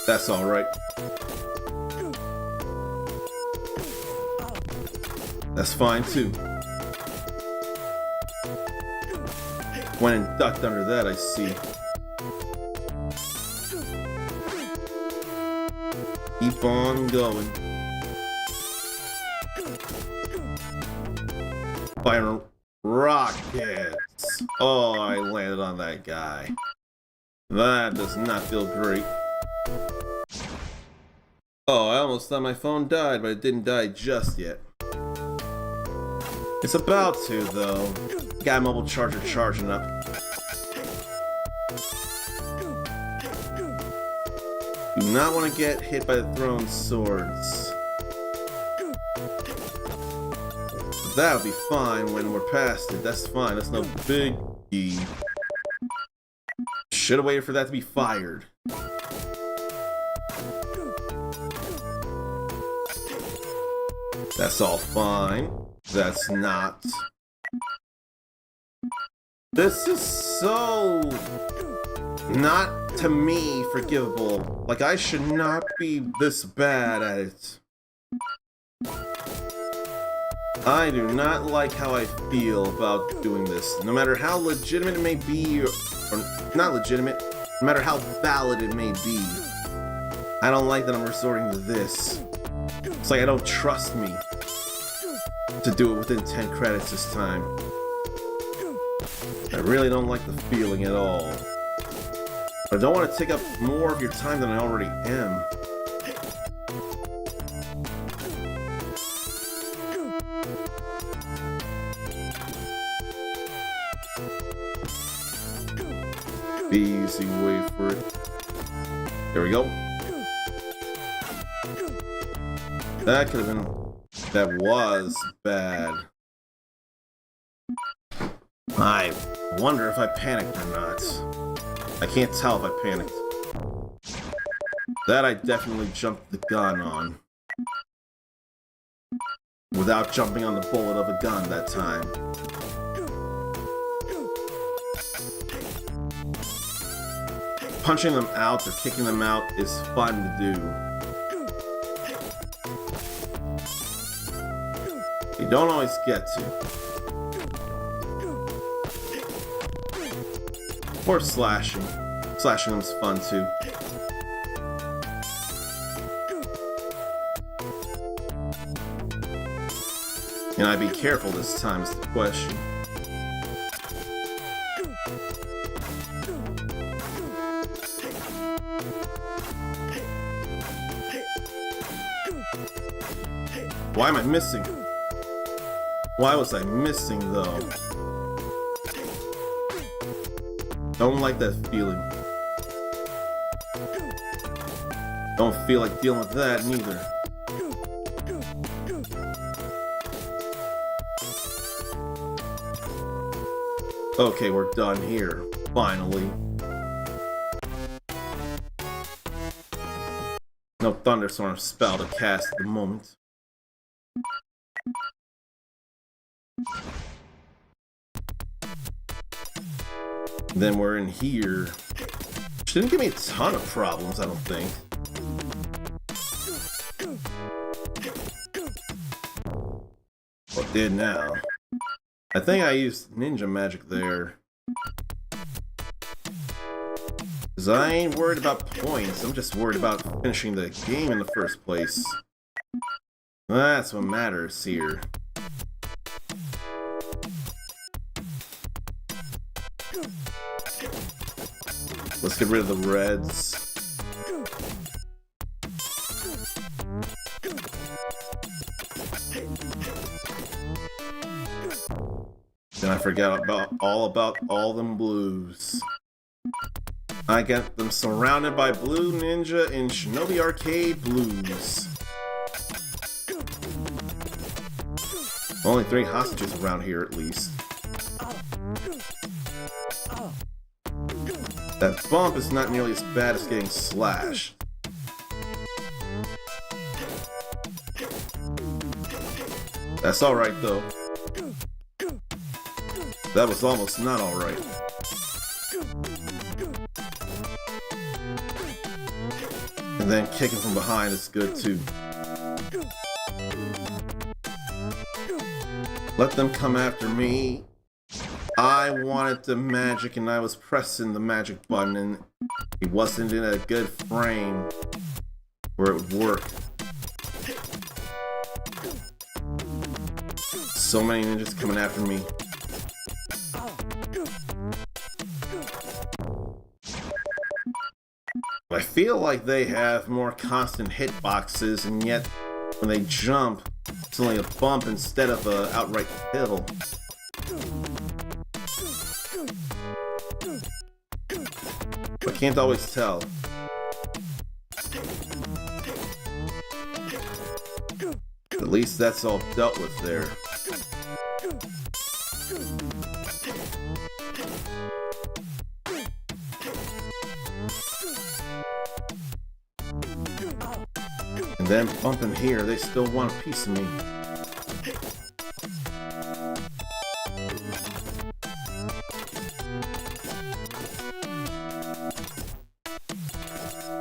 That's alright. That's fine too. Went and ducked under that, I see. Keep on going. Firing rockets. Oh, I landed on that guy. That does not feel great. Oh, I almost thought my phone died, but it didn't die just yet. It's about to, though. Got a mobile charger charging up. Do not want to get hit by the thrown swords. That'll be fine when we're past it. That's fine. That's no biggie. Should have waited for that to be fired. That's all fine. That's not. This is so not, to me, forgivable. Like, I should not be this bad at it. I do not like how I feel about doing this. No matter how legitimate it may be, or not legitimate, no matter how valid it may be, I don't like that I'm resorting to this. It's like I don't trust me to do it within 10 credits this time. I really don't like the feeling at all. But I don't want to take up more of your time than I already am. Easy way for it. There we go. That could have been... That was bad. I wonder if I panicked or not. I can't tell if I panicked. That I definitely jumped the gun on. Without jumping on the bullet of a gun that time. Punching them out or kicking them out is fun to do. You don't always get to. Or slashing. Slashing them's fun too. Can I be careful this time is the question. Why am I missing? Why was I missing though? Don't like that feeling. Don't feel like dealing with that neither. Okay, we're done here. Finally. No thunderstorm spell to cast at the moment. Then we're in here. Shouldn't give me a ton of problems, I don't think. Well, it did now. I think I used ninja magic there. Because I ain't worried about points, I'm just worried about finishing the game in the first place. That's what matters here. Let's get rid of the reds. Then I forgot about all them blues. I got them surrounded by Blue Ninja and Shinobi Arcade blues. Only 3 hostages around here at least. That bump is not nearly as bad as getting slashed. That's alright though. That was almost not alright. And then kicking from behind is good too. Let them come after me. I wanted the magic and I was pressing the magic button and it wasn't in a good frame where it worked. So many ninjas coming after me. I feel like they have more constant hitboxes, and yet when they jump, it's only a bump instead of an outright kill. I can't always tell. At least that's all dealt with there. And then bumping here, they still want a piece of me.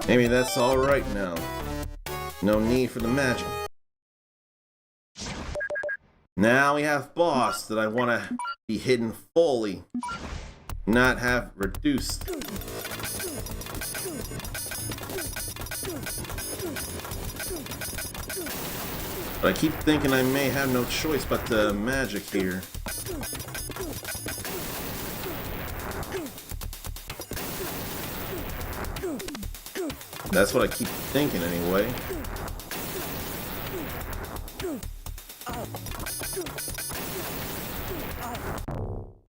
Maybe that's alright now. No need for the magic. Now we have boss that I want to be hidden fully, not have reduced. But I keep thinking I may have no choice but the magic here. That's what I keep thinking anyway.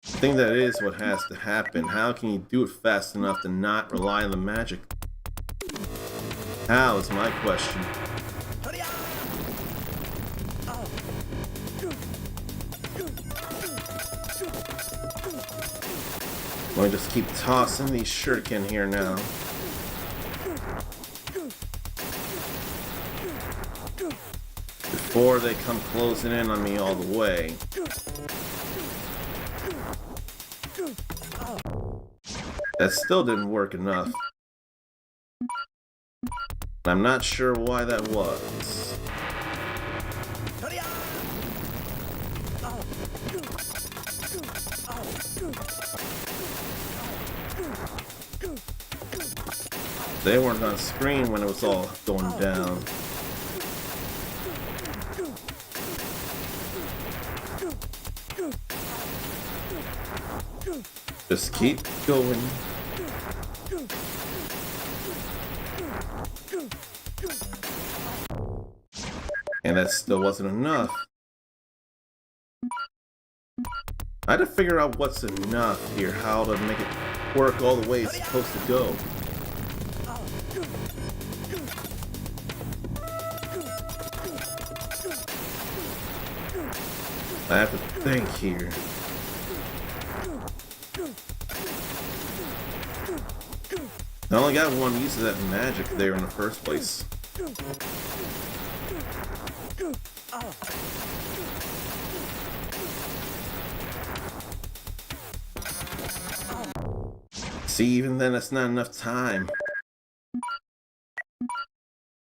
I think that is what has to happen. How can you do it fast enough to not rely on the magic? How is my question. Let me just keep tossing these shuriken here now. Before they come closing in on me all the way. That still didn't work enough. I'm not sure why that was. They weren't on screen when it was all going down. Just keep going. And that still wasn't enough. I had to figure out what's enough here, how to make it work all the way it's supposed to go. I have to think here. I only got one use of that magic there in the first place. See, even then, that's not enough time.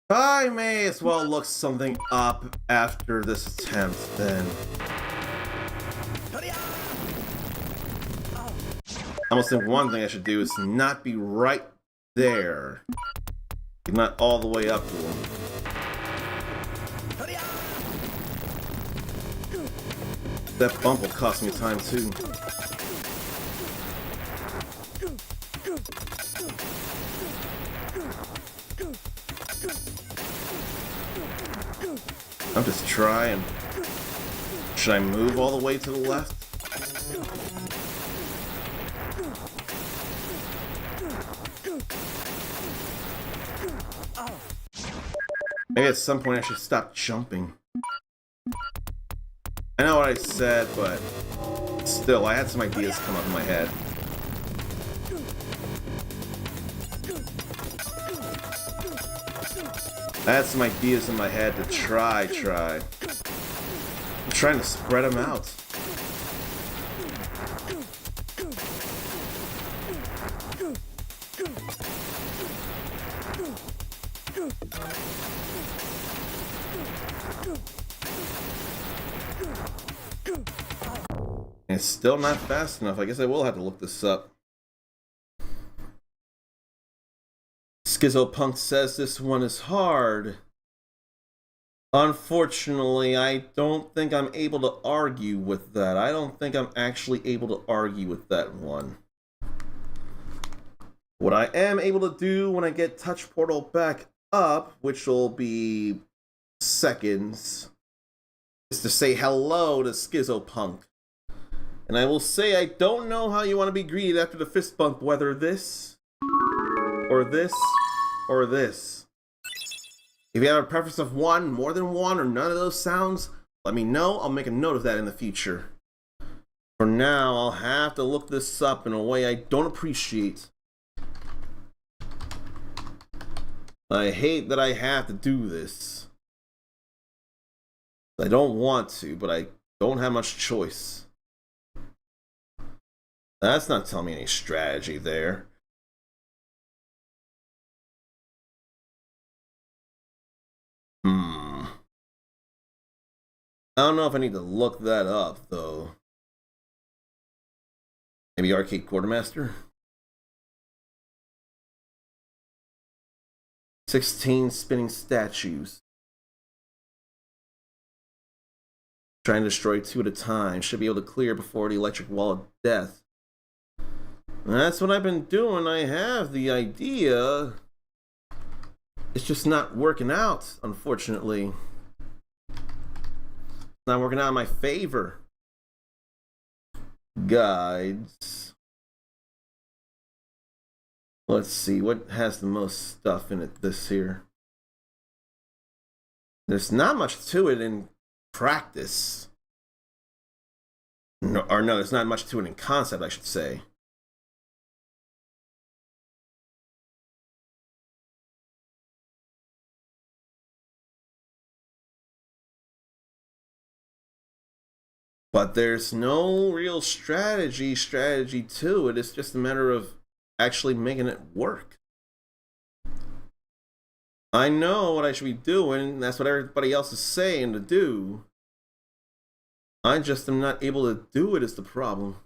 I may as well look something up after this attempt, then. I almost think one thing I should do is not be right there. Not all the way up to him. That bump will cost me time too. I'm just trying. Should I move all the way to the left? Maybe at some point I should stop jumping. I know what I said, but still, I had some ideas come up in my head. I had some ideas in my head to try. I'm trying to spread them out. And it's still not fast enough. I guess I will have to look this up. Schizopunk says this one is hard. Unfortunately, I don't think I'm able to argue with that. I don't think I'm actually able to argue with that one. What I am able to do when I get Touch Portal back up, which will be seconds, is to say hello to Schizopunk. And I will say I don't know how you want to be greeted after the fist bump, whether this, or this, or this. If you have a preference of one, more than one, or none of those sounds, let me know. I'll make a note of that in the future. For now, I'll have to look this up in a way I don't appreciate. I hate that I have to do this. I don't want to, but I don't have much choice. That's not telling me any strategy there. I don't know if I need to look that up, though. Maybe Arcade Quartermaster? 16 spinning statues. Trying to destroy 2 at a time. Should be able to clear before the electric wall of death. That's what I've been doing. I have the idea. It's just not working out, unfortunately. It's not working out in my favor. Guides. Let's see, what has the most stuff in it this here? There's not much to it in practice. No, there's not much to it in concept, I should say. But there's no real strategy to it. It's just a matter of actually making it work. I know what I should be doing. That's what everybody else is saying to do. I just am not able to do it is the problem.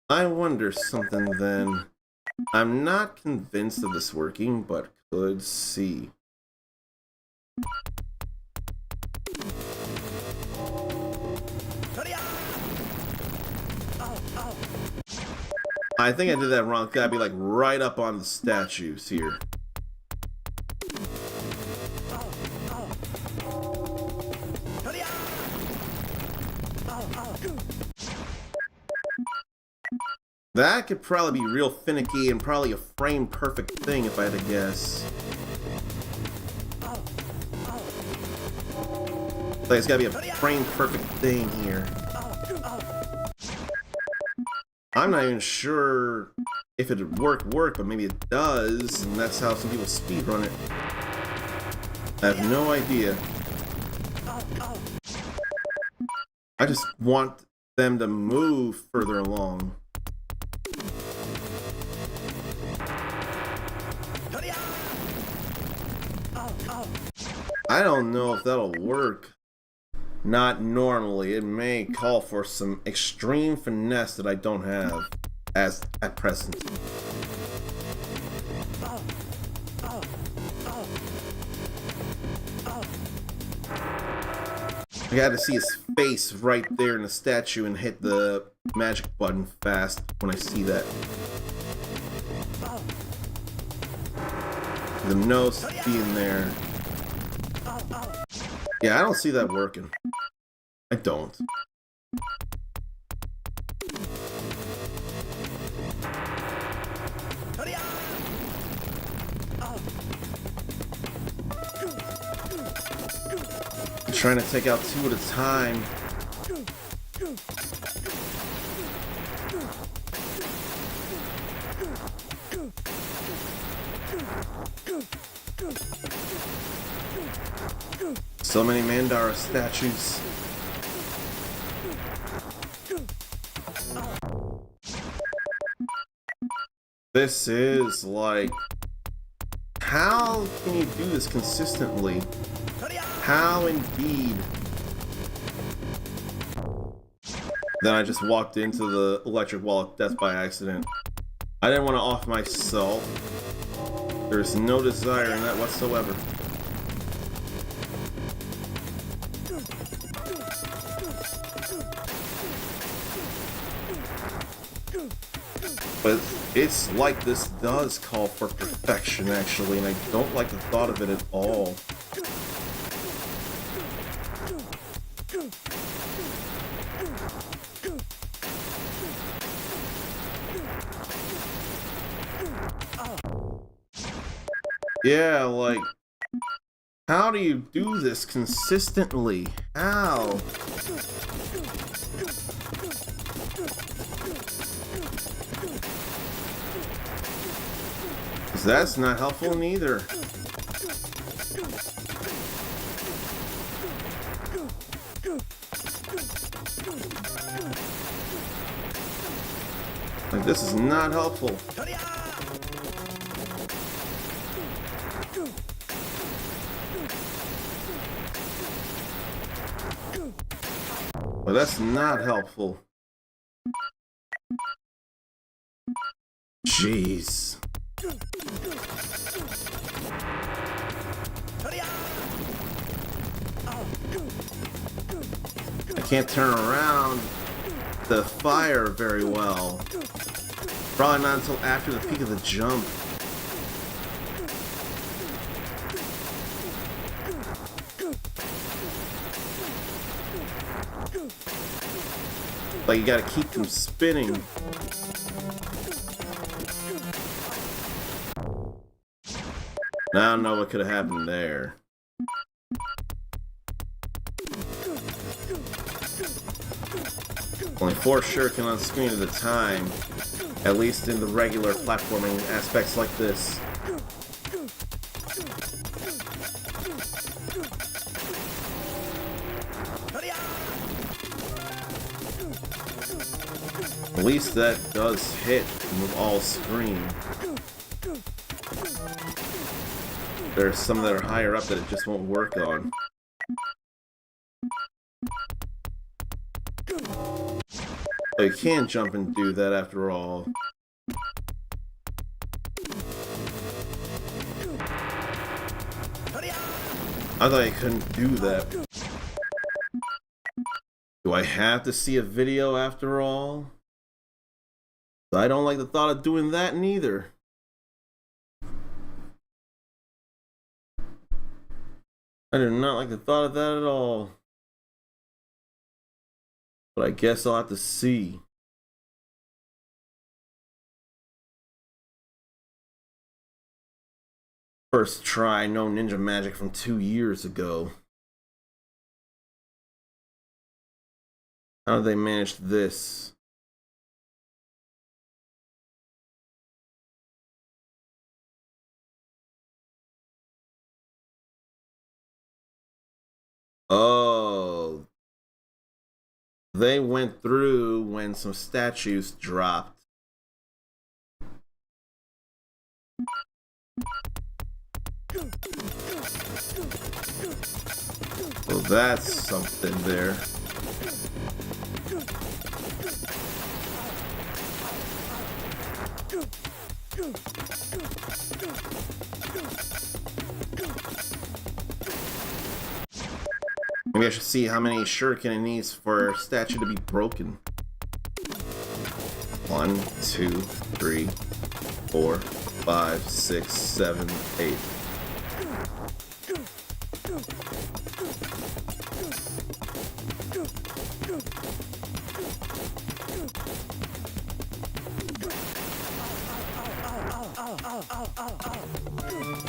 I wonder something then. I'm not convinced of this working, but could see. I think I did that wrong. Gotta be like right up on the statues here. That could probably be real finicky and probably a frame perfect thing if I had to guess. Like it's gotta be a frame perfect thing here. I'm not even sure if it'd work, but maybe it does, and that's how some people speedrun it. I have no idea. I just want them to move further along. I don't know if that'll work. Not normally. It may call for some extreme finesse that I don't have as at present. I gotta see his face right there in the statue and hit the magic button fast when I see that. The nose being there. Yeah, I don't see that working. I don't. I'm trying to take out two at a time. So many Mandara statues. This is like... How can you do this consistently? How indeed? Then I just walked into the electric wall of death by accident. I didn't want to off myself. There's no desire in that whatsoever. But it's like this does call for perfection, actually, and I don't like the thought of it at all. Yeah, like, how do you do this consistently? How? That's not helpful neither. Like, this is not helpful. Well, that's not helpful. Jeez. I can't turn around the fire very well. Probably not until after the peak of the jump. Like, you gotta keep them spinning. I don't know what could have happened there. Only 4 shuriken on screen at a time, at least in the regular platforming aspects like this. At least that does hit with all screen. There's some that are higher up that it just won't work on. But you can jump and do that after all. I thought I couldn't do that. Do I have to see a video after all? I don't like the thought of doing that neither. I do not like the thought of that at all. But I guess I'll have to see. First try, no ninja magic from 2 years ago. How did they manage this? Oh. They went through when some statues dropped. So that's something there. Maybe I should see how many shuriken it needs for a statue to be broken. 1, 2, 3, 4, 5, 6, 7, 8.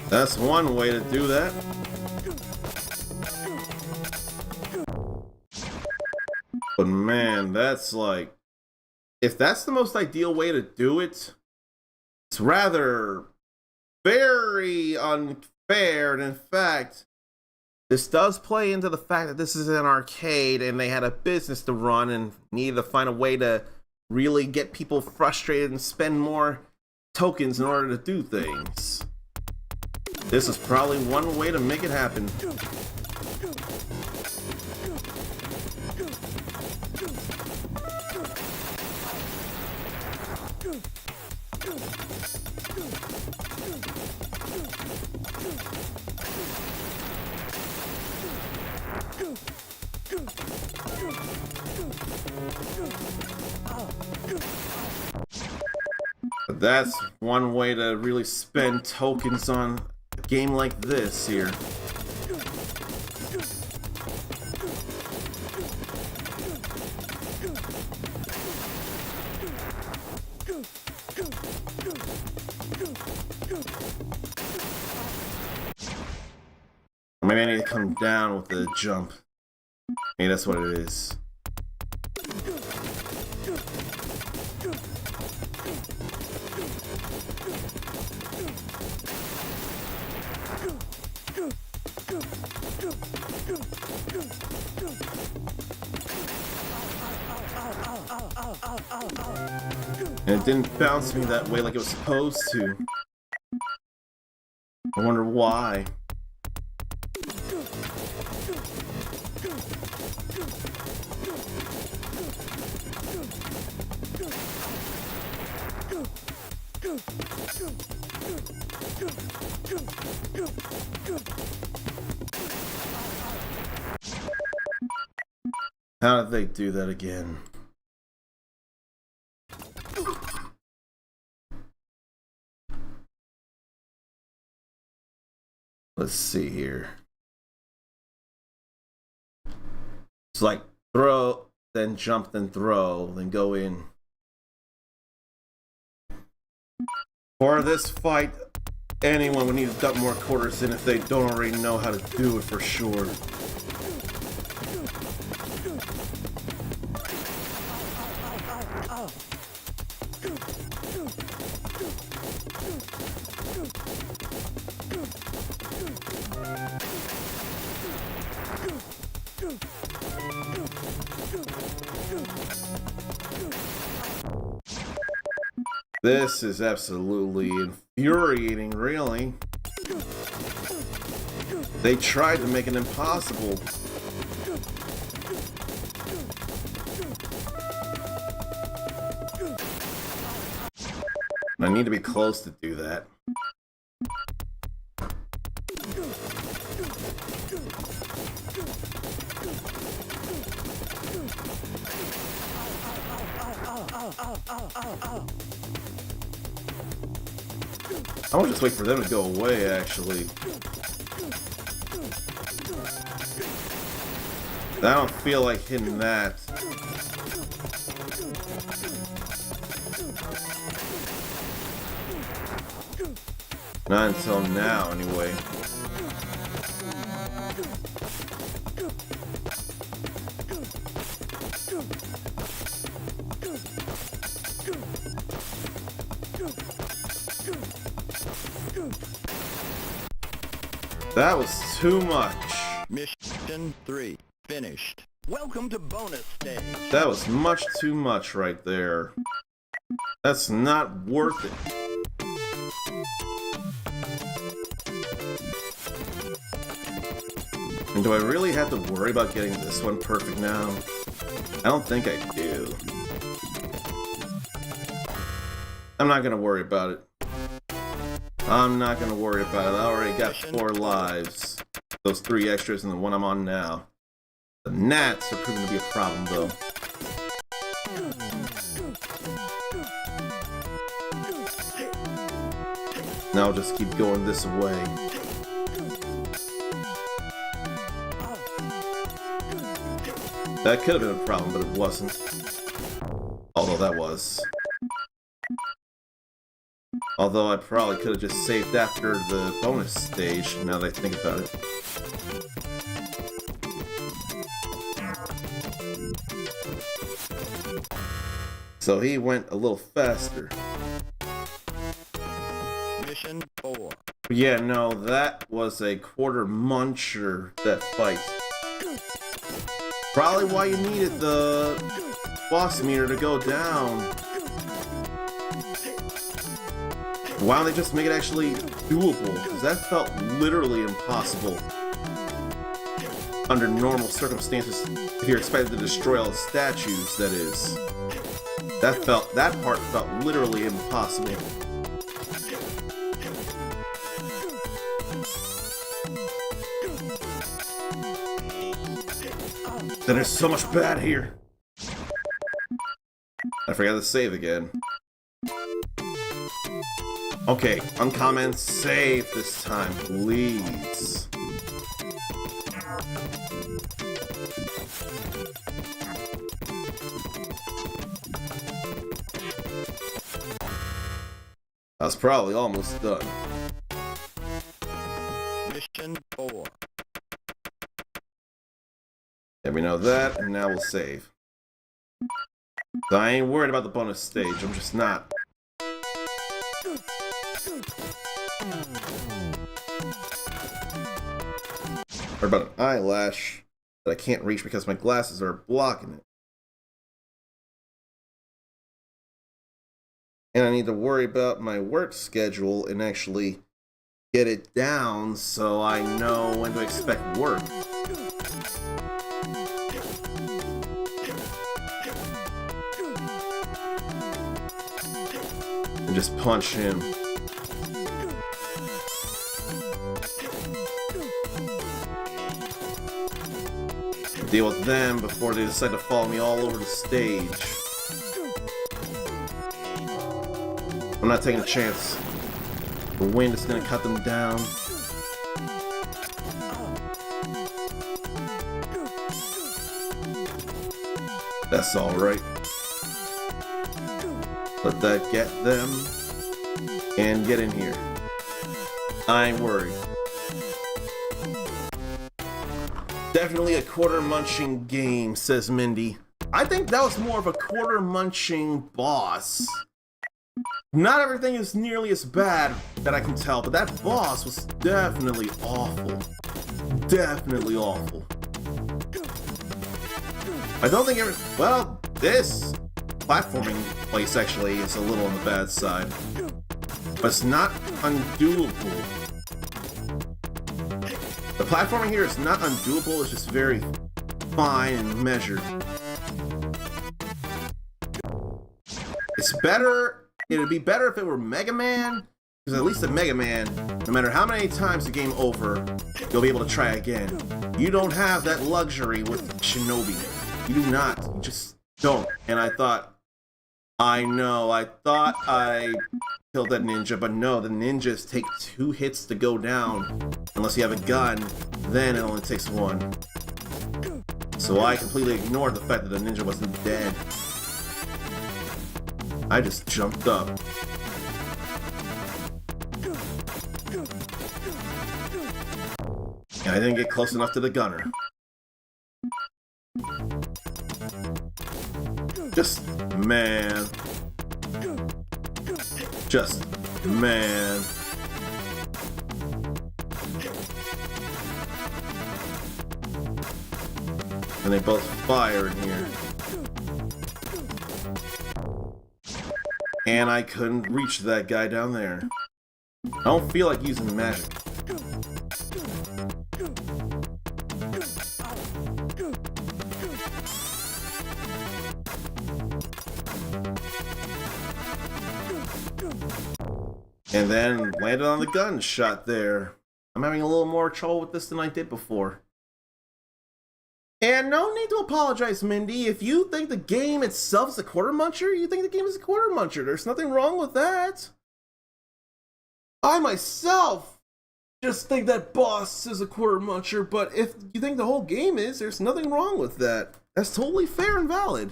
That's one way to do that. But man, that's like, if that's the most ideal way to do it, it's rather very unfair. And in fact, this does play into the fact that this is an arcade and they had a business to run and needed to find a way to really get people frustrated and spend more tokens in order to do things. This is probably one way to make it happen. But that's one way to really spend tokens on a game like this here. Or maybe I need to come down with the jump. Maybe that's what it is. And it didn't bounce me that way like it was supposed to. I wonder why. How did they do that again? Let's see here. It's like throw, then jump, then throw, then go in. For this fight, anyone would need to dump more quarters in if they don't already know how to do it for sure. This is absolutely infuriating, really. They tried to make it impossible. I need to be close to do that. I want to just wait for them to go away, actually. I don't feel like hitting that. Not until now, anyway. That was too much. Mission 3 finished. Welcome to bonus stage. That was much too much right there. That's not worth it. And do I really have to worry about getting this one perfect now? I don't think I do. I'm not gonna worry about it. I'm not gonna worry about it. I already got 4 lives. Those 3 extras and the one I'm on now. The gnats are proving to be a problem, though. Now I'll just keep going this way. That could have been a problem, but it wasn't. Although that was. Although I probably could have just saved after the bonus stage, now that I think about it. So he went a little faster. Mission 4. Yeah, no, that was a quarter muncher, that fight. Probably why you needed the boss meter to go down. Why don't they just make it actually doable? Because that felt literally impossible. Under normal circumstances, if you're expected to destroy all the statues, that is. That part felt literally impossible. Then there's so much bad here. I forgot to save again. Okay, uncommon save this time, please. I was probably almost done. Mission 4. Yeah, we know that, and now we'll save. So I ain't worried about the bonus stage, I'm just not. Or about an eyelash that I can't reach because my glasses are blocking it. And I need to worry about my work schedule and actually get it down so I know when to expect work. And just punch him. Deal with them before they decide to follow me all over the stage. I'm not taking a chance. The wind is gonna cut them down. That's alright. Let that get them. And get in here. I ain't worried. Definitely a quarter munching game, says Mindy. I think that was more of a quarter munching boss. Not everything is nearly as bad that I can tell, but that boss was definitely awful. Definitely awful. I don't think well, this platforming place actually is a little on the bad side. But it's not undoable. The platforming here is not undoable, it's just very fine and measured. It's better. It would be better if it were Mega Man, because at least in Mega Man, no matter how many times the game over, you'll be able to try again. You don't have that luxury with Shinobi. You do not. You just don't. And I thought I thought I killed that ninja, but no, the ninjas take 2 hits to go down. Unless you have a gun, then it only takes 1. So I completely ignored the fact that the ninja wasn't dead. I just jumped up. And I didn't get close enough to the gunner. Just man. Just man. And they both fire in here. And I couldn't reach that guy down there. I don't feel like using magic. And then landed on the gunshot there. I'm having a little more trouble with this than I did before. And no need to apologize, Mindy. If you think the game itself is a quarter muncher, you think the game is a quarter muncher. There's nothing wrong with that. I myself just think that boss is a quarter muncher, but if you think the whole game is, there's nothing wrong with that. That's totally fair and valid.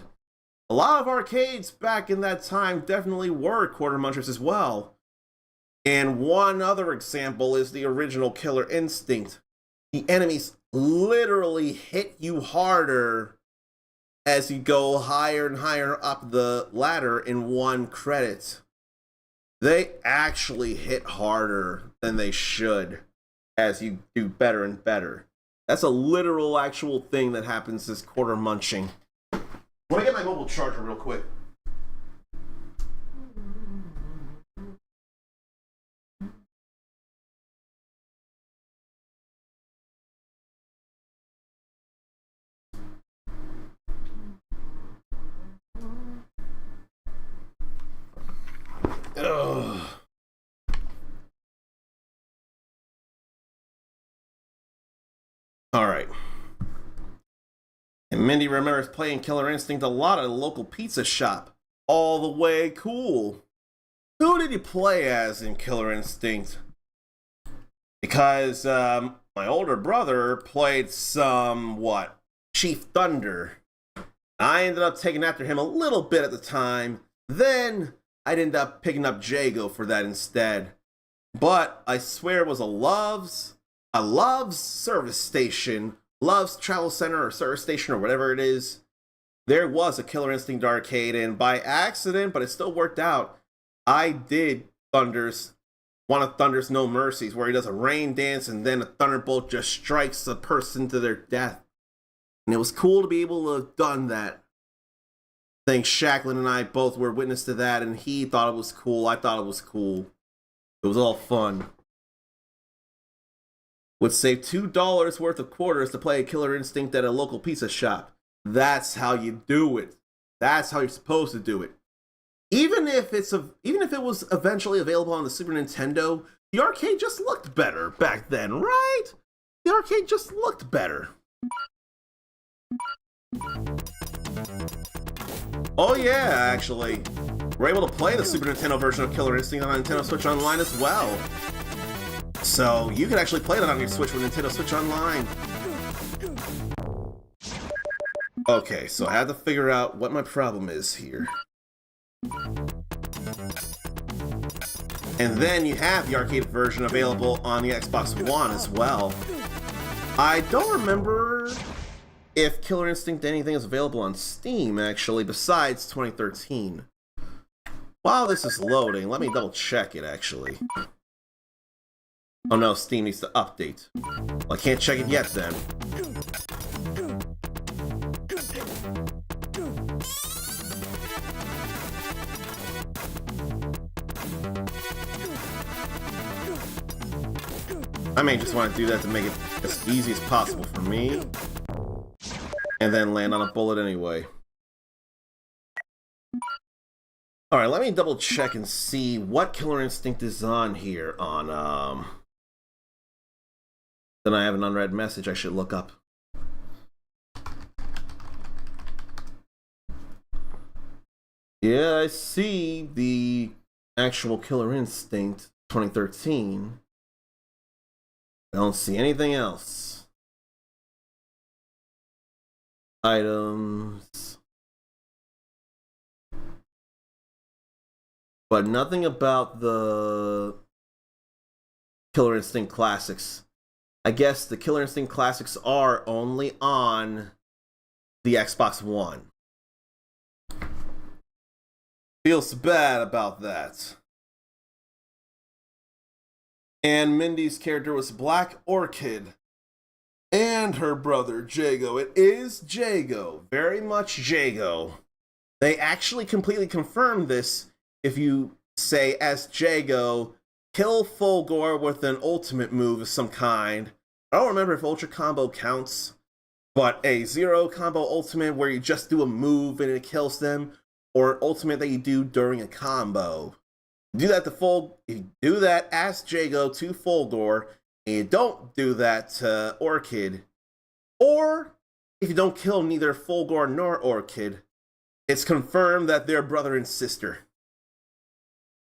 A lot of arcades back in that time definitely were quarter munchers as well. And one other example is the original Killer Instinct. The enemies literally hit you harder as you go higher and higher up the ladder in one credit. They actually hit harder than they should as you do better and better. That's a literal actual thing that happens as quarter munching. Let me get my mobile charger real quick. Ugh. All right. And Mindy remembers playing Killer Instinct a lot at a local pizza shop. All the way cool. Who did you play as in Killer Instinct? Because my older brother played some, Chief Thunder. I ended up taking after him a little bit at the time. Then I'd end up picking up Jago for that instead. But I swear it was a Love's service station, Love's Travel Center or service station or whatever it is. There was a Killer Instinct arcade, and by accident, but it still worked out, I did one of Thunder's No Mercies, where he does a rain dance and then a thunderbolt just strikes the person to their death. And it was cool to be able to have done that. I think Shacklin and I both were witness to that, and he thought it was cool. I thought it was cool. It was all fun. Would save $2 worth of quarters to play a Killer Instinct at a local pizza shop. That's how you do it. That's how you're supposed to do it. Even if it was eventually available on the Super Nintendo, the arcade just looked better back then, right? The arcade just looked better. Oh yeah, actually. We're able to play the Super Nintendo version of Killer Instinct on Nintendo Switch Online as well. So you can actually play that on your Switch with Nintendo Switch Online. Okay, so I had to figure out what my problem is here. And then you have the arcade version available on the Xbox One as well. I don't remember if Killer Instinct anything is available on Steam, actually, besides 2013. While this is loading, let me double check it, actually. Oh no, Steam needs to update. Well, I can't check it yet, then. I may just want to do that to make it as easy as possible for me. And then land on a bullet anyway. Alright, let me double check and see what Killer Instinct is on here on, Then I have an unread message I should look up. Yeah, I see the actual Killer Instinct 2013. I don't see anything else. Items. But nothing about the Killer Instinct Classics. I guess the Killer Instinct Classics are only on the Xbox One. Feels bad about that. And Mindy's character was Black Orchid. And her brother, Jago. It is Jago. Very much Jago. They actually completely confirmed this if you say, as Jago, kill Fulgore with an ultimate move of some kind. I don't remember if Ultra Combo counts, but a zero combo ultimate where you just do a move and it kills them, or an ultimate that you do during a combo. Do that to if you do that, ask Jago to Fulgore, and you don't do that to Orchid, or if you don't kill neither Fulgore nor Orchid, it's confirmed that they're brother and sister.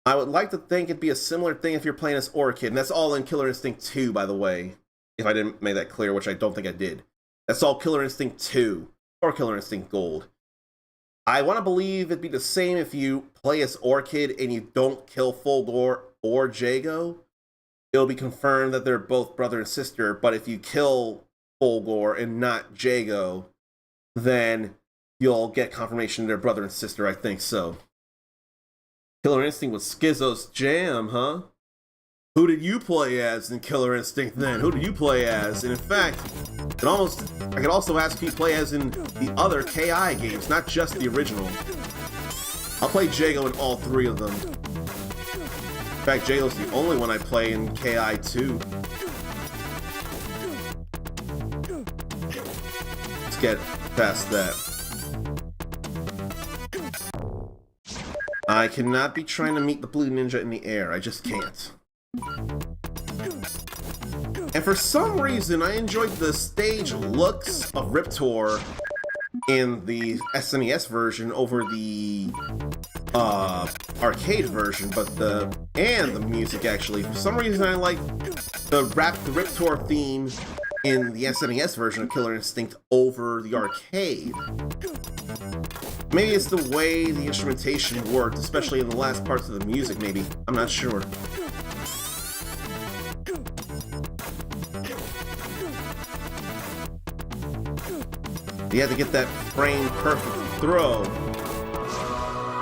I would like to think it'd be a similar thing if you're playing as Orchid, and that's all in Killer Instinct 2, by the way. If I didn't make that clear, which I don't think I did. That's all Killer Instinct 2, or Killer Instinct Gold. I want to believe it'd be the same if you play as Orchid and you don't kill Fulgore or Jago. It'll be confirmed that they're both brother and sister, but if you kill Fulgore and not Jago, then you'll get confirmation they're brother and sister, I think so. Killer Instinct was Schizo's jam, huh? Who did you play as in Killer Instinct then? Who did you play as? And in fact, I could also ask who you play as in the other KI games, not just the original. I'll play Jago in all 3 of them. In fact, Jago's the only one I play in KI 2. Let's get past that. I cannot be trying to meet the blue ninja in the air. I just can't. And for some reason, I enjoyed the stage looks of Riptor in the SNES version over the arcade version, and the music actually. For some reason, I like the Riptor theme in the SNES version of Killer Instinct over the arcade. Maybe it's the way the instrumentation worked, especially in the last parts of the music, maybe. I'm not sure. You have to get that frame perfect throw.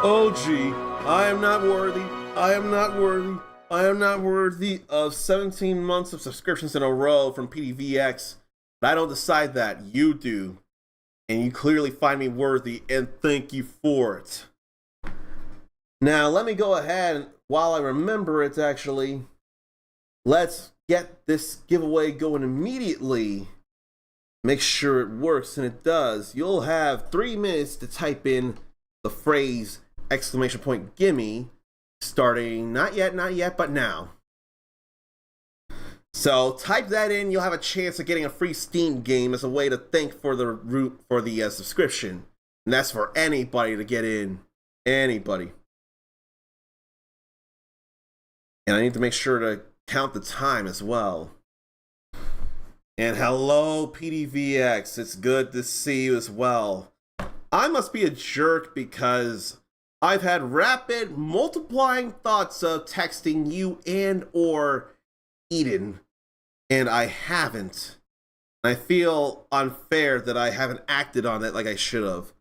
Oh gee, I am not worthy. I am not worthy. I am not worthy of 17 months of subscriptions in a row from PDVX. But I don't decide that. You do. And you clearly find me worthy, and thank you for it. Now, let me go ahead, and while I remember it, actually, let's get this giveaway going immediately. Make sure it works, and it does. You'll have 3 minutes to type in the phrase !gimme, starting not yet, but now. So type that in, you'll have a chance of getting a free Steam game as a way to thank for the subscription. And that's for anybody to get in. Anybody. And I need to make sure to count the time as well. And hello, PDVX. It's good to see you as well. I must be a jerk because I've had rapid multiplying thoughts of texting you and or Eden, and I haven't. I feel unfair that I haven't acted on it like I should have.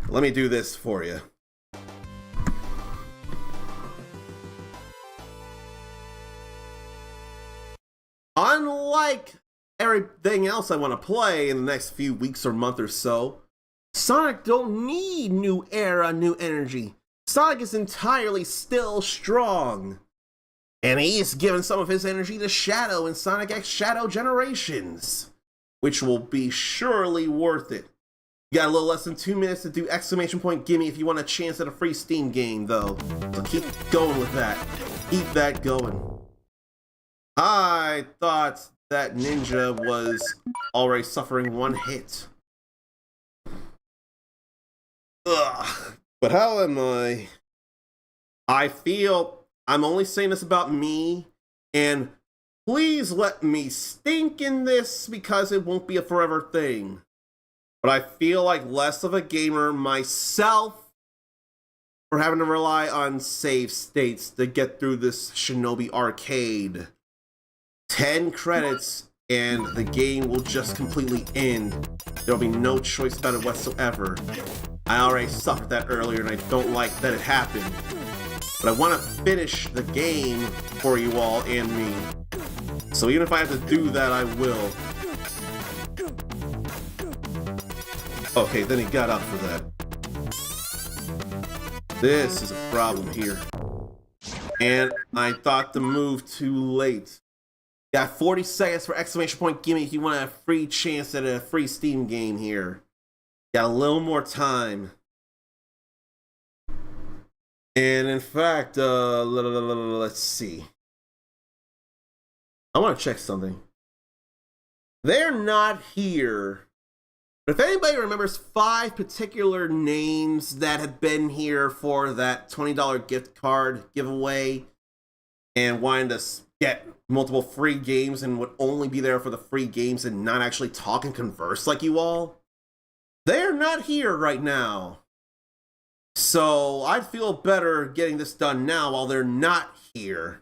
Let me do this for you. Unlike everything else I want to play in the next few weeks or month or so, Sonic don't need new era, new energy. Sonic is entirely still strong. And he's given some of his energy to Shadow in Sonic X Shadow Generations, which will be surely worth it. You got a little less than 2 minutes to do ! Gimme if you want a chance at a free Steam game, though. So keep going with that. Keep that going. I thought that ninja was already suffering 1 hit. Ugh. But how am I? I feel I'm only saying this about me, and please let me stink in this because it won't be a forever thing. But I feel like less of a gamer myself for having to rely on save states to get through this Shinobi arcade. 10 credits and the game will just completely end. There'll be no choice about it whatsoever. I already suffered that earlier and I don't like that it happened. But I want to finish the game for you all and me. So even if I have to do that, I will. Okay, then he got up for that. This is a problem here. And I thought the move too late. Got 40 seconds for ! Gimme if you want a free chance at a free Steam game here. Got a little more time. And in fact, let's see. I want to check something. They're not here. But if anybody remembers 5 particular names that have been here for that $20 gift card giveaway and wanted to get multiple free games and would only be there for the free games and not actually talk and converse like you all, they're not here right now. So I'd feel better getting this done now while they're not here.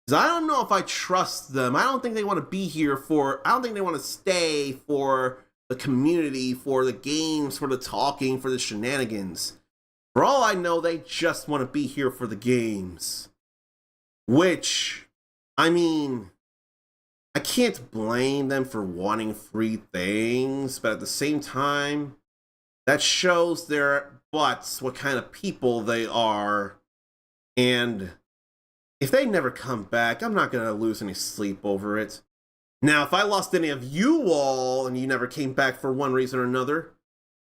Because I don't know if I trust them. I don't think they want to be here for... I don't think they want to stay for the community, for the games, for the talking, for the shenanigans. For all I know, they just want to be here for the games. Which, I mean, I can't blame them for wanting free things, but at the same time, that shows their butts what kind of people they are. And if they never come back, I'm not going to lose any sleep over it. Now, if I lost any of you all and you never came back for one reason or another,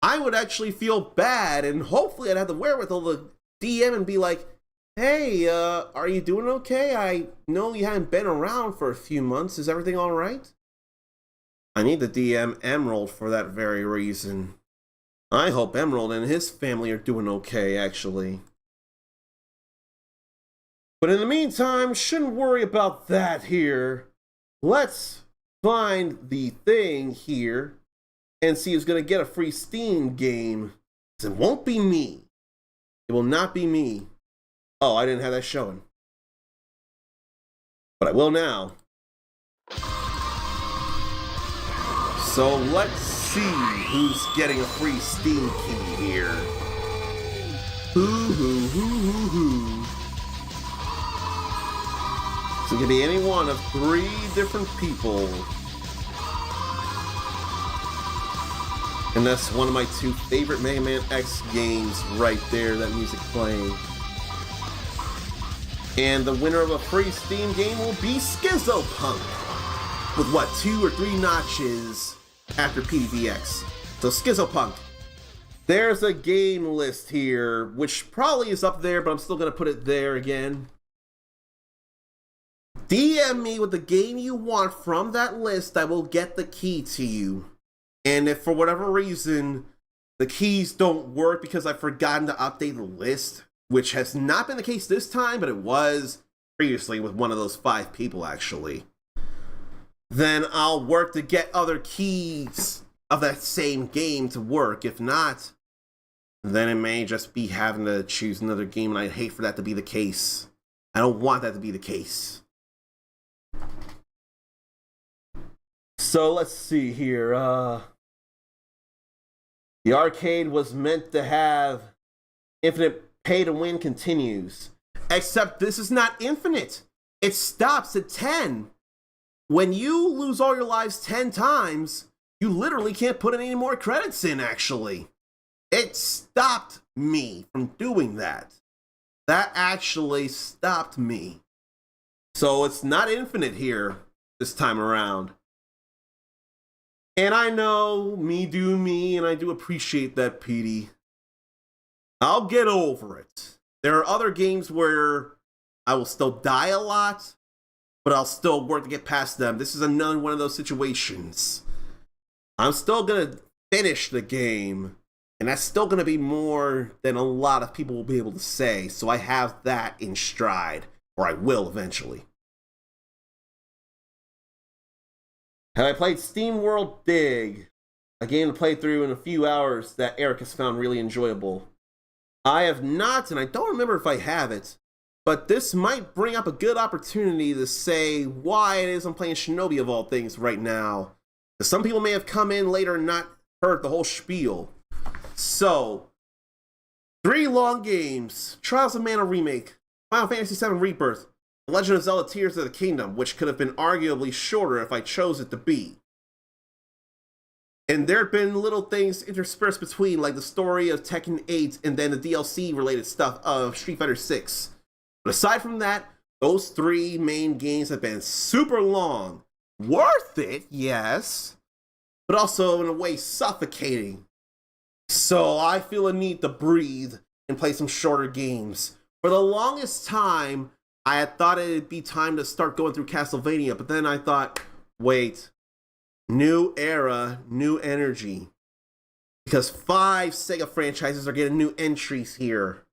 I would actually feel bad, and hopefully I'd have the wherewithal to DM and be like, hey, are you doing okay? I know you haven't been around for a few months. Is everything all right? I need to DM Emerald for that very reason. I hope Emerald and his family are doing okay, actually. But in the meantime, shouldn't worry about that here. Let's find the thing here and see who's going to get a free Steam game. It won't be me. It will not be me. Oh, I didn't have that showing. But I will now. So let's see who's getting a free Steam key here. Hoo. So it could be any one of 3 different people. And that's one of my 2 favorite Mega Man X games right there, that music playing. And the winner of a free Steam game will be Skizopunk, with what, 2 or 3 notches after PDVX. So Skizopunk. There's a game list here, which probably is up there, but I'm still going to put it there again. DM me with the game you want from that list. I will get the key to you. And if for whatever reason the keys don't work because I've forgotten to update the list, which has not been the case this time, but it was previously with one of those 5 people actually, then I'll work to get other keys of that same game to work. If not, then it may just be having to choose another game, and I'd hate for that to be the case. I don't want that to be the case. So let's see here. The arcade was meant to have infinite pay to win continues. Except this is not infinite. It stops at 10. When you lose all your lives 10 times, you literally can't put any more credits in, actually. It stopped me from doing that. That actually stopped me. So it's not infinite here this time around. And I know, me do me, and I do appreciate that, PD. I'll get over it. There are other games where I will still die a lot, but I'll still work to get past them. This is another one of those situations. I'm still gonna finish the game, and that's still gonna be more than a lot of people will be able to say, so I have that in stride, or I will eventually. Have I played SteamWorld Dig? A game to play through in a few hours that Eric has found really enjoyable. I have not, and I don't remember if I have it, but this might bring up a good opportunity to say why it is I'm playing Shinobi of all things right now. Because some people may have come in later and not heard the whole spiel. So, 3 long games: Trials of Mana Remake, Final Fantasy VII Rebirth, The Legend of Zelda Tears of the Kingdom, which could have been arguably shorter if I chose it to be. And there have been little things interspersed between, like the story of Tekken 8 and then the DLC related stuff of Street Fighter 6. But aside from that, those 3 main games have been super long. Worth it, yes, but also in a way suffocating. So I feel a need to breathe and play some shorter games For the longest time, I had thought it'd be time to start going through Castlevania, but then I thought, wait, new era, new energy. Because 5 Sega franchises are getting new entries here.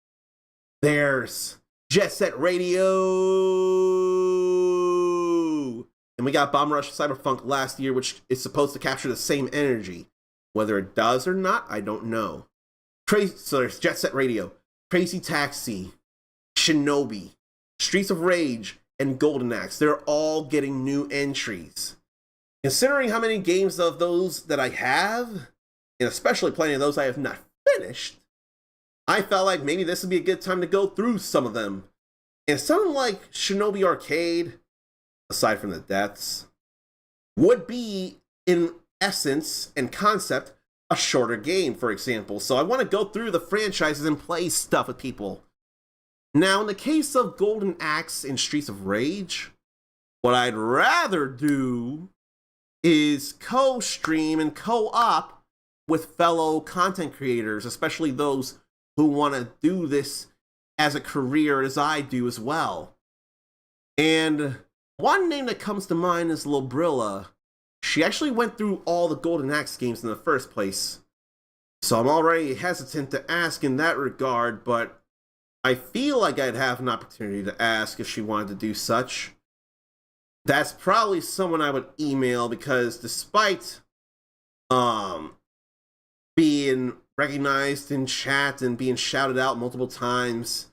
There's Jet Set Radio! And we got Bomb Rush Cyberpunk last year, which is supposed to capture the same energy. Whether it does or not, I don't know. So there's Jet Set Radio, Crazy Taxi, Shinobi, Streets of Rage, and Golden Axe. They're all getting new entries. Considering how many games of those that I have, and especially plenty of those I have not finished, I felt like maybe this would be a good time to go through some of them. And something like Shinobi Arcade, aside from the deaths, would be, in essence and concept, a shorter game, for example. So I want to go through the franchises and play stuff with people. Now, in the case of Golden Axe and Streets of Rage, what I'd rather do is co-stream and co-op with fellow content creators, especially those who want to do this as a career as I do as well. And one name that comes to mind is Lobrilla. She actually went through all the Golden Axe games in the first place. So I'm already hesitant to ask in that regard, but I feel like I'd have an opportunity to ask if she wanted to do such. That's probably someone I would email, because despite being recognized in chat and being shouted out multiple times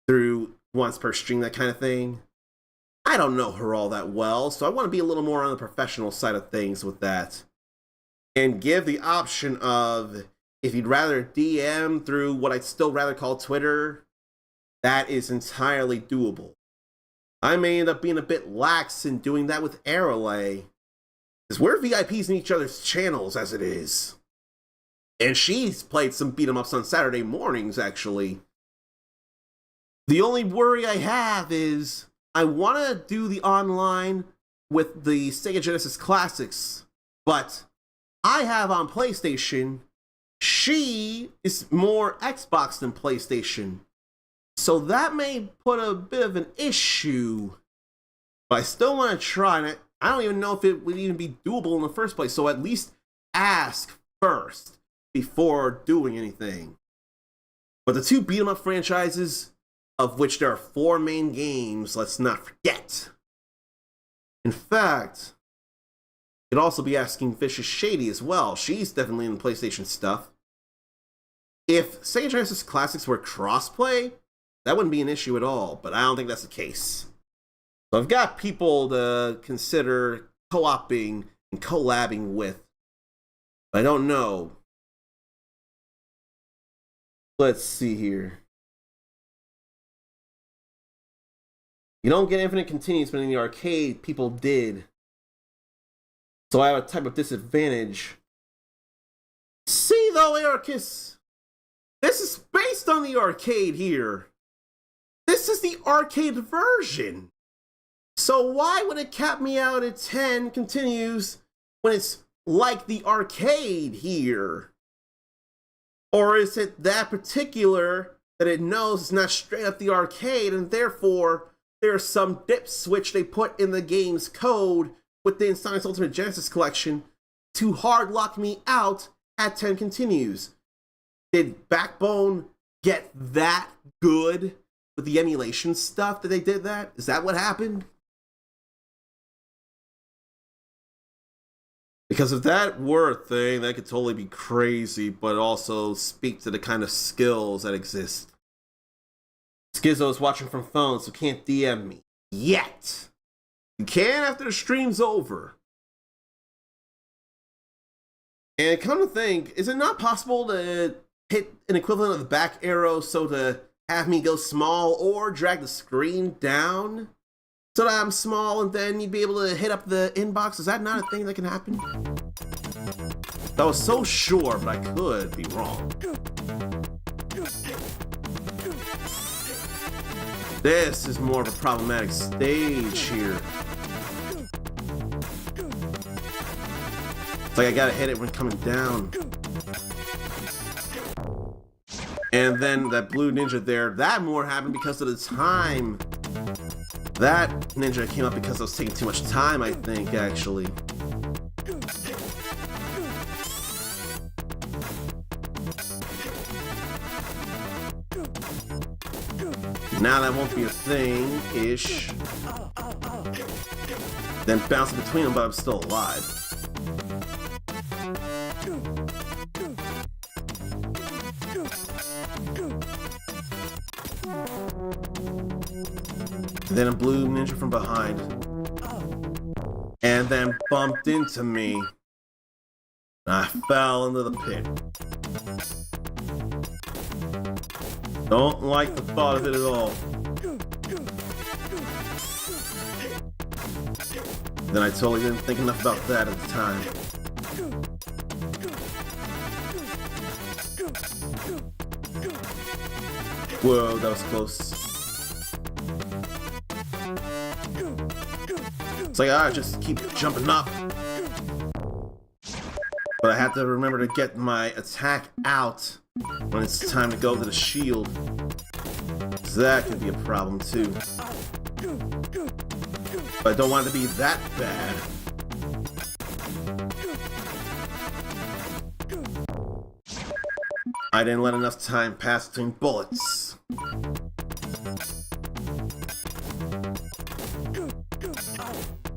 through once per stream, that kind of thing, I don't know her all that well, so I want to be a little more on the professional side of things with that. And give the option of, if you'd rather DM through what I'd still rather call Twitter, that is entirely doable. I may end up being a bit lax in doing that with Arrowlay, because we're VIPs in each other's channels as it is. And she's played some beat-em-ups on Saturday mornings, actually. The only worry I have is I want to do the online with the Sega Genesis Classics, but I have on PlayStation. She is more Xbox than PlayStation. So that may put a bit of an issue. But I still want to try, and I don't even know if it would even be doable in the first place. So at least ask first before doing anything. But the 2 beat-em-up franchises, of which there are 4 main games, let's not forget. In fact, you could also be asking Vicious Shady as well. She's definitely in the PlayStation stuff. If Sega Genesis Classics were crossplay, that wouldn't be an issue at all, but I don't think that's the case. So I've got people to consider co-oping and collabing with, but I don't know. Let's see here. You don't get infinite continues, but in the arcade, people did. So I have a type of disadvantage. See though, Ericus, this is based on the arcade here. This is the arcade version. So why would it cap me out at 10 continues when it's like the arcade here? Or is it that particular that it knows it's not straight up the arcade, and therefore there's some dip switch they put in the game's code within Sonic's Ultimate Genesis Collection to hard lock me out at 10 continues? Did Backbone get that good with the emulation stuff that they did that? Is that what happened? Because if that were a thing, that could totally be crazy, but also speak to the kind of skills that exist. Skizzo's watching from phone, so can't DM me. Yet! You can after the stream's over. And come to think, is it not possible to hit an equivalent of the back arrow so to have me go small, or drag the screen down so that I'm small and then you'd be able to hit up the inbox? Is that not a thing that can happen? I was so sure, but I could be wrong. This is more of a problematic stage here. It's like I gotta hit it when coming down. And then that blue ninja there, that more happened because of the time. That ninja came up because I was taking too much time, I think, actually. Now that won't be a thing-ish. Then bouncing between them, but I'm still alive. Then a blue ninja from behind. And then bumped into me. I fell into the pit. Don't like the thought of it at all. Then I totally didn't think enough about that at the time. Whoa, that was close. It's like, I just keep jumping up. But I have to remember to get my attack out when it's time to go to the shield. So that could be a problem too. But I don't want it to be that bad. I didn't let enough time pass between bullets.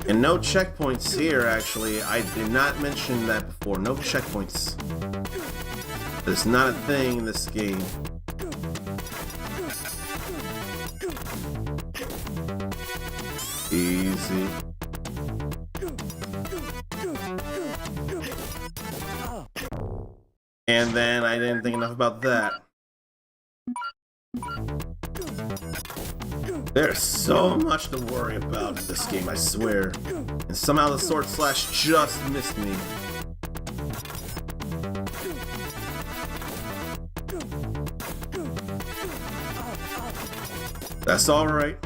And no checkpoints here, actually. I did not mention that before. No checkpoints. It's not a thing in this game. Easy. And then I didn't think enough about that. There's so much to worry about in this game, I swear. And somehow the sword slash just missed me. That's alright.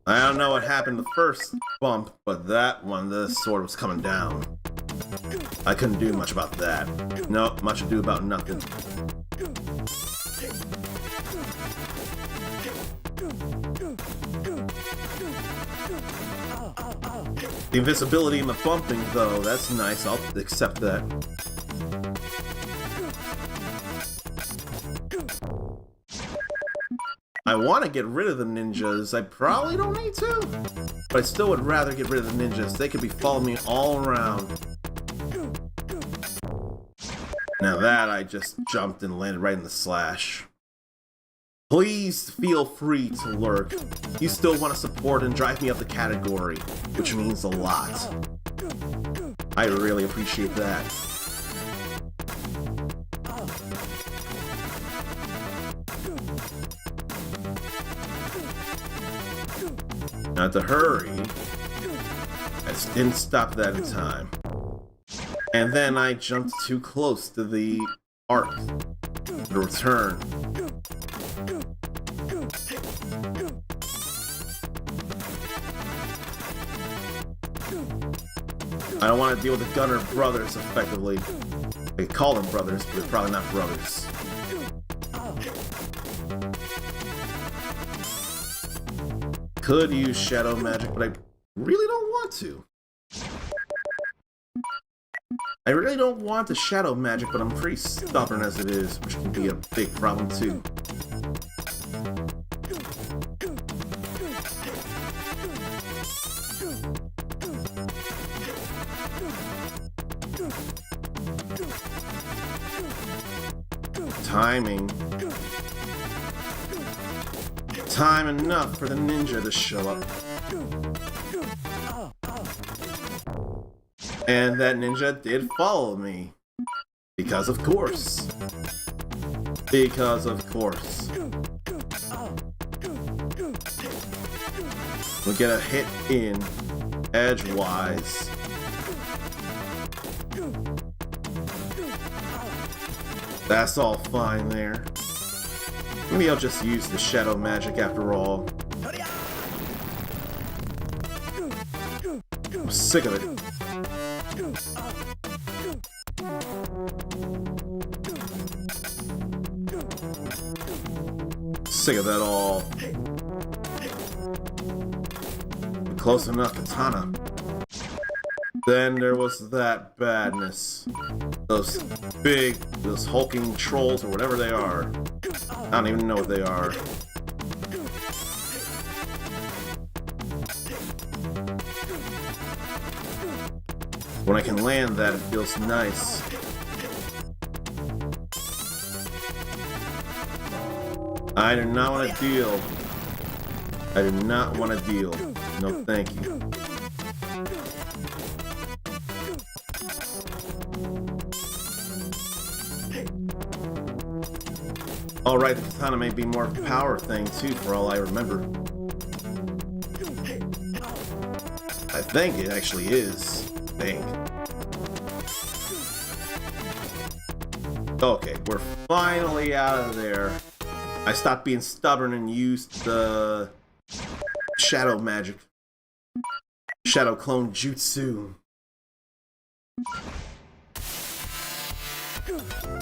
I don't know what happened the first bump, but that one, the sword was coming down. I couldn't do much about that. No, much ado about nothing. The invisibility and the bumping, though, that's nice. I'll accept that. I want to get rid of the ninjas. I probably don't need to. But I still would rather get rid of the ninjas. They could be following me all around. Now that I just jumped and landed right in the slash. Please feel free to lurk. You still want to support and drive me up the category, which means a lot. I really appreciate that. Not to hurry. I just didn't stop that in time. And then I jumped too close to the arc. The return. I don't want to deal with the Gunner brothers effectively. They call them brothers, but they're probably not brothers. Could use shadow magic, but I really don't want to. I really don't want the shadow magic, but I'm pretty stubborn as it is, which can be a big problem too. Timing. Time enough for the ninja to show up. And that ninja did follow me. Because of course. Because of course. We get a hit in edgewise. That's all fine there. Maybe I'll just use the shadow magic after all. I'm sick of it. Sick of that all. Close enough, Katana. Then there was that badness. Those hulking trolls or whatever they are. I don't even know what they are. When I can land that, it feels nice. I do not want to deal. I do not want to deal. No, thank you. Alright, the katana may be more of a power thing too, for all I remember. I think it actually is. Okay, we're finally out of there. I stopped being stubborn and used the shadow magic. Shadow clone jutsu.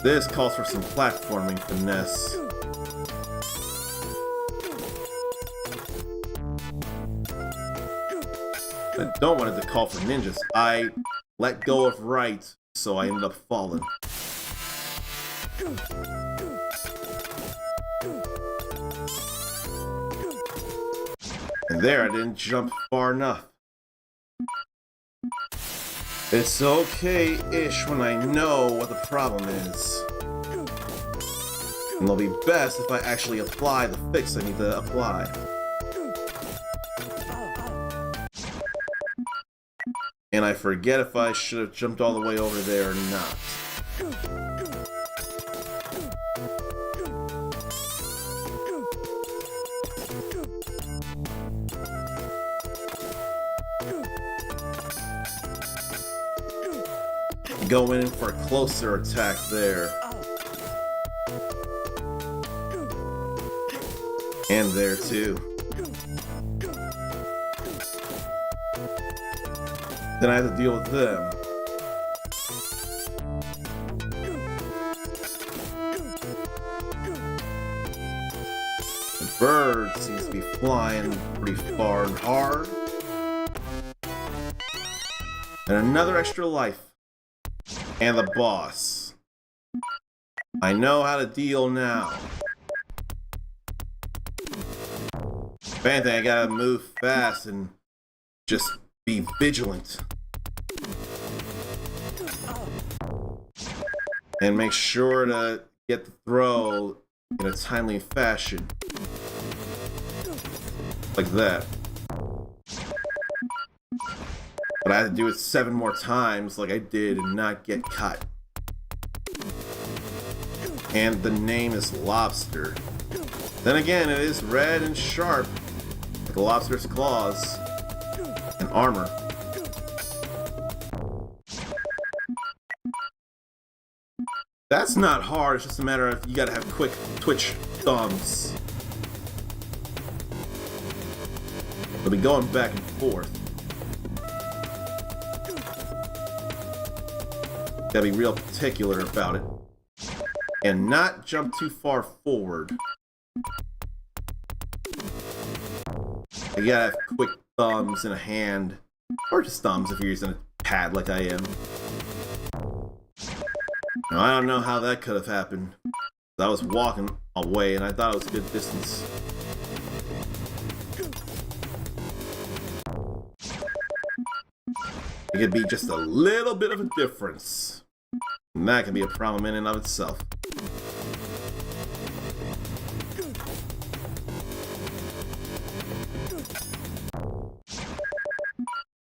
This calls for some platforming finesse. I don't want it to call for ninjas. I let go of right, so I ended up falling. And there, I didn't jump far enough. It's okay-ish when I know what the problem is. And it'll be best if I actually apply the fix I need to apply. And I forget if I should have jumped all the way over there or not. Go in for a closer attack there. And there too. Then I have to deal with them. The bird seems to be flying pretty far and hard. And another extra life. And the boss. I know how to deal now. If anything, I gotta move fast and just be vigilant. And make sure to get the throw in a timely fashion. Like that. But I had to do it 7 more times like I did and not get caught. And the name is Lobster. Then again, it is red and sharp, like a lobster's claws and armor. That's not hard, it's just a matter of you gotta have quick twitch thumbs. We'll be going back and forth. Gotta be real particular about it. And not jump too far forward. You gotta have quick thumbs in a hand. Or just thumbs if you're using a pad like I am. Now, I don't know how that could have happened. I was walking away and I thought it was a good distance. It could be just a little bit of a difference. And that can be a problem in and of itself.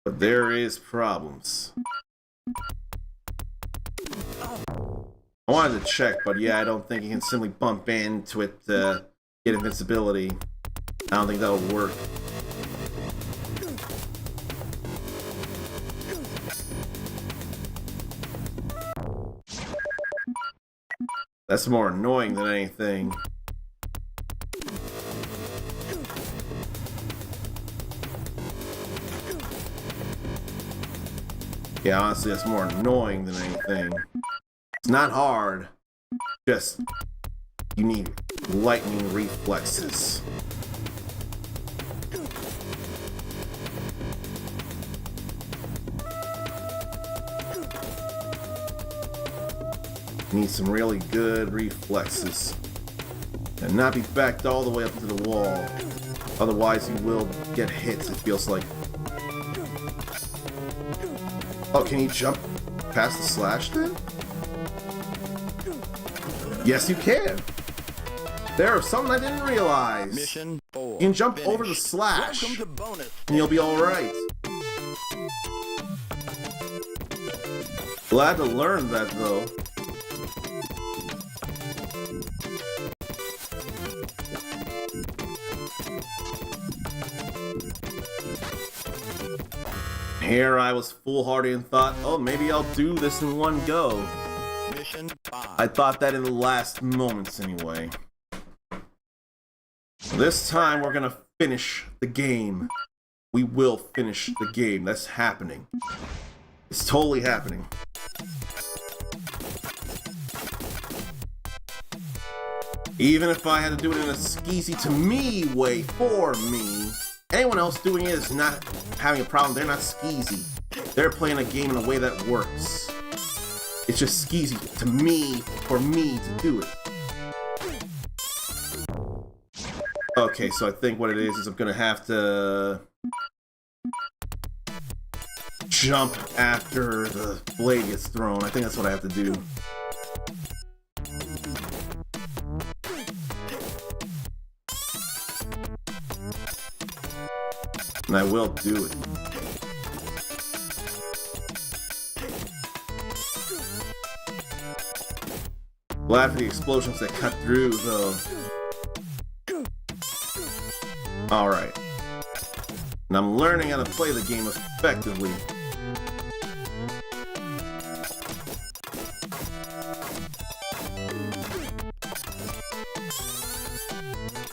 But there is problems. I wanted to check, but yeah, I don't think you can simply bump into it to get invincibility. I don't think that'll work. That's more annoying than anything. Yeah, honestly, that's more annoying than anything. It's not hard. Just, you need lightning reflexes. Need some really good reflexes. And not be backed all the way up into the wall. Otherwise, you will get hit, it feels like. Oh, can you jump past the slash then? Yes, you can. There's something I didn't realize. Mission 4. You can jump finished. over the slash, Welcome to bonus. and you'll be alright. Glad to learn that, though. Here I was foolhardy and thought, oh, maybe I'll do this in one go. Mission 5. I thought that in the last moments anyway. This time we're gonna finish the game. We will finish the game. That's happening. It's totally happening. Even if I had to do it in a skeezy to me way for me, anyone else doing it is not having a problem. They're not skeezy. They're playing a game in a way that works. It's just skeezy to me for me to do it. Okay, so I think what it is I'm gonna have to jump after the blade gets thrown. I think that's what I have to do. And I will do it. Glad for the explosions that cut through, though. Alright. And I'm learning how to play the game effectively.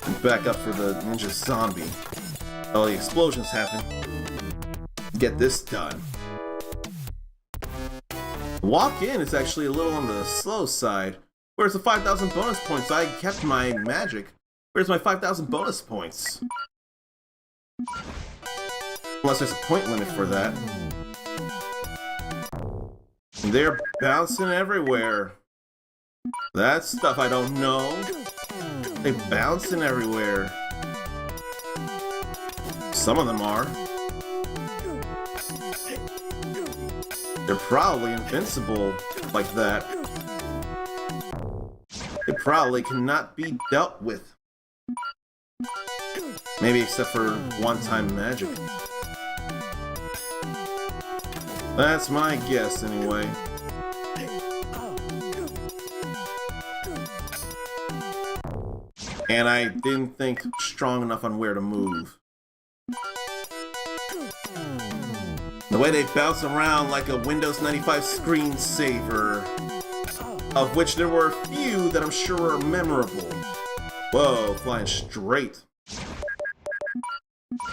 And back up for the ninja zombie. Oh, the explosions happen. Get this done. Walk in is actually a little on the slow side. Where's the 5,000 bonus points? I kept my magic. Where's my 5,000 bonus points? Unless there's a point limit for that. They're bouncing everywhere. That's stuff I don't know. They're bouncing everywhere. Some of them are. They're probably invincible like that. They probably cannot be dealt with. Maybe except for one-time magic. That's my guess, anyway. And I didn't think strong enough on where to move. The way they bounce around like a Windows 95 screensaver, of which there were a few that I'm sure are memorable. Whoa, flying straight.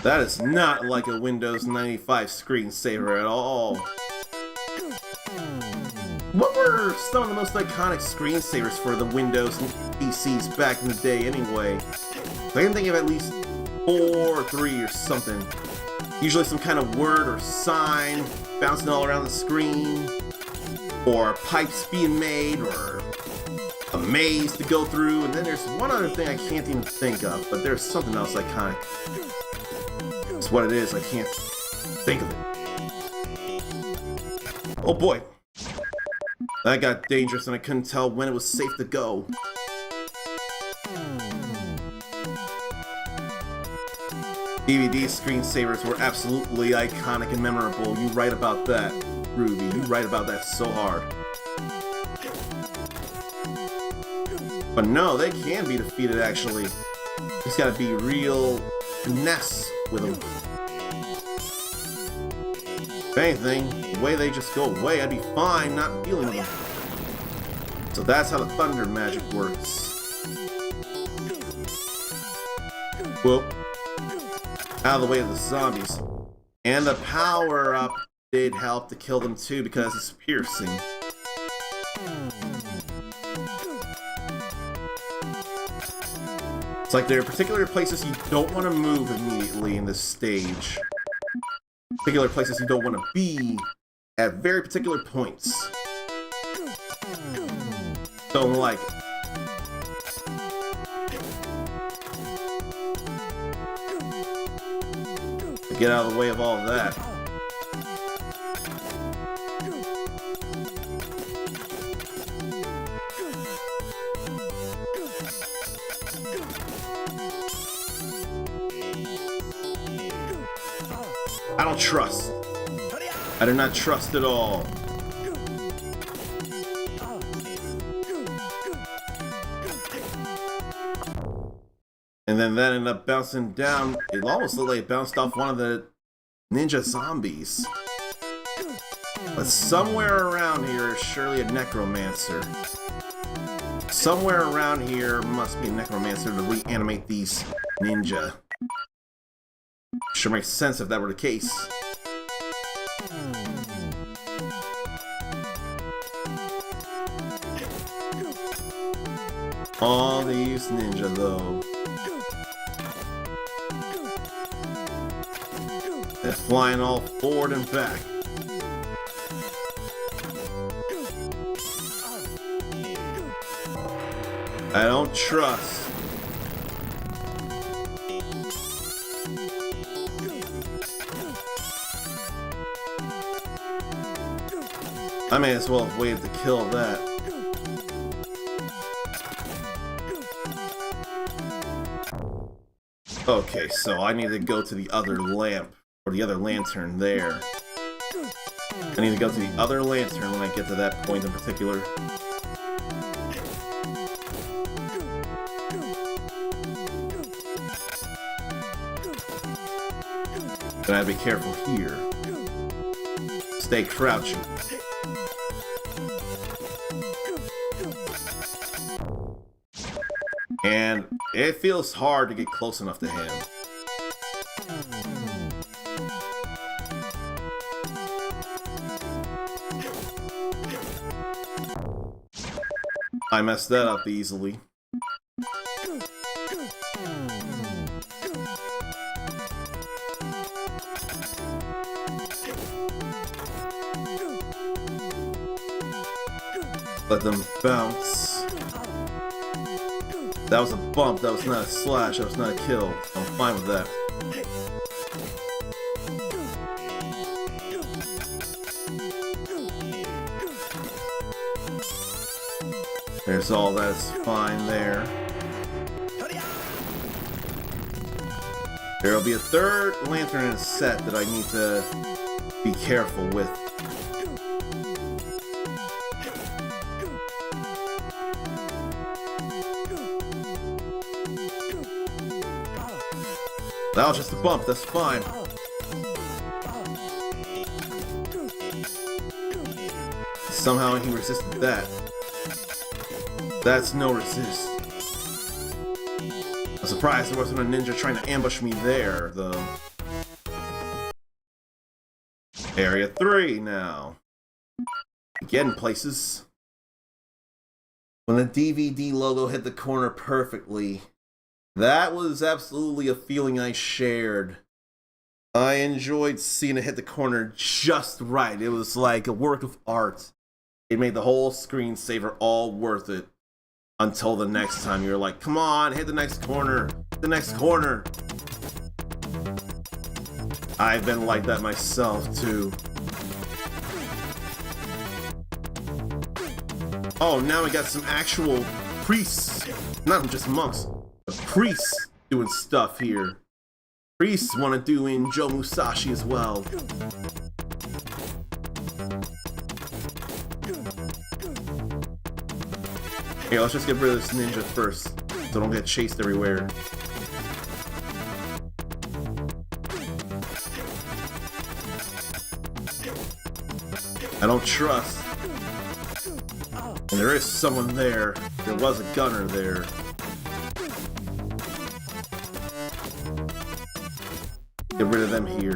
That is not like a Windows 95 screensaver at all. What were some of the most iconic screensavers for the Windows PCs back in the day anyway? I can think of at least 4 or 3 or something. Usually some kind of word or sign bouncing all around the screen, or pipes being made, or a maze to go through, and then there's one other thing I can't even think of, but there's something else iconic. It's what it is, I can't think of it. Oh boy. That got dangerous and I couldn't tell when it was safe to go. DVD screensavers were absolutely iconic and memorable. You right about that, Ruby. You right about that so hard. But no, they can be defeated actually. Just gotta be real finesse with them. If anything, the way they just go away, I'd be fine not dealing with them. So that's how the thunder magic works. Whoop. Out of the way of the zombies. And the power up did help to kill them too because it's piercing. It's like there are particular places you don't want to move immediately in this stage. Particular places you don't want to be at very particular points. Don't like it. Get out of the way of all of that. I don't trust. I do not trust at all. And then that ended up bouncing down. It almost looked like it bounced off one of the ninja zombies. But somewhere around here is surely a necromancer. Somewhere around here must be a necromancer to reanimate these ninja. Sure makes sense if that were the case. All these ninja though. They're flying all forward and back. I don't trust. I may as well have waited to kill that. Okay, so I need to go to the other lamp, or the other lantern there. I need to go to the other lantern when I get to that point in particular. But I have to be careful here. Stay crouching. And it feels hard to get close enough to him. I messed that up easily. Let them bounce. That was a bump, that was not a slash, that was not a kill. I'm fine with that. There's all that's fine there. There'll be a third lantern in a set that I need to be careful with. That was just a bump, that's fine. Somehow he resisted that. That's no resist. I'm surprised there wasn't a ninja trying to ambush me there, though. Area 3 now. Getting places. When the DVD logo hit the corner perfectly, that was absolutely a feeling I shared. I enjoyed seeing it hit the corner just right. It was like a work of art. It made the whole screensaver all worth it. Until the next time you're like, come on, hit the next corner. Hit the next corner. I've been like that myself too. Oh, now we got some actual priests. Not just monks. Priests doing stuff here. Priests want to do in Joe Musashi as well. Here, let's just get rid of this ninja first, so don't get chased everywhere. I don't trust. And there is someone there. There was a gunner there. Get rid of them here.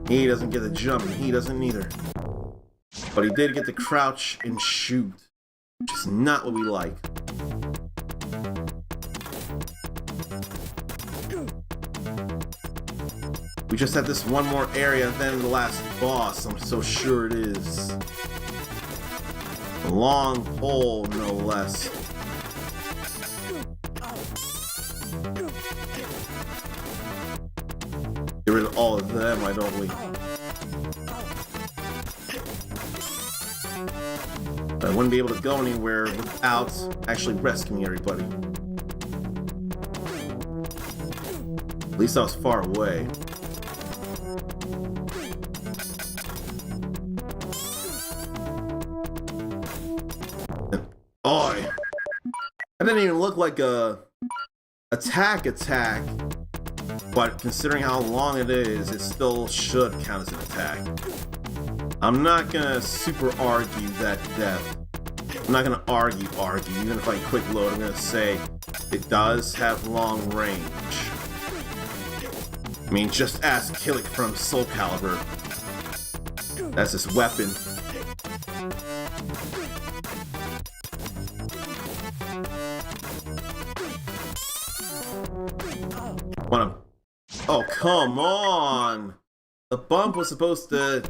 He doesn't get the jump, and he doesn't either. But he did get the crouch and shoot, which is not what we like. We just have this one more area, then the last boss, I'm so sure it is. A long pole, no less. Get rid of all of them, why don't we? I wouldn't be able to go anywhere without actually rescuing everybody. At least I was far away. Oh, that didn't even look like a attack, but considering how long it is, it still should count as an attack. I'm not gonna super argue that to death. I'm not gonna argue, even if I quick load, I'm gonna say it does have long range. I mean, just ask Kilik from Soul Calibur. That's his weapon. Oh, come on! The bump was supposed to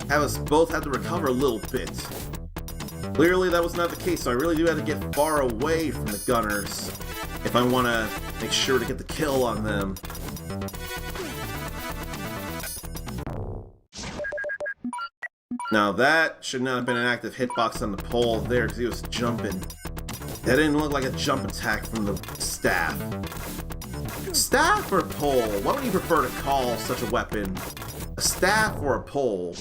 have us both have to recover a little bit. Clearly that was not the case, so I really do have to get far away from the gunners if I want to make sure to get the kill on them. Now that should not have been an active hitbox on the pole there because he was jumping. That didn't look like a jump attack from the staff. Staff or pole? What would you prefer to call such a weapon? A staff or a pole?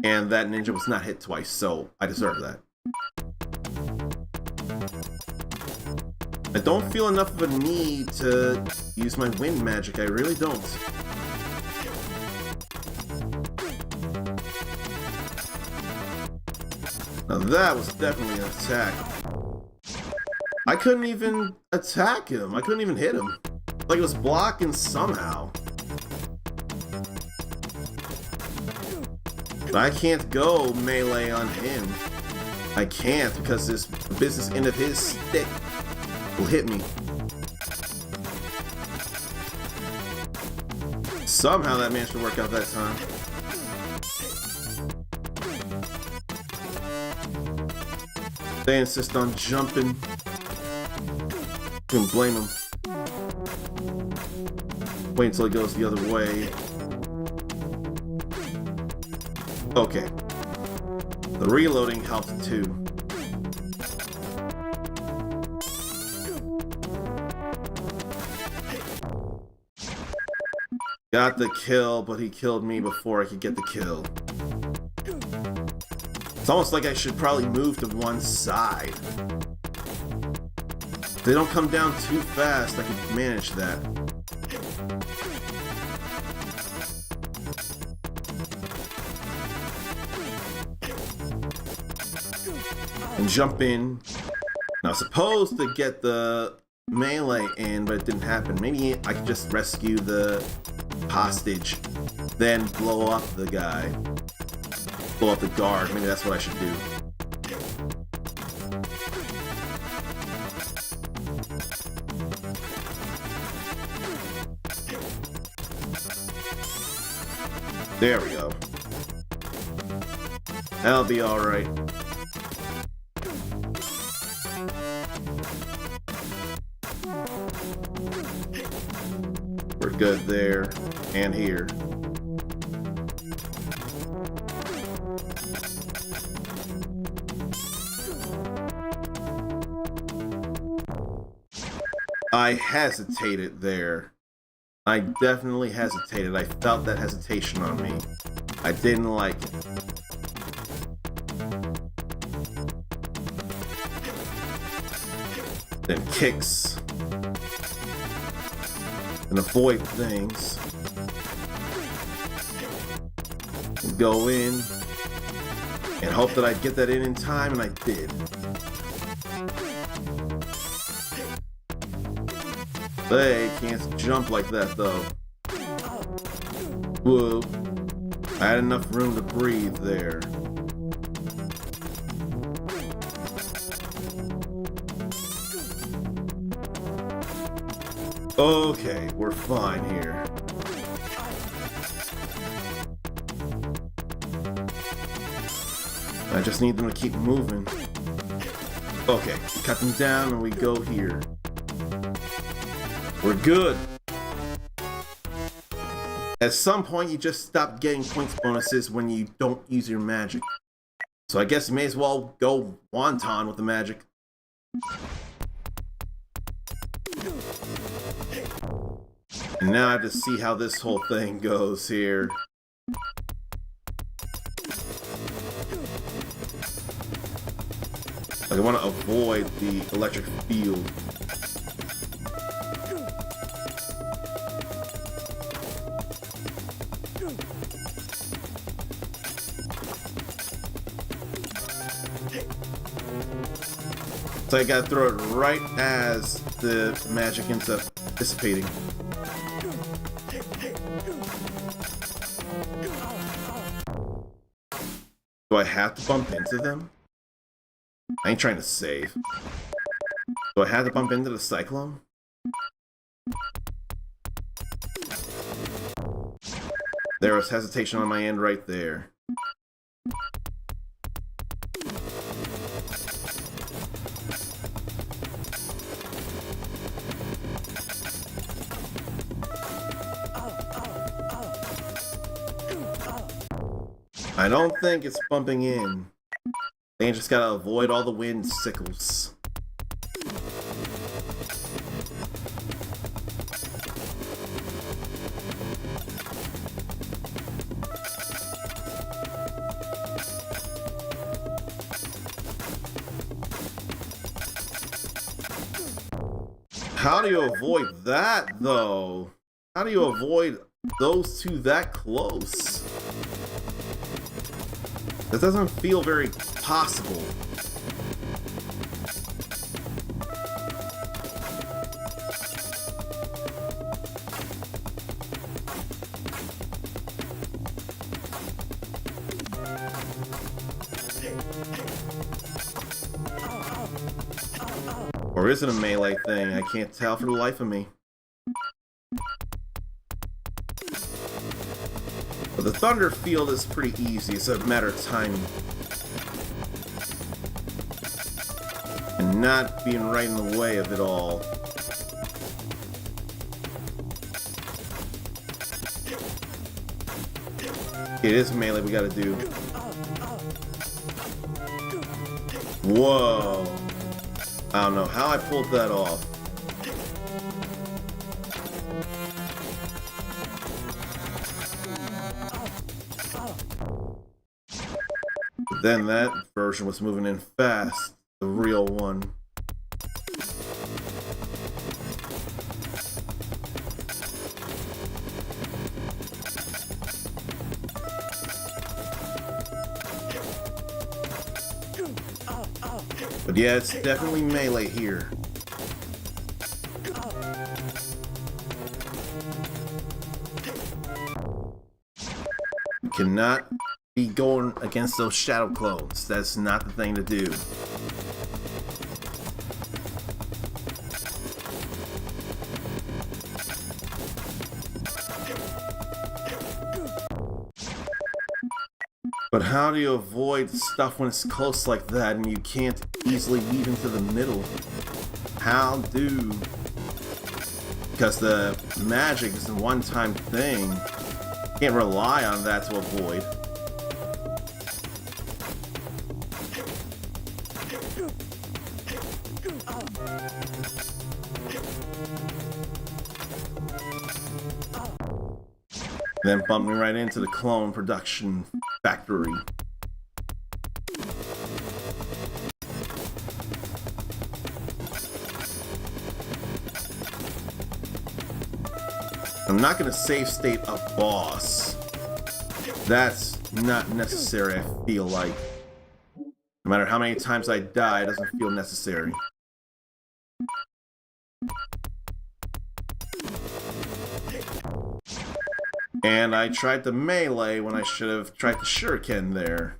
And that ninja was not hit twice, so I deserve that. I don't feel enough of a need to use my wind magic, I really don't. Now that was definitely an attack. I couldn't even attack him, I couldn't even hit him. Like it was blocking somehow. But I can't go melee on him. I can't because this business end of his stick will hit me. Somehow that managed to work out that time. They insist on jumping. Couldn't blame him. Wait until it goes the other way. Okay. The reloading helps too. Got the kill, but he killed me before I could get the kill. It's almost like I should probably move to one side. If they don't come down too fast, I can manage that. And jump in. Now, I was supposed to get the melee in, but it didn't happen. Maybe I could just rescue the hostage, then blow up the guy. Blow up the guard. Maybe that's what I should do. There we go. That'll be alright. We're good there and here. I hesitated there. I definitely hesitated. I felt that hesitation on me. I didn't like it. Then kicks. And avoid things. And go in. And hope that I'd get that in time, and I did. They can't jump like that, though. Whoa. I had enough room to breathe there. Okay, we're fine here. I just need them to keep moving. Okay, cut them down and we go here. We're good. At some point, you just stop getting points bonuses when you don't use your magic. So I guess you may as well go wonton with the magic. And now I have to see how this whole thing goes here. Like, I want to avoid the electric field. So I gotta throw it right as the magic ends up dissipating. Do I have to bump into them? I ain't trying to save. Do I have to bump into the cyclone? There was hesitation on my end right there. I don't think it's bumping in. I just gotta avoid all the wind sickles. How do you avoid that, though? How do you avoid those two that close? That doesn't feel very possible. Or is it a melee thing? I can't tell for the life of me. But the thunder field is pretty easy, it's a matter of timing. And not being right in the way of it all. It is melee we gotta do. Whoa. I don't know how I pulled that off. But then that version was moving in fast, the real one. But yeah, it's definitely melee here. You cannot be going against those shadow clones. That's not the thing to do. But how do you avoid stuff when it's close like that and you can't easily weave into the middle? How do? Because the magic is a one-time thing. Can't rely on that to avoid. Then bump me right into the clone production factory. I'm not going to save state a boss. That's not necessary, I feel like. No matter how many times I die, it doesn't feel necessary. And I tried the melee when I should have tried the shuriken there.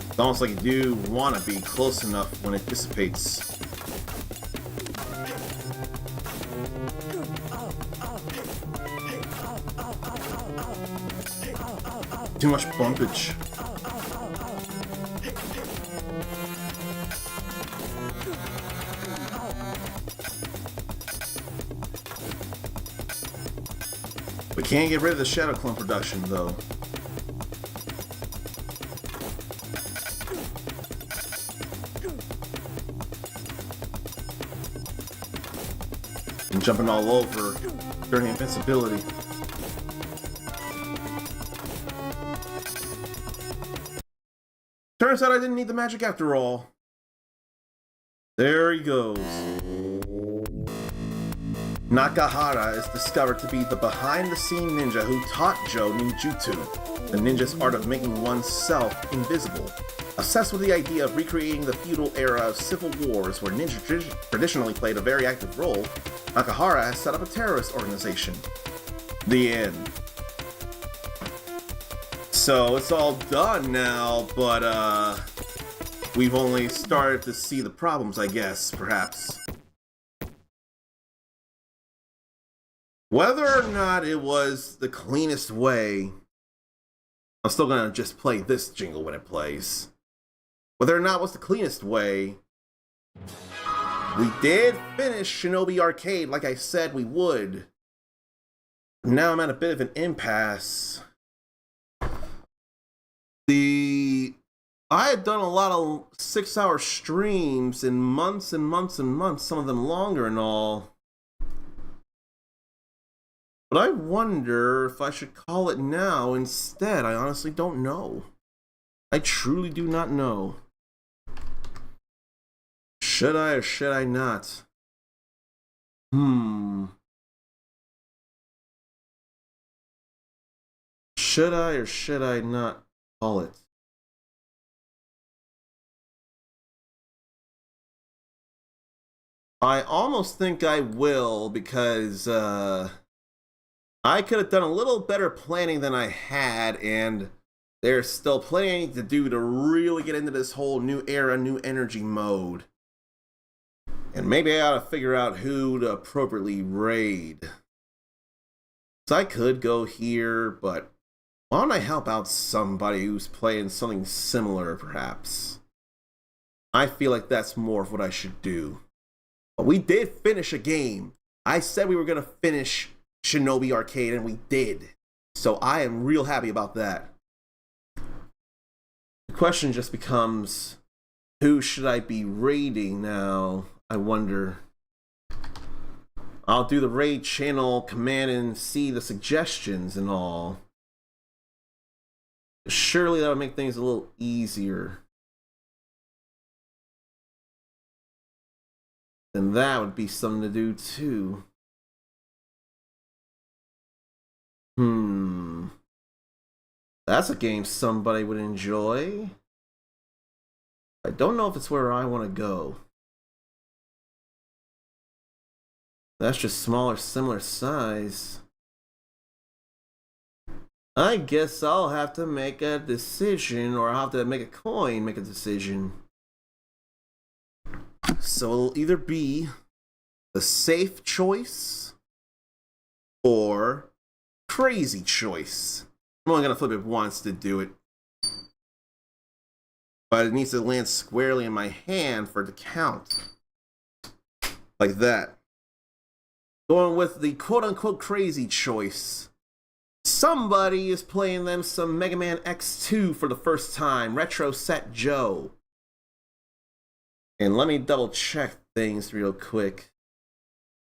It's almost like you do want to be close enough when it dissipates. Too much bumpage. We can't get rid of the Shadow Clone production, though. And jumping all over during invincibility. Turns out I didn't need the magic after all. There he goes. Nakahara is discovered to be the behind-the-scene ninja who taught Joe ninjutsu, the ninja's art of making oneself invisible. Obsessed with the idea of recreating the feudal era of civil wars where ninja traditionally played a very active role, Nakahara has set up a terrorist organization. The end. So it's all done now, but we've only started to see the problems, I guess, perhaps. Whether or not it was the cleanest way, I'm still gonna just play this jingle when it plays. Whether or not it was the cleanest way, we did finish Shinobi Arcade like I said we would. Now I'm at a bit of an impasse. I had done a lot of 6-hour streams in months and months and months, some of them longer and all. But I wonder if I should call it now instead. I honestly don't know. I truly do not know. Should I or should I not? Should I or should I not call it? I almost think I will, because I could have done a little better planning than I had, and there's still plenty to do to really get into this whole new era, new energy mode. And maybe I ought to figure out who to appropriately raid. So I could go here, but why don't I help out somebody who's playing something similar, perhaps? I feel like that's more of what I should do. But we did finish a game. I said we were going to finish Shinobi Arcade, and we did. So I am real happy about that. The question just becomes, who should I be raiding now? I wonder. I'll do the raid channel command and see the suggestions and all. Surely that would make things a little easier. And that would be something to do too. That's a game somebody would enjoy. I don't know if it's where I want to go. That's just smaller, similar size. I guess I'll have to make a decision, or I'll have to make a coin make a decision. So it'll either be the safe choice or crazy choice. I'm only gonna flip it once to do it, but it needs to land squarely in my hand for it to count. Like that. Going with the quote-unquote crazy choice. Somebody is playing them some Mega Man X2 for the first time. Retro Set Joe. And let me double check things real quick.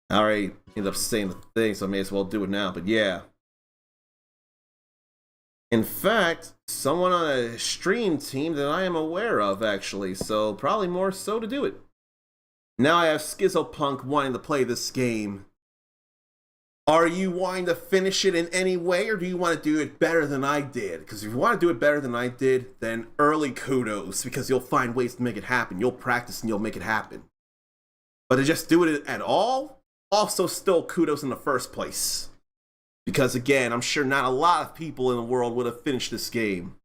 I already ended up saying the thing, so I may as well do it now, but yeah. In fact, someone on a stream team that I am aware of, actually, so probably more so to do it. Now I have Schizopunk wanting to play this game. Are you wanting to finish it in any way, or do you want to do it better than I did? Because if you want to do it better than I did, then early kudos, because you'll find ways to make it happen. You'll practice and you'll make it happen. But to just do it at all, also still kudos in the first place. Because again, I'm sure not a lot of people in the world would have finished this game.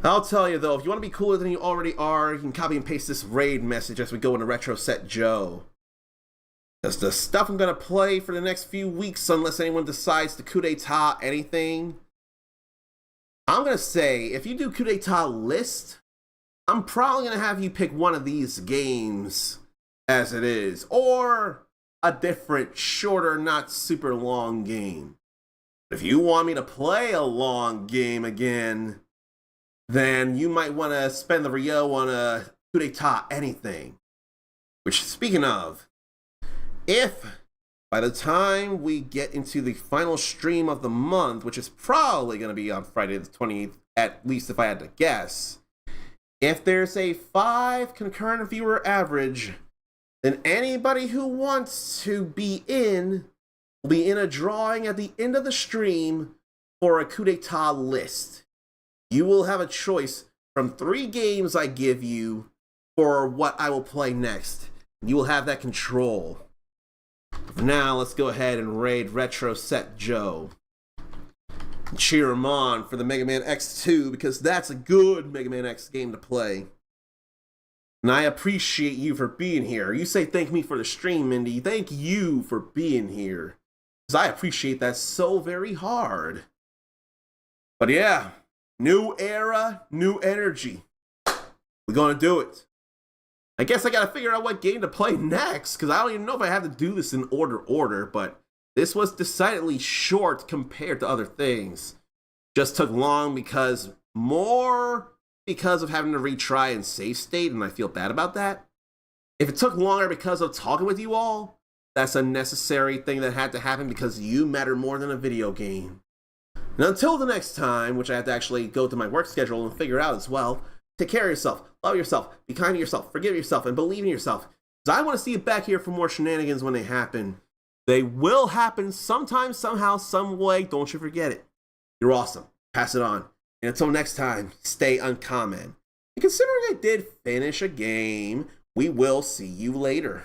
I'll tell you though, if you want to be cooler than you already are, you can copy and paste this raid message as we go into Retro Set Joe. That's the stuff I'm going to play for the next few weeks, unless anyone decides to coup d'etat anything. I'm going to say, if you do coup d'etat list, I'm probably going to have you pick one of these games as it is, or a different, shorter, not super long game. If you want me to play a long game again, then you might want to spend the Rio on a coup d'etat anything. Which, speaking of, if by the time we get into the final stream of the month, which is probably going to be on Friday the 20th, at least if I had to guess, if there's a 5 concurrent viewer average, then anybody who wants to be in will be in a drawing at the end of the stream for a coup d'etat list. You will have a choice from 3 games I give you for what I will play next. You will have that control. For now, let's go ahead and raid Retro Set Joe. And cheer him on for the Mega Man X2, because that's a good Mega Man X game to play. And I appreciate you for being here. You say thank me for the stream, Mindy. Thank you for being here, because I appreciate that so very hard. But yeah, new era, new energy. We're gonna do it. I guess I gotta figure out what game to play next, because I don't even know if I have to do this in order, but this was decidedly short compared to other things. Just took long because of having to retry and save state, and I feel bad about that. If it took longer because of talking with you all, that's a necessary thing that had to happen because you matter more than a video game. And until the next time, which I have to actually go to my work schedule and figure out as well, take care of yourself, love yourself, be kind to yourself, forgive yourself, and believe in yourself. Because I want to see you back here for more shenanigans when they happen. They will happen sometime, somehow, some way. Don't you forget it. You're awesome. Pass it on. And until next time, stay uncommon. And considering I did finish a game, we will see you later.